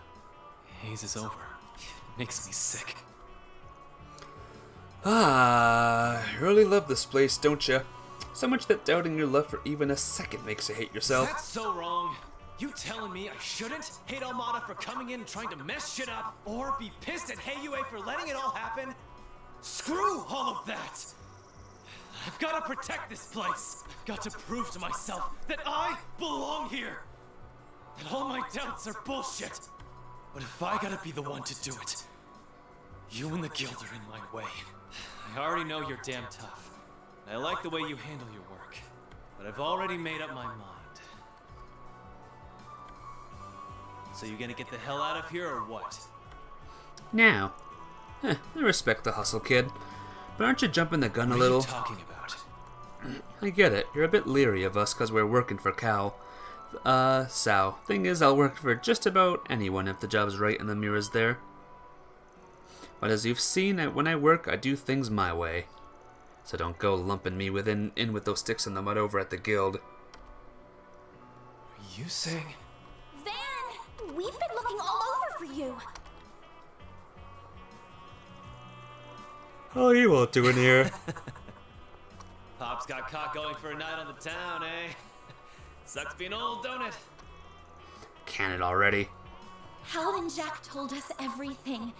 hazes over. It makes me sick. Ah, you really love this place, don't you? So much that doubting your love for even a second makes you hate yourself. That's so wrong. You telling me I shouldn't hate Almada for coming in and trying to mess shit up, or be pissed at Heiyue for letting it all happen? Screw all of that! I've got to protect this place. I've got to prove to myself that I belong here. That all my doubts are bullshit. But if I gotta be the one to do it, you and the guild are in my way. I already know you're damn tough. And I like the way you handle your work. But I've already made up my mind. So you gonna get the hell out of here or what? Now. I respect the hustle, kid. But aren't you jumping the gun a little? What are you talking about? I get it. You're a bit leery of us because we're working for Cal. Sao. Thing is, I'll work for just about anyone if the job's right and the mirror's there. But as you've seen, when I work, I do things my way. So don't go lumping me in with those sticks in the mud over at the guild. Are you saying? Van! We've been looking all over for you! Oh, you won't do in here. Pop's got caught going for a night on the town, eh? Sucks being old, don't it? Can it already? Hal and Jack told us everything.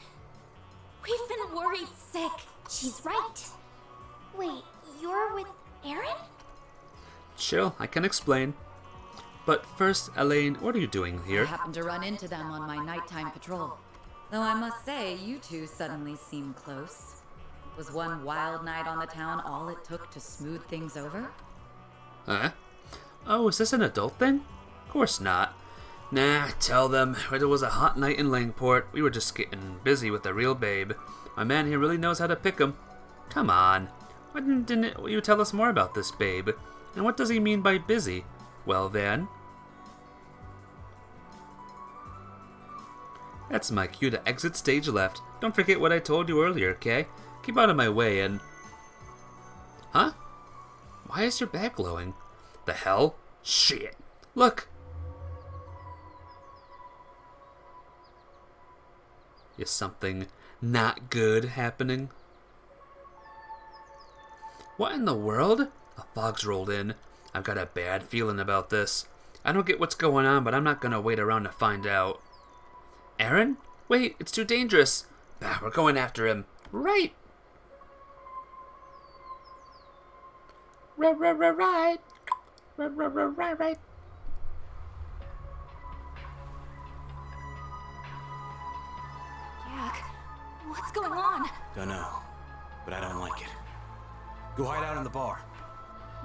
We've been worried sick. She's right. Wait, you're with Aaron? Chill, I can explain. But first, Elaine, what are you doing I here? happened to run into them on my nighttime patrol. Though I must say, you two suddenly seem close. Was one wild night on the town all it took to smooth things over? Huh? Oh, is this an adult thing? Of course not. Nah, tell them. It was a hot night in Langport. We were just getting busy with the real babe. My man here really knows how to pick 'em. Come on. Why didn't you tell us more about this babe? And what does he mean by busy? Well, Van. That's my cue to exit stage left. Don't forget what I told you earlier, okay? Keep out of my way and... Huh? Why is your back glowing? The hell? Shit. Look! Is something not good happening? What in the world? A fog's rolled in. I've got a bad feeling about this. I don't get what's going on, but I'm not gonna wait around to find out. Aaron? Wait, it's too dangerous. Bah, we're going after him. Right. Right. Right. Jack, what's going on? Dunno, but I don't like it. Go hide out in the bar.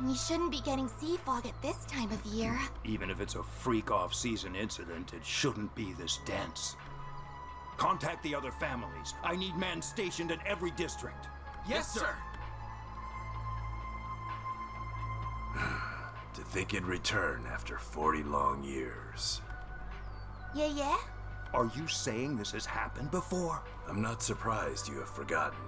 We shouldn't be getting sea fog at this time of year. Even if it's a freak off-season incident, it shouldn't be this dense. Contact the other families. I need men stationed in every district. Yes, sir. To think it'd return after 40 long years. Yeah? Are you saying this has happened before? I'm not surprised you have forgotten.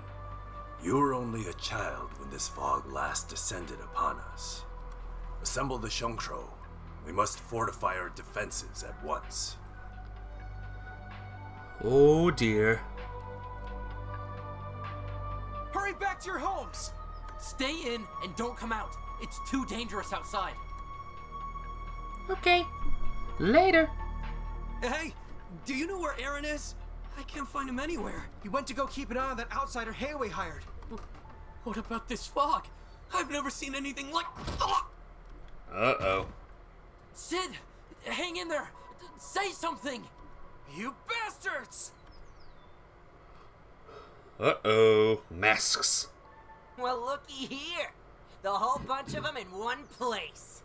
You were only a child when this fog last descended upon us. Assemble the Shongshou. We must fortify our defenses at once. Oh dear. Hurry back to your homes! Stay in and don't come out. It's too dangerous outside. Okay. Later. Hey, do you know where Aaron is? I can't find him anywhere. He went to go keep an eye on that outsider Hayway hired. What about this fog? I've never seen anything like... Uh-oh. Sid, hang in there. Say something. You bastards! Uh-oh. Masks. Well, looky here. The whole bunch of them in one place.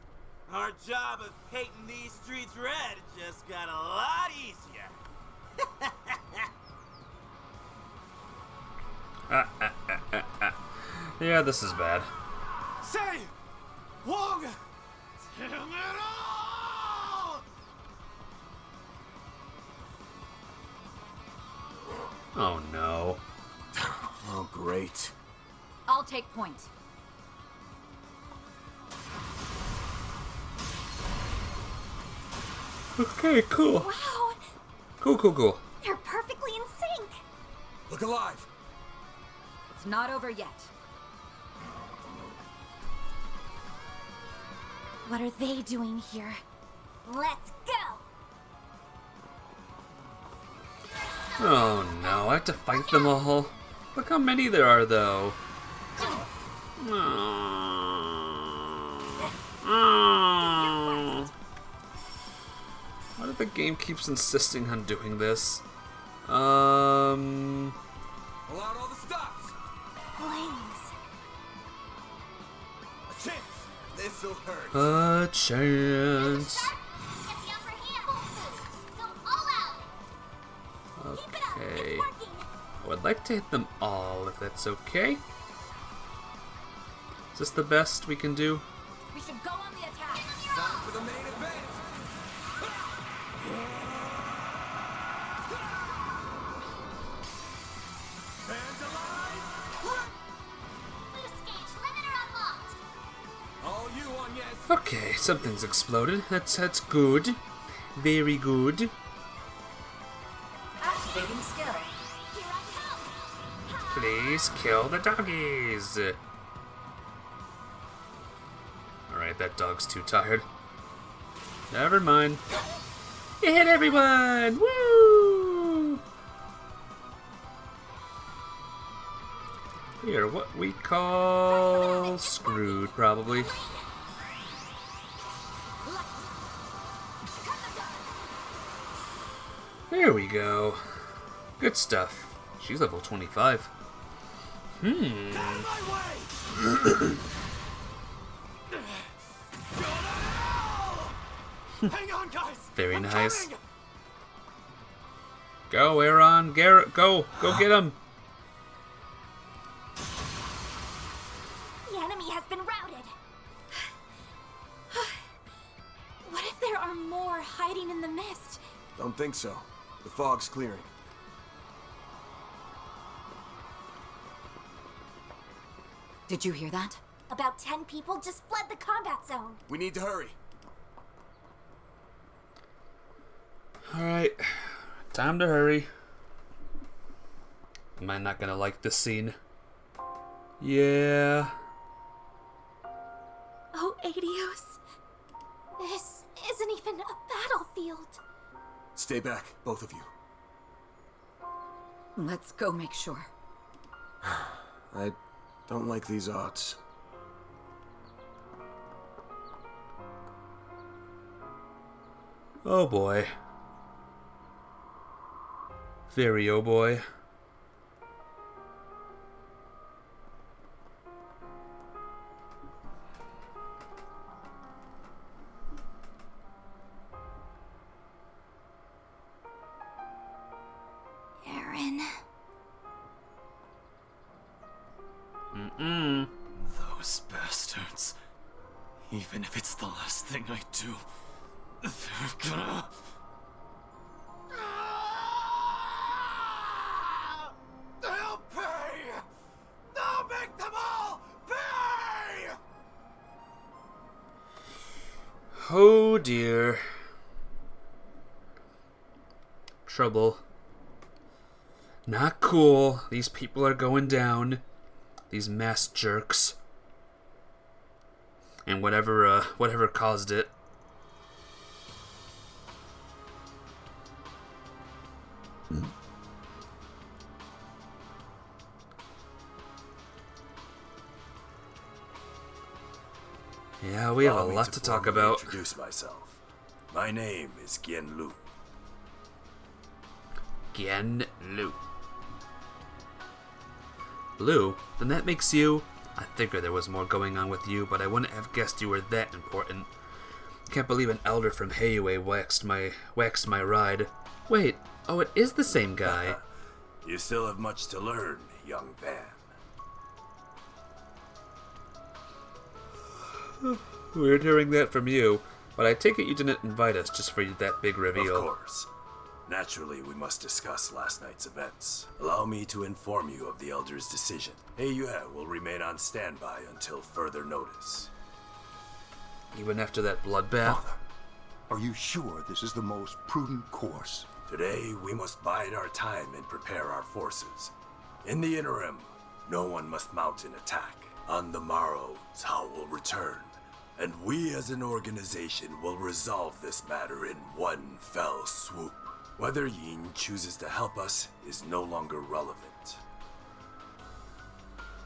Our job of painting these streets red just got a lot easier. Yeah, this is bad. Say! Wong! Damn it all! Oh no. Oh, great. I'll take point. Okay, cool. Wow, Cool. they're perfectly in sync. Look alive. It's not over yet. What are they doing here? Let's go! Oh no, I have to fight them all. Look how many there are, though. Why do the game keeps insisting on doing this? Pull out all the stops. Please. A chance. This'll hurt. A chance. Okay. I would like to hit them all, if that's okay. Is this the best we can do? We should go on the attack. Time for the main event. Fans alive? Boost gauge limiter unlocked. All you on yes. Okay, something's exploded. That's good. Very good. Activating skill. Here I come. Please kill the doggies. Alright, that dog's too tired. Never mind. You hit everyone! Woo! You're what we call screwed, probably. There we go. Good stuff. She's level 25. Hang on, guys! Very I'm nice. coming! Go, Aaron. Garrett, go. Go get him. The enemy has been routed. What if there are more hiding in the mist? Don't think so. The fog's clearing. Did you hear that? About 10 people just fled the combat zone. We need to hurry. Alright. Time to hurry. Am I not gonna like this scene? Yeah. Oh, Adios. This isn't even a battlefield. Stay back, both of you. Let's go make sure. I don't like these odds. Oh boy. Very oh boy. Aaron. Those bastards. Even if it's the last thing I do, they're gonna... They'll pay! They'll make them all pay! Oh dear. Trouble. Not cool. These people are going down. These mass jerks. And whatever caused it. Yeah, we have a lot to talk about. Introduce myself. My name is Gien Lu. Gien Lu. Lu? Then that makes you... I figured there was more going on with you, but I wouldn't have guessed you were that important. Can't believe an elder from Heiwei waxed my ride. Wait, oh, it is the same guy. You still have much to learn, young man. Weird hearing that from you, but I take it you didn't invite us just for that big reveal. Of course. Naturally, we must discuss last night's events. Allow me to inform you of the Elder's decision. Heiyue will remain on standby until further notice. Even after that bloodbath? Father, are you sure this is the most prudent course? Today, we must bide our time and prepare our forces. In the interim, no one must mount an attack. On the morrow, Cao will return, and we as an organization will resolve this matter in one fell swoop. Whether Yin chooses to help us is no longer relevant.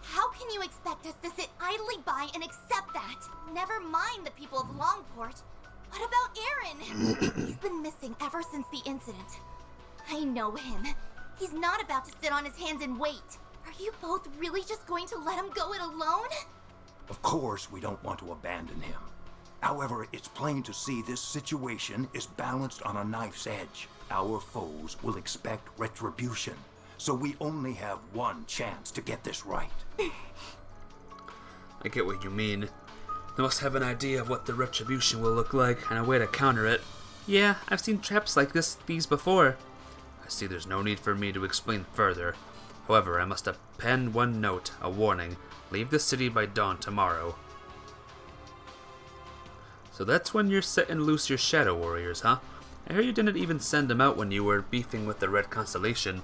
How can you expect us to sit idly by and accept that? Never mind the people of Longport. What about Aaron? He's been missing ever since the incident. I know him. He's not about to sit on his hands and wait. Are you both really just going to let him go it alone? Of course we don't want to abandon him. However, it's plain to see this situation is balanced on a knife's edge. Our foes will expect retribution, so we only have one chance to get this right. I get what you mean. They must have an idea of what the retribution will look like and a way to counter it. Yeah, I've seen traps like these before. I see there's no need for me to explain further. However, I must append one note, a warning. Leave the city by dawn tomorrow. So that's when you're setting loose your Shadow Warriors, huh? I hear you didn't even send them out when you were beefing with the Red Constellation.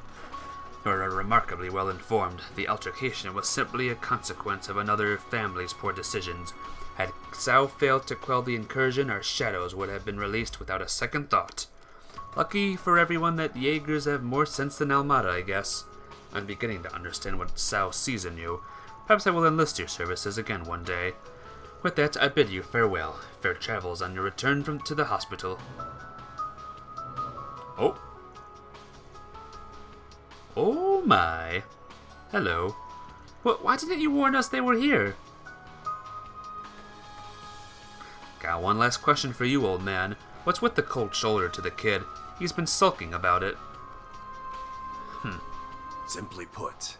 You are remarkably well informed. The altercation was simply a consequence of another family's poor decisions. Had Cao failed to quell the incursion, our shadows would have been released without a second thought. Lucky for everyone that Jaegers have more sense than Almada, I guess. I'm beginning to understand what Cao sees in you. Perhaps I will enlist your services again one day. With that, I bid you farewell. Fair travels on your return to the hospital. Oh. Oh my. Hello. Why didn't you warn us they were here? Got one last question for you, old man. What's with the cold shoulder to the kid? He's been sulking about it. Simply put,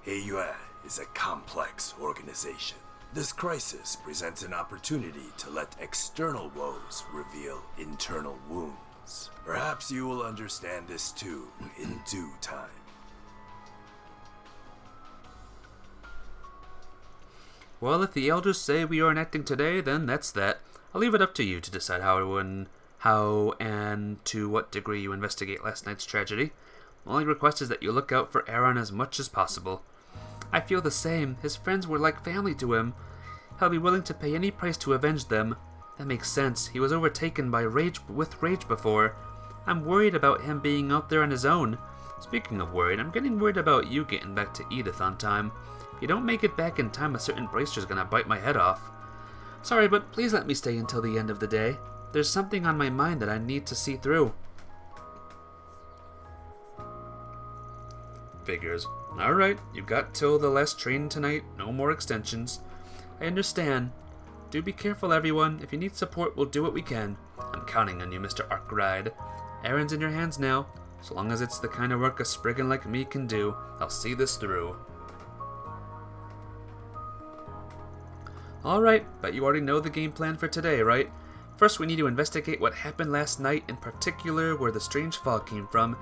Heiyue is a complex organization. This crisis presents an opportunity to let external woes reveal internal wounds. is. Perhaps you will understand this too in due time. Well, if the elders say we aren't acting today, then that's that. I'll leave it up to you to decide how and to what degree you investigate last night's tragedy. My only request is that you look out for Aaron as much as possible. I feel the same. His friends were like family to him. He'll be willing to pay any price to avenge them. That makes sense. He was overtaken by rage before. I'm worried about him being out there on his own. Speaking of worried, I'm getting worried about you getting back to Edith on time. If you don't make it back in time, a certain bracer's gonna bite my head off. Sorry, but please let me stay until the end of the day. There's something on my mind that I need to see through. Figures. Alright, you've got till the last train tonight. No more extensions. I understand. Do be careful, everyone. If you need support, we'll do what we can. I'm counting on you, Mr. Arkwright. Aaron's in your hands now. So long as it's the kind of work a Spriggan like me can do, I'll see this through. Alright, but you already know the game plan for today, right? First, we need to investigate what happened last night, in particular where the strange fog came from.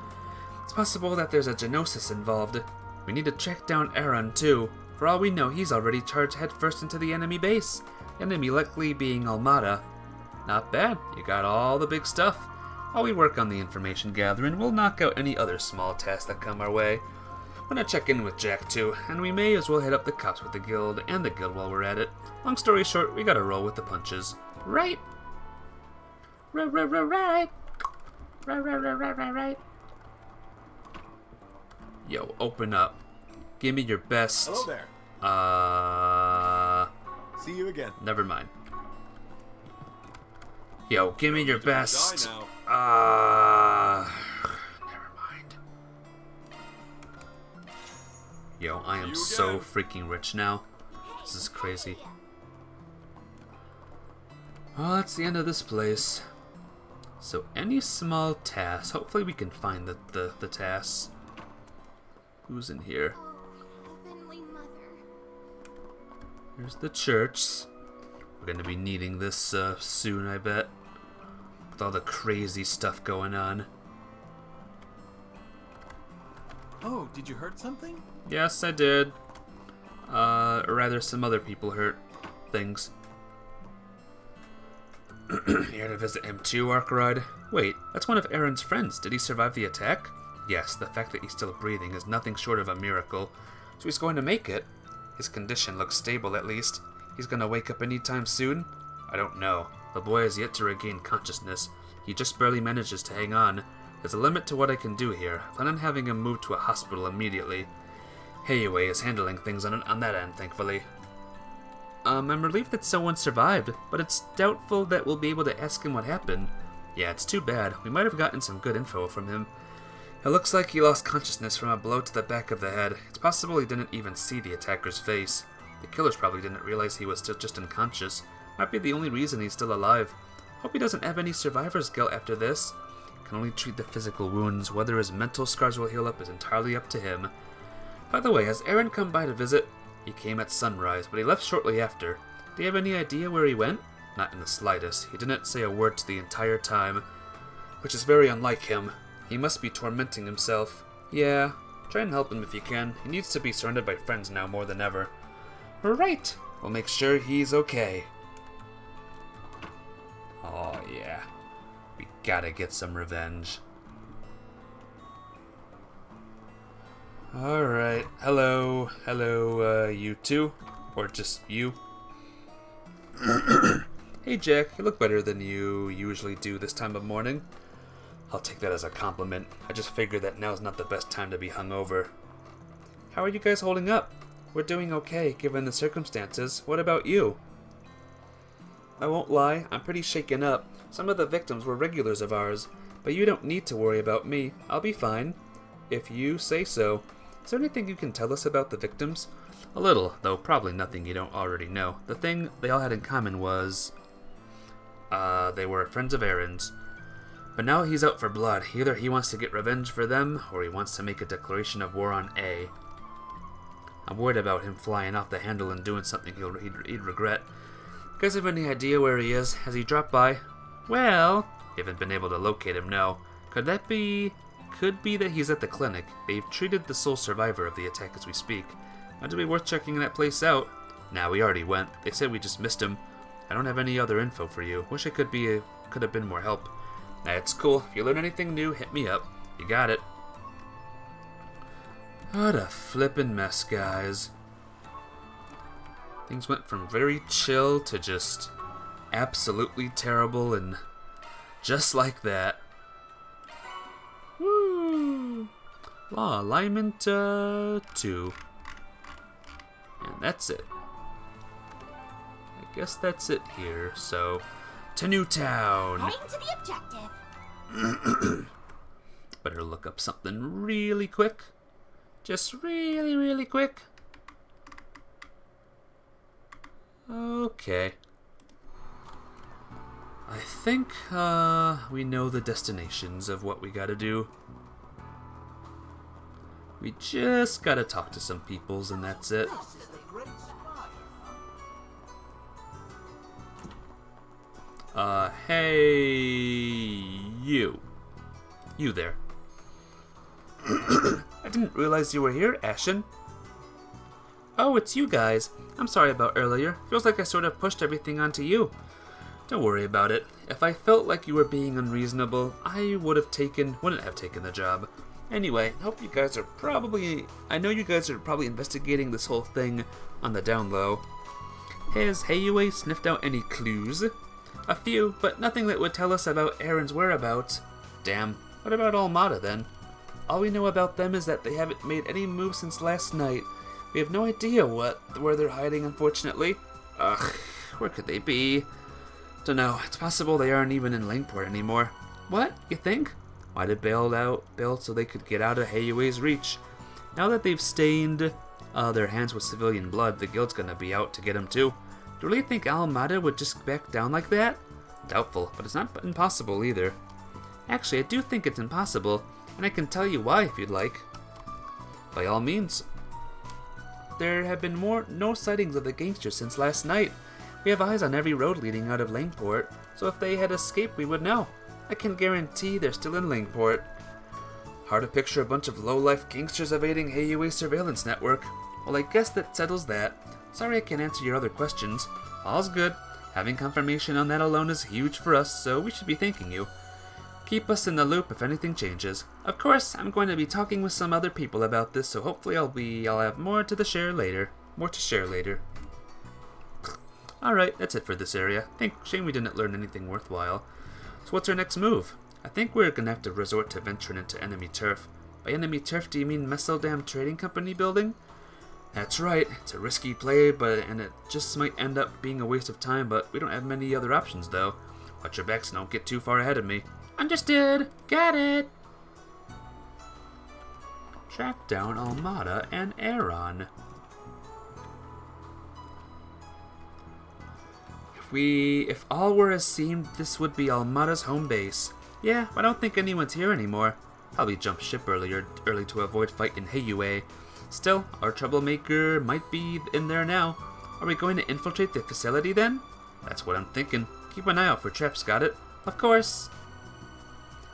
It's possible that there's a Genosis involved. We need to track down Aaron, too. For all we know, he's already charged headfirst into the enemy base. The enemy likely being Almada. Not bad, you got all the big stuff. While we work on the information gathering, we'll knock out any other small tasks that come our way. I'm gonna check in with Jack too, and we may as well hit up the cops with the guild and the guild while we're at it. Long story short, we gotta roll with the punches. Right? Right. Yo, open up. Give me your best. Hello there. See you again. Never mind. Yo, give me your best. Die Never mind. Yo, I am so freaking rich now. This is crazy. Well, that's the end of this place. So any small tasks, hopefully we can find the tasks. Who's in here? Here's the church. We're gonna be needing this soon, I bet. With all the crazy stuff going on. Oh, did you hurt something? Yes, I did. Or rather, some other people hurt things. You here to visit him too, Arkwright? Wait, that's one of Aaron's friends. Did he survive the attack? Yes, the fact that he's still breathing is nothing short of a miracle. So he's going to make it. His condition looks stable at least. He's gonna wake up anytime soon? I don't know. The boy has yet to regain consciousness. He just barely manages to hang on. There's a limit to what I can do here. I plan on having him moved to a hospital immediately. Heiwei is handling things on that end, thankfully. I'm relieved that someone survived, but it's doubtful that we'll be able to ask him what happened. Yeah, it's too bad. We might have gotten some good info from him. It looks like he lost consciousness from a blow to the back of the head. It's possible he didn't even see the attacker's face. The killers probably didn't realize he was still just unconscious. Might be the only reason he's still alive. Hope he doesn't have any survivor's guilt after this. Can only treat the physical wounds. Whether his mental scars will heal up is entirely up to him. By the way, has Aaron come by to visit? He came at sunrise, but he left shortly after. Do you have any idea where he went? Not in the slightest. He didn't say a word the entire time, which is very unlike him. He must be tormenting himself. Yeah, try and help him if you can. He needs to be surrounded by friends now more than ever. Right, we'll make sure he's okay. Oh yeah, we gotta get some revenge. Alright, hello, you two, or just you. Hey Jack, you look better than you usually do this time of morning. I'll take that as a compliment. I just figured that now's not the best time to be hungover. How are you guys holding up? We're doing okay, given the circumstances. What about you? I won't lie, I'm pretty shaken up. Some of the victims were regulars of ours, but you don't need to worry about me. I'll be fine. If you say so. Is there anything you can tell us about the victims? A little, though probably nothing you don't already know. The thing they all had in common was... they were friends of Aaron's. But now he's out for blood. Either he wants to get revenge for them, or he wants to make a declaration of war on A. I'm worried about him flying off the handle and doing something he'd regret. You guys have any idea where he is? Has he dropped by? Well, Haven't been able to locate him, no. Could that be... Could be that he's at the clinic. They've treated the sole survivor of the attack as we speak. Might be worth checking that place out. Nah, we already went. They said we just missed him. I don't have any other info for you. Wish I could have been more help. Nah, it's cool. If you learn anything new, hit me up. You got it. What a flippin' mess, guys. Things went from very chill to just absolutely terrible, and just like that. Woo! Law alignment 2. And that's it. I guess that's it here. So, to Newtown. Heading to the objective. Better look up something really quick. Just really, really quick. Okay. I think we know the destinations of what we gotta do. We just gotta talk to some peoples and that's it. Hey, you. You there. I didn't realize you were here, Ashen. Oh, it's you guys. I'm sorry about earlier. Feels like I sort of pushed everything onto you. Don't worry about it. If I felt like you were being unreasonable, I wouldn't have taken the job. Anyway, I know you guys are probably investigating this whole thing on the down low. Has Hayue sniffed out any clues? A few, but nothing that would tell us about Aaron's whereabouts. Damn. What about Almada then? All we know about them is that they haven't made any moves since last night. We have no idea where they're hiding, unfortunately. Ugh, where could they be? Dunno, it's possible they aren't even in Langport anymore. What, you think? Might have bailed so they could get out of Hayue's reach. Now that they've stained their hands with civilian blood, the guild's gonna be out to get them too. Do you really think Almada would just back down like that? Doubtful, but it's not impossible either. Actually, I do think it's impossible, and I can tell you why if you'd like. By all means. There have been no sightings of the gangsters since last night. We have eyes on every road leading out of Langport, so if they had escaped we would know. I can guarantee they're still in Langport. Hard to picture a bunch of low-life gangsters evading Hayue's surveillance network. Well, I guess that settles that. Sorry I can't answer your other questions. All's good. Having confirmation on that alone is huge for us, so we should be thanking you. Keep us in the loop if anything changes. Of course, I'm going to be talking with some other people about this, so hopefully I'll have more to share later. Alright, that's it for this area. Shame we didn't learn anything worthwhile. So what's our next move? I think we're gonna have to resort to venturing into enemy turf. By enemy turf, do you mean Messeldam Trading Company building? That's right, it's a risky play, and it just might end up being a waste of time, but we don't have many other options though. Watch your backs and don't get too far ahead of me. Understood! Got it! Track down Almada and Aaron. If all were as seemed, this would be Almada's home base. Yeah, I don't think anyone's here anymore. Probably jumped ship early to avoid fighting Hayue. Still, our troublemaker might be in there now. Are we going to infiltrate the facility then? That's what I'm thinking. Keep an eye out for traps, got it? Of course!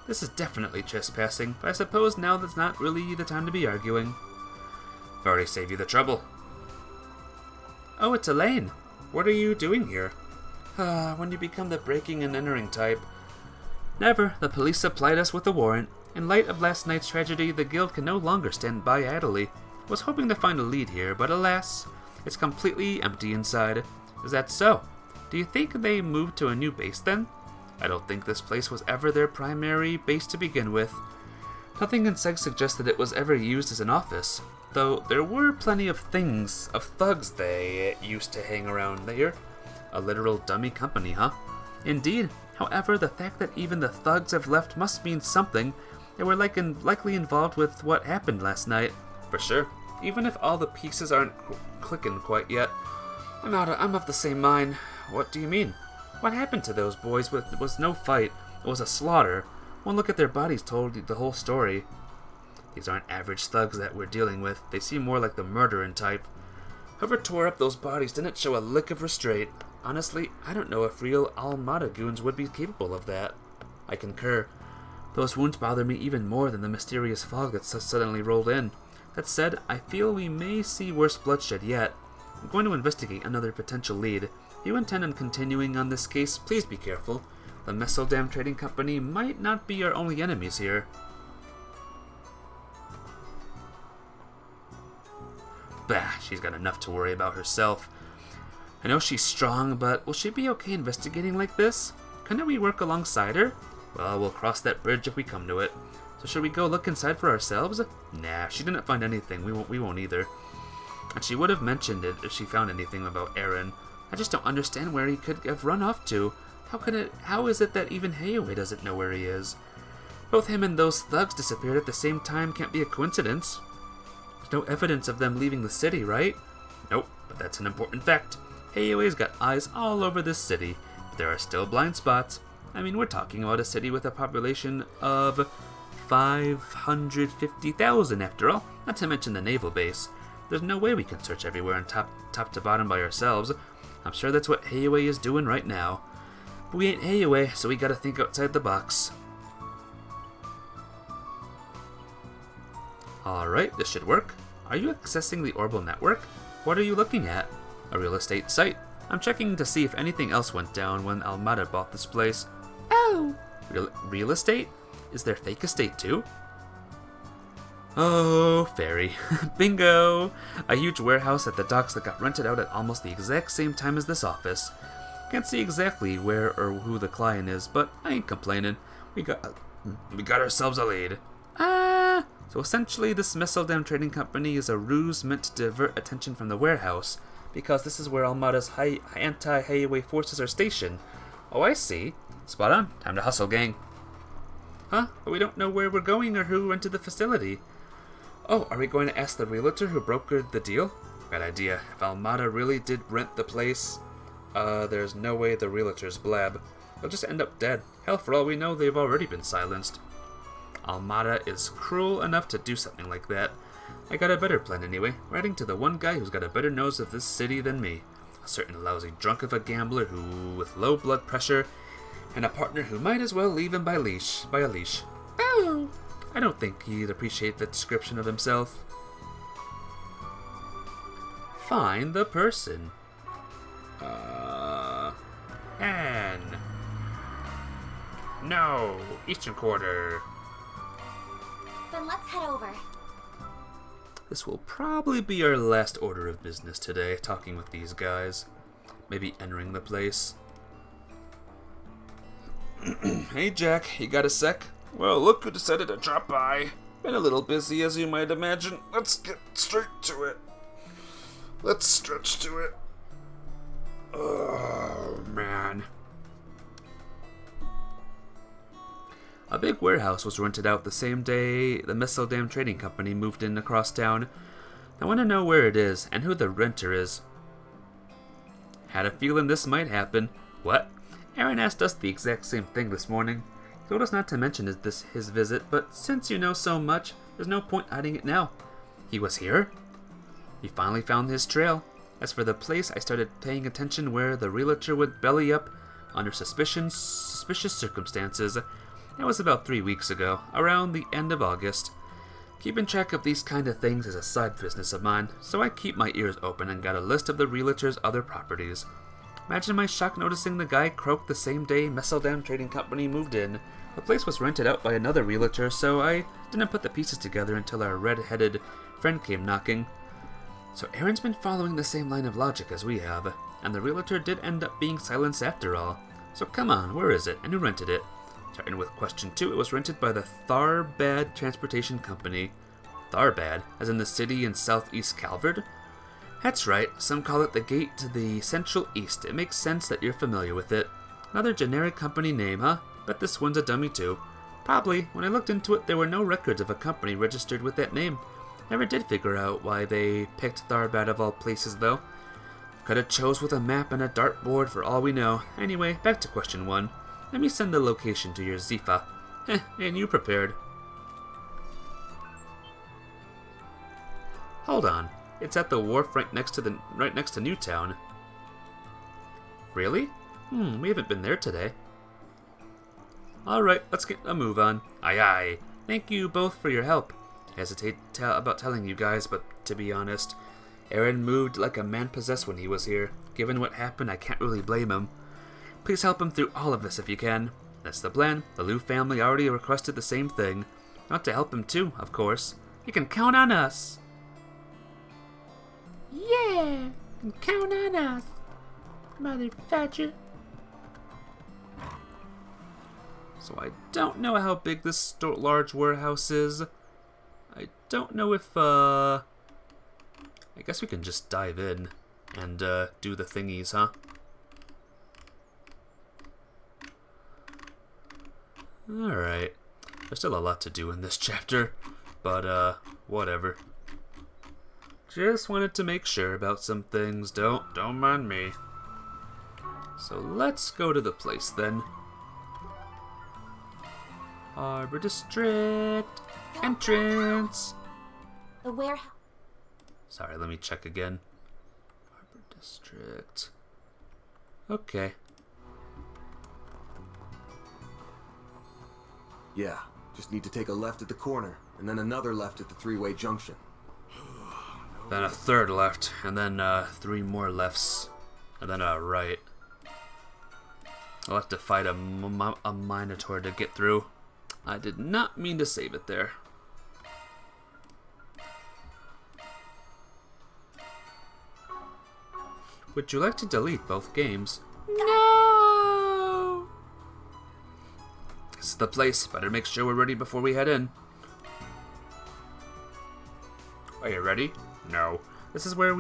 This is definitely trespassing, but I suppose now that's not really the time to be arguing. I've already saved you the trouble. Oh, it's Elaine. What are you doing here? When you become the breaking and entering type. Never. The police supplied us with a warrant. In light of last night's tragedy, the guild can no longer stand by idly. Was hoping to find a lead here, but alas, it's completely empty inside. Is that so? Do you think they moved to a new base then? I don't think this place was ever their primary base to begin with. Nothing in Seg suggests that it was ever used as an office, though there were plenty of thugs they used to hang around there. A literal dummy company, huh? Indeed. However, the fact that even the thugs have left must mean something. They were likely involved with what happened last night. For sure. Even if all the pieces aren't clicking quite yet. I'm of the same mind. What do you mean? What happened to those boys? It was no fight. It was a slaughter. One look at their bodies told the whole story. These aren't average thugs that we're dealing with. They seem more like the murdering type. Whoever tore up those bodies didn't show a lick of restraint. Honestly, I don't know if real Almada goons would be capable of that. I concur. Those wounds bother me even more than the mysterious fog that suddenly rolled in. That said, I feel we may see worse bloodshed yet. I'm going to investigate another potential lead. If you intend on continuing on this case, please be careful. The Messeldam Trading Company might not be our only enemies here. Bah, she's got enough to worry about herself. I know she's strong, but will she be okay investigating like this? Couldn't we work alongside her? Well, we'll cross that bridge if we come to it. So should we go look inside for ourselves? Nah, she didn't find anything. We won't either. And she would have mentioned it if she found anything about Aaron. I just don't understand where he could have run off to. How is it that even Heiwei doesn't know where he is? Both him and those thugs disappeared at the same time can't be a coincidence. There's no evidence of them leaving the city, right? Nope, but that's an important fact. Heiwei's got eyes all over this city, but there are still blind spots. I mean, we're talking about a city with a population of 550,000 after all, not to mention the naval base. There's no way we can search everywhere and top to bottom by ourselves. I'm sure that's what Heiwei is doing right now. But we ain't Heiwei, so we gotta think outside the box. Alright, this should work. Are you accessing the Orbital network? What are you looking at? A real estate site. I'm checking to see if anything else went down when Almada bought this place. Oh! Real estate? Is there fake estate too? Oh, fairy. Bingo! A huge warehouse at the docks that got rented out at almost the exact same time as this office. Can't see exactly where or who the client is, but I ain't complaining. We got ourselves a lead. So essentially this Messeldam Trading Company is a ruse meant to divert attention from the warehouse, because this is where Almada's anti-Heiwei forces are stationed. Oh, I see. Spot on. Time to hustle, gang. Huh? But we don't know where we're going or who rented the facility. Oh, are we going to ask the realtor who brokered the deal? Bad idea. If Almada really did rent the place, there's no way the realtors blab. They'll just end up dead. Hell, for all we know, they've already been silenced. Almada is cruel enough to do something like that. I got a better plan anyway, writing to the one guy who's got a better nose of this city than me. A certain lousy drunk of a gambler who, with low blood pressure, and a partner who might as well leave him by a leash. Oh! I don't think he'd appreciate the description of himself. Find the person. Anne. No, Eastern Quarter. Then let's head over. This will probably be our last order of business today, talking with these guys. Maybe entering the place. Hey Jack, you got a sec? Well, look who decided to drop by. Been a little busy, as you might imagine. Let's get straight to it. Let's stretch to it. Oh, man. A big warehouse was rented out the same day the Messeldam Trading Company moved in across town. I want to know where it is and who the renter is. Had a feeling this might happen. What? Aaron asked us the exact same thing this morning. He told us not to mention his visit, but since you know so much, there's no point hiding it now. He was here? We finally found his trail. As for the place, I started paying attention where the realtor would belly up under suspicious circumstances. That was about 3 weeks ago, around the end of August. Keeping track of these kind of things is a side business of mine, so I keep my ears open and got a list of the realtor's other properties. Imagine my shock noticing the guy croaked the same day Messeldam Trading Company moved in. The place was rented out by another realtor, so I didn't put the pieces together until our red-headed friend came knocking. So Aaron's been following the same line of logic as we have, and the realtor did end up being silenced after all. So come on, where is it, and who rented it? Starting with question 2, it was rented by the Tharbad Transportation Company. Tharbad, as in the city in southeast Calvard? That's right, some call it the Gate to the Central East. It makes sense that you're familiar with it. Another generic company name, huh? Bet this one's a dummy too. Probably. When I looked into it, there were no records of a company registered with that name. Never did figure out why they picked Tharbad of all places, though. Could have chose with a map and a dartboard for all we know. Anyway, back to question 1. Let me send the location to your Zifa. And you prepared. Hold on. It's at the wharf right next to Newtown. Really? We haven't been there today. Alright, let's get a move on. Aye aye. Thank you both for your help. Hesitate about telling you guys, but to be honest, Aaron moved like a man possessed when he was here. Given what happened, I can't really blame him. Please help him through all of this if you can. That's the plan. The Liu family already requested the same thing. Not to help him too, of course. You can count on us. Yeah, you can count on us, motherfucker. So I don't know how big this large warehouse is. I don't know if, I guess we can just dive in and, do the thingies, huh? Alright. There's still a lot to do in this chapter, but, whatever. Just wanted to make sure about some things. Don't mind me. So let's go to the place then. Harbor District entrance. The warehouse. Sorry, let me check again. Harbor District. Okay. Yeah, just need to take a left at the corner, and then another left at the three-way junction. Then a third left, and then 3 more lefts, and then a right. I'll have to fight a Minotaur to get through. I did not mean to save it there. Would you like to delete both games? No! This is the place. Better make sure we're ready before we head in. Are you ready? No. This is where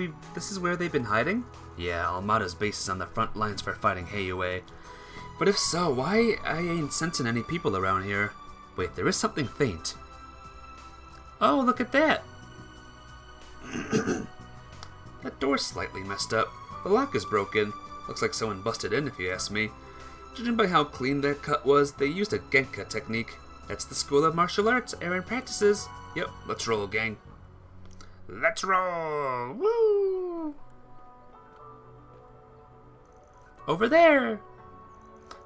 they've been hiding? Yeah, Almada's base is on the front lines for fighting Heiyue. But if so, why I ain't sensing any people around here? Wait, there is something faint. Oh, look at that! That door's slightly messed up. The lock is broken. Looks like someone busted in, if you ask me. Judging by how clean that cut was, they used a Genka technique. That's the school of martial arts Aaron practices. Yep, let's roll, gang. Let's roll! Woo! Over there!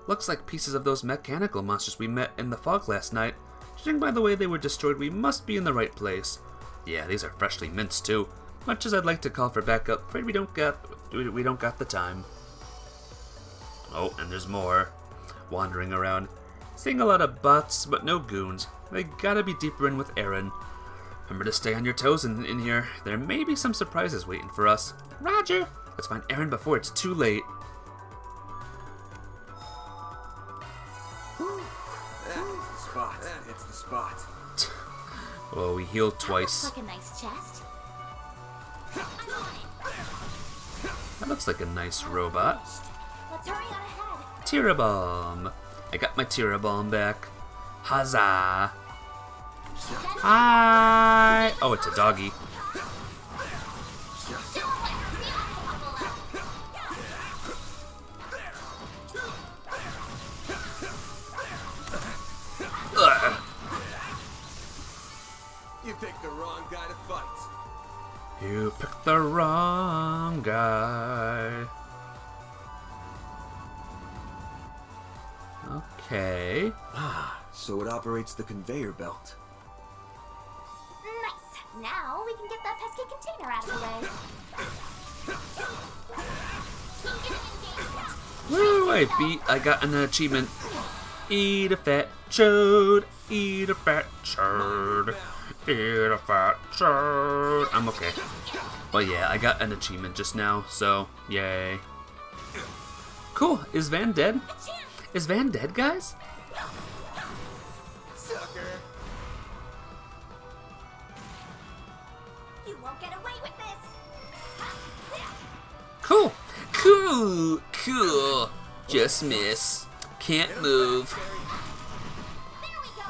Looks like pieces of those mechanical monsters we met in the fog last night. Judging by the way they were destroyed, we must be in the right place. Yeah, these are freshly minced too. Much as I'd like to call for backup, afraid we don't got the time. Oh, and there's more. Wandering around. Seeing a lot of bots, but no goons. They gotta be deeper in with Aaron. Remember to stay on your toes in here. There may be some surprises waiting for us. Roger! Let's find Aaron before it's too late. It's the spot. Well, we healed twice. Looks like a nice chest. That looks like a nice robot. Let's hurry on ahead. Tira Bomb. I got my Tira Bomb back. Huzzah! Hi! Oh, it's a doggy. Ugh. You picked the wrong guy to fight. You picked the wrong guy. Okay. So it operates the conveyor belt. Nice. Now we can get that pesky container out of the way. Woo! I got an achievement. Eat a fat chode. Eat a fat chode. Eat a fat chode. I'm okay. But yeah, I got an achievement just now, so yay. Cool. Is Van dead? Is Van dead, guys? Sucker. You won't get away with this. Cool. Cool. Cool. Just miss. Can't move. There we go.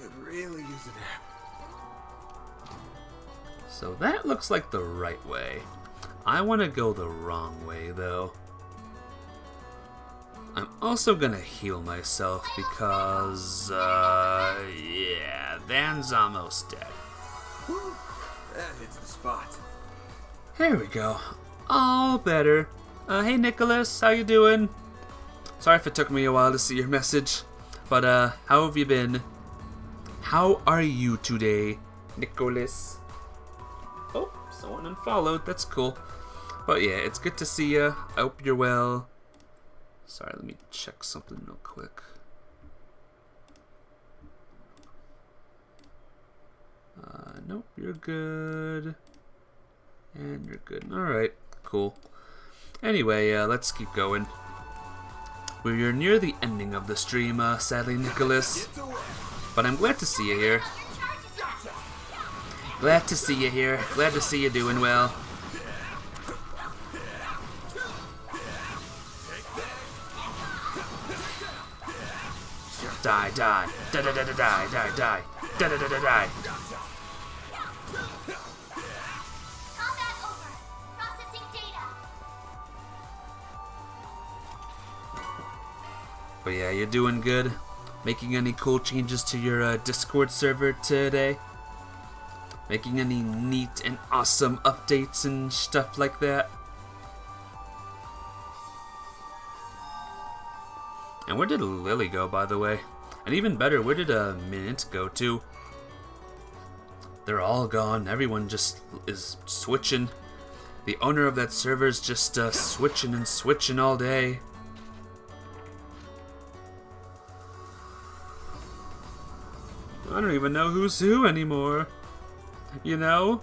Could really use a nap. So that looks like the right way. I want to go the wrong way, though. I'm also gonna heal myself because, yeah, Van's almost dead. Whew. That hits the spot. There we go. All better. Hey Nicholas, how you doing? Sorry if it took me a while to see your message. But, how have you been? How are you today, Nicholas? Oh, someone unfollowed. That's cool. But yeah, it's good to see you. I hope you're well. Sorry, let me check something real quick. Nope, you're good. And you're good. Alright, cool. Anyway, let's keep going. We're near the ending of the stream, sadly, Nicholas. But I'm glad to see you here. Glad to see you here. Glad to see you doing well. Die, die. Die, die, die, die, die, die, die. Die, die, die, die, die. Combat over. Processing data. But yeah, you're doing good. Making any cool changes to your Discord server today? Making any neat and awesome updates and stuff like that? And where did Lily go, by the way? And even better, where did Mint go to? They're all gone. Everyone just is switching. The owner of that server is just switching and switching all day. I don't even know who's who anymore. You know?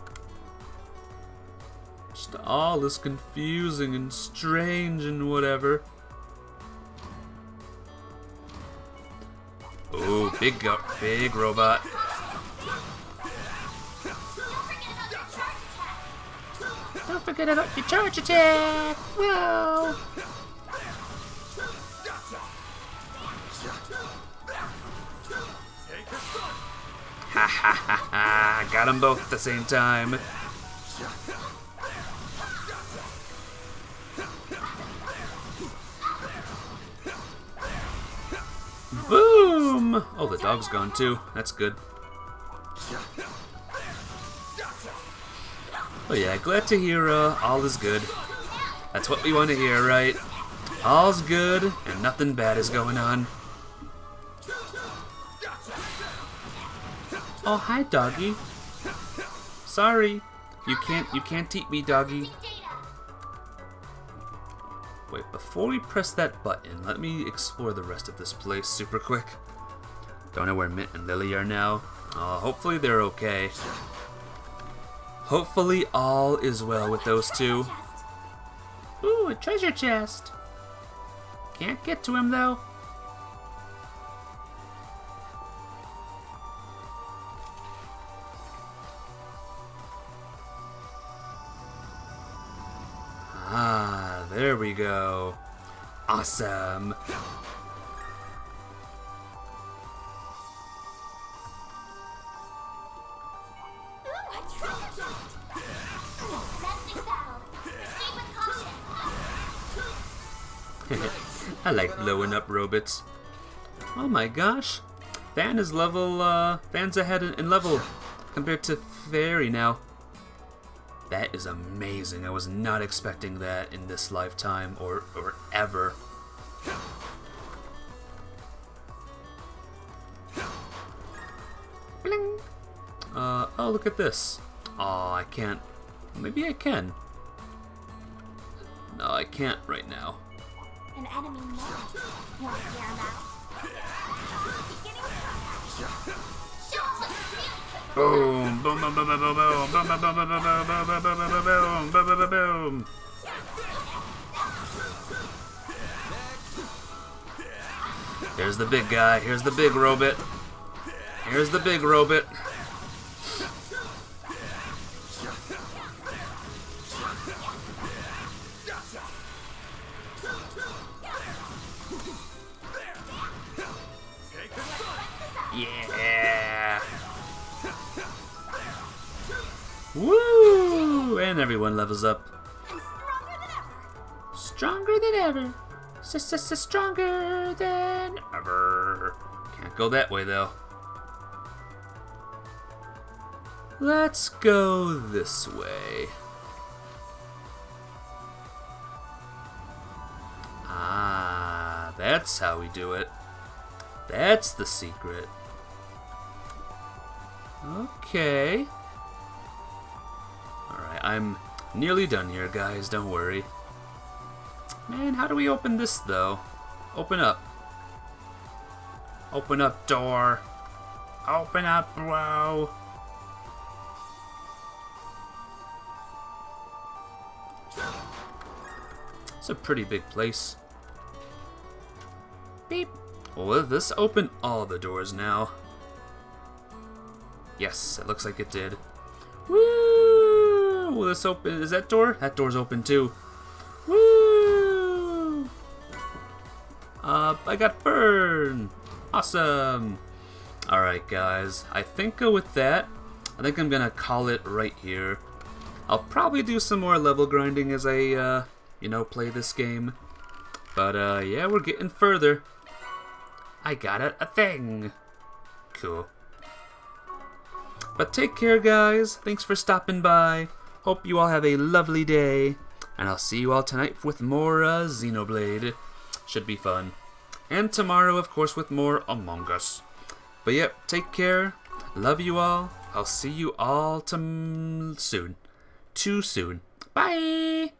Just all is confusing and strange and whatever. Ooh, big robot. Don't forget about your charge attack! Whoa! Ha ha ha ha! Got them both at the same time. Boom! Oh, the dog's gone too. That's good. Oh yeah, glad to hear all is good. That's what we want to hear, right? All's good and nothing bad is going on. Oh, hi, doggy. Sorry, you can't eat me, doggy. Wait, before we press that button, let me explore the rest of this place super quick. Don't know where Mint and Lily are now. Hopefully they're okay. Hopefully all is well with those two. Ooh, a treasure chest. Can't get to him though. Ah, there we go. Awesome. I like blowing up robots. Oh my gosh. Van is Van's ahead in level compared to Fairy now. That is amazing. I was not expecting that in this lifetime or ever. Bling. Oh, look at this. Oh, I can't. Maybe I can. No, I can't right now. An enemy now. You want to hear him out? Boom! Boom! Boom! Boom! Boom! Boom! Boom! Boom! Boom! Boom! Boom! Boom! Boom! Boom! Boom! Boom! Here's the big guy. Here's the big robot. Here's the big robot. Yeah! Woo! And everyone levels up. Stronger than ever. Stronger than ever. Can't go that way though. Let's go this way. Ah, there That's how we do it. That's the secret. Okay. Alright, I'm nearly done here, guys. Don't worry. Man, how do we open this, though? Open up. Open up, door. Open up, bro. It's a pretty big place. Beep. Well, will this open all the doors now? Yes, it looks like it did. Woo! Will this open? Is that door? That door's open too. Woo! I got burned. Awesome. Alright, guys. I think with that, I think I'm gonna call it right here. I'll probably do some more level grinding as I, you know, play this game. But, yeah, we're getting further. I got a thing. Cool. But take care, guys. Thanks for stopping by. Hope you all have a lovely day. And I'll see you all tonight with more Xenoblade. Should be fun. And tomorrow, of course, with more Among Us. But yep, take care. Love you all. I'll see you all soon. Too soon. Bye!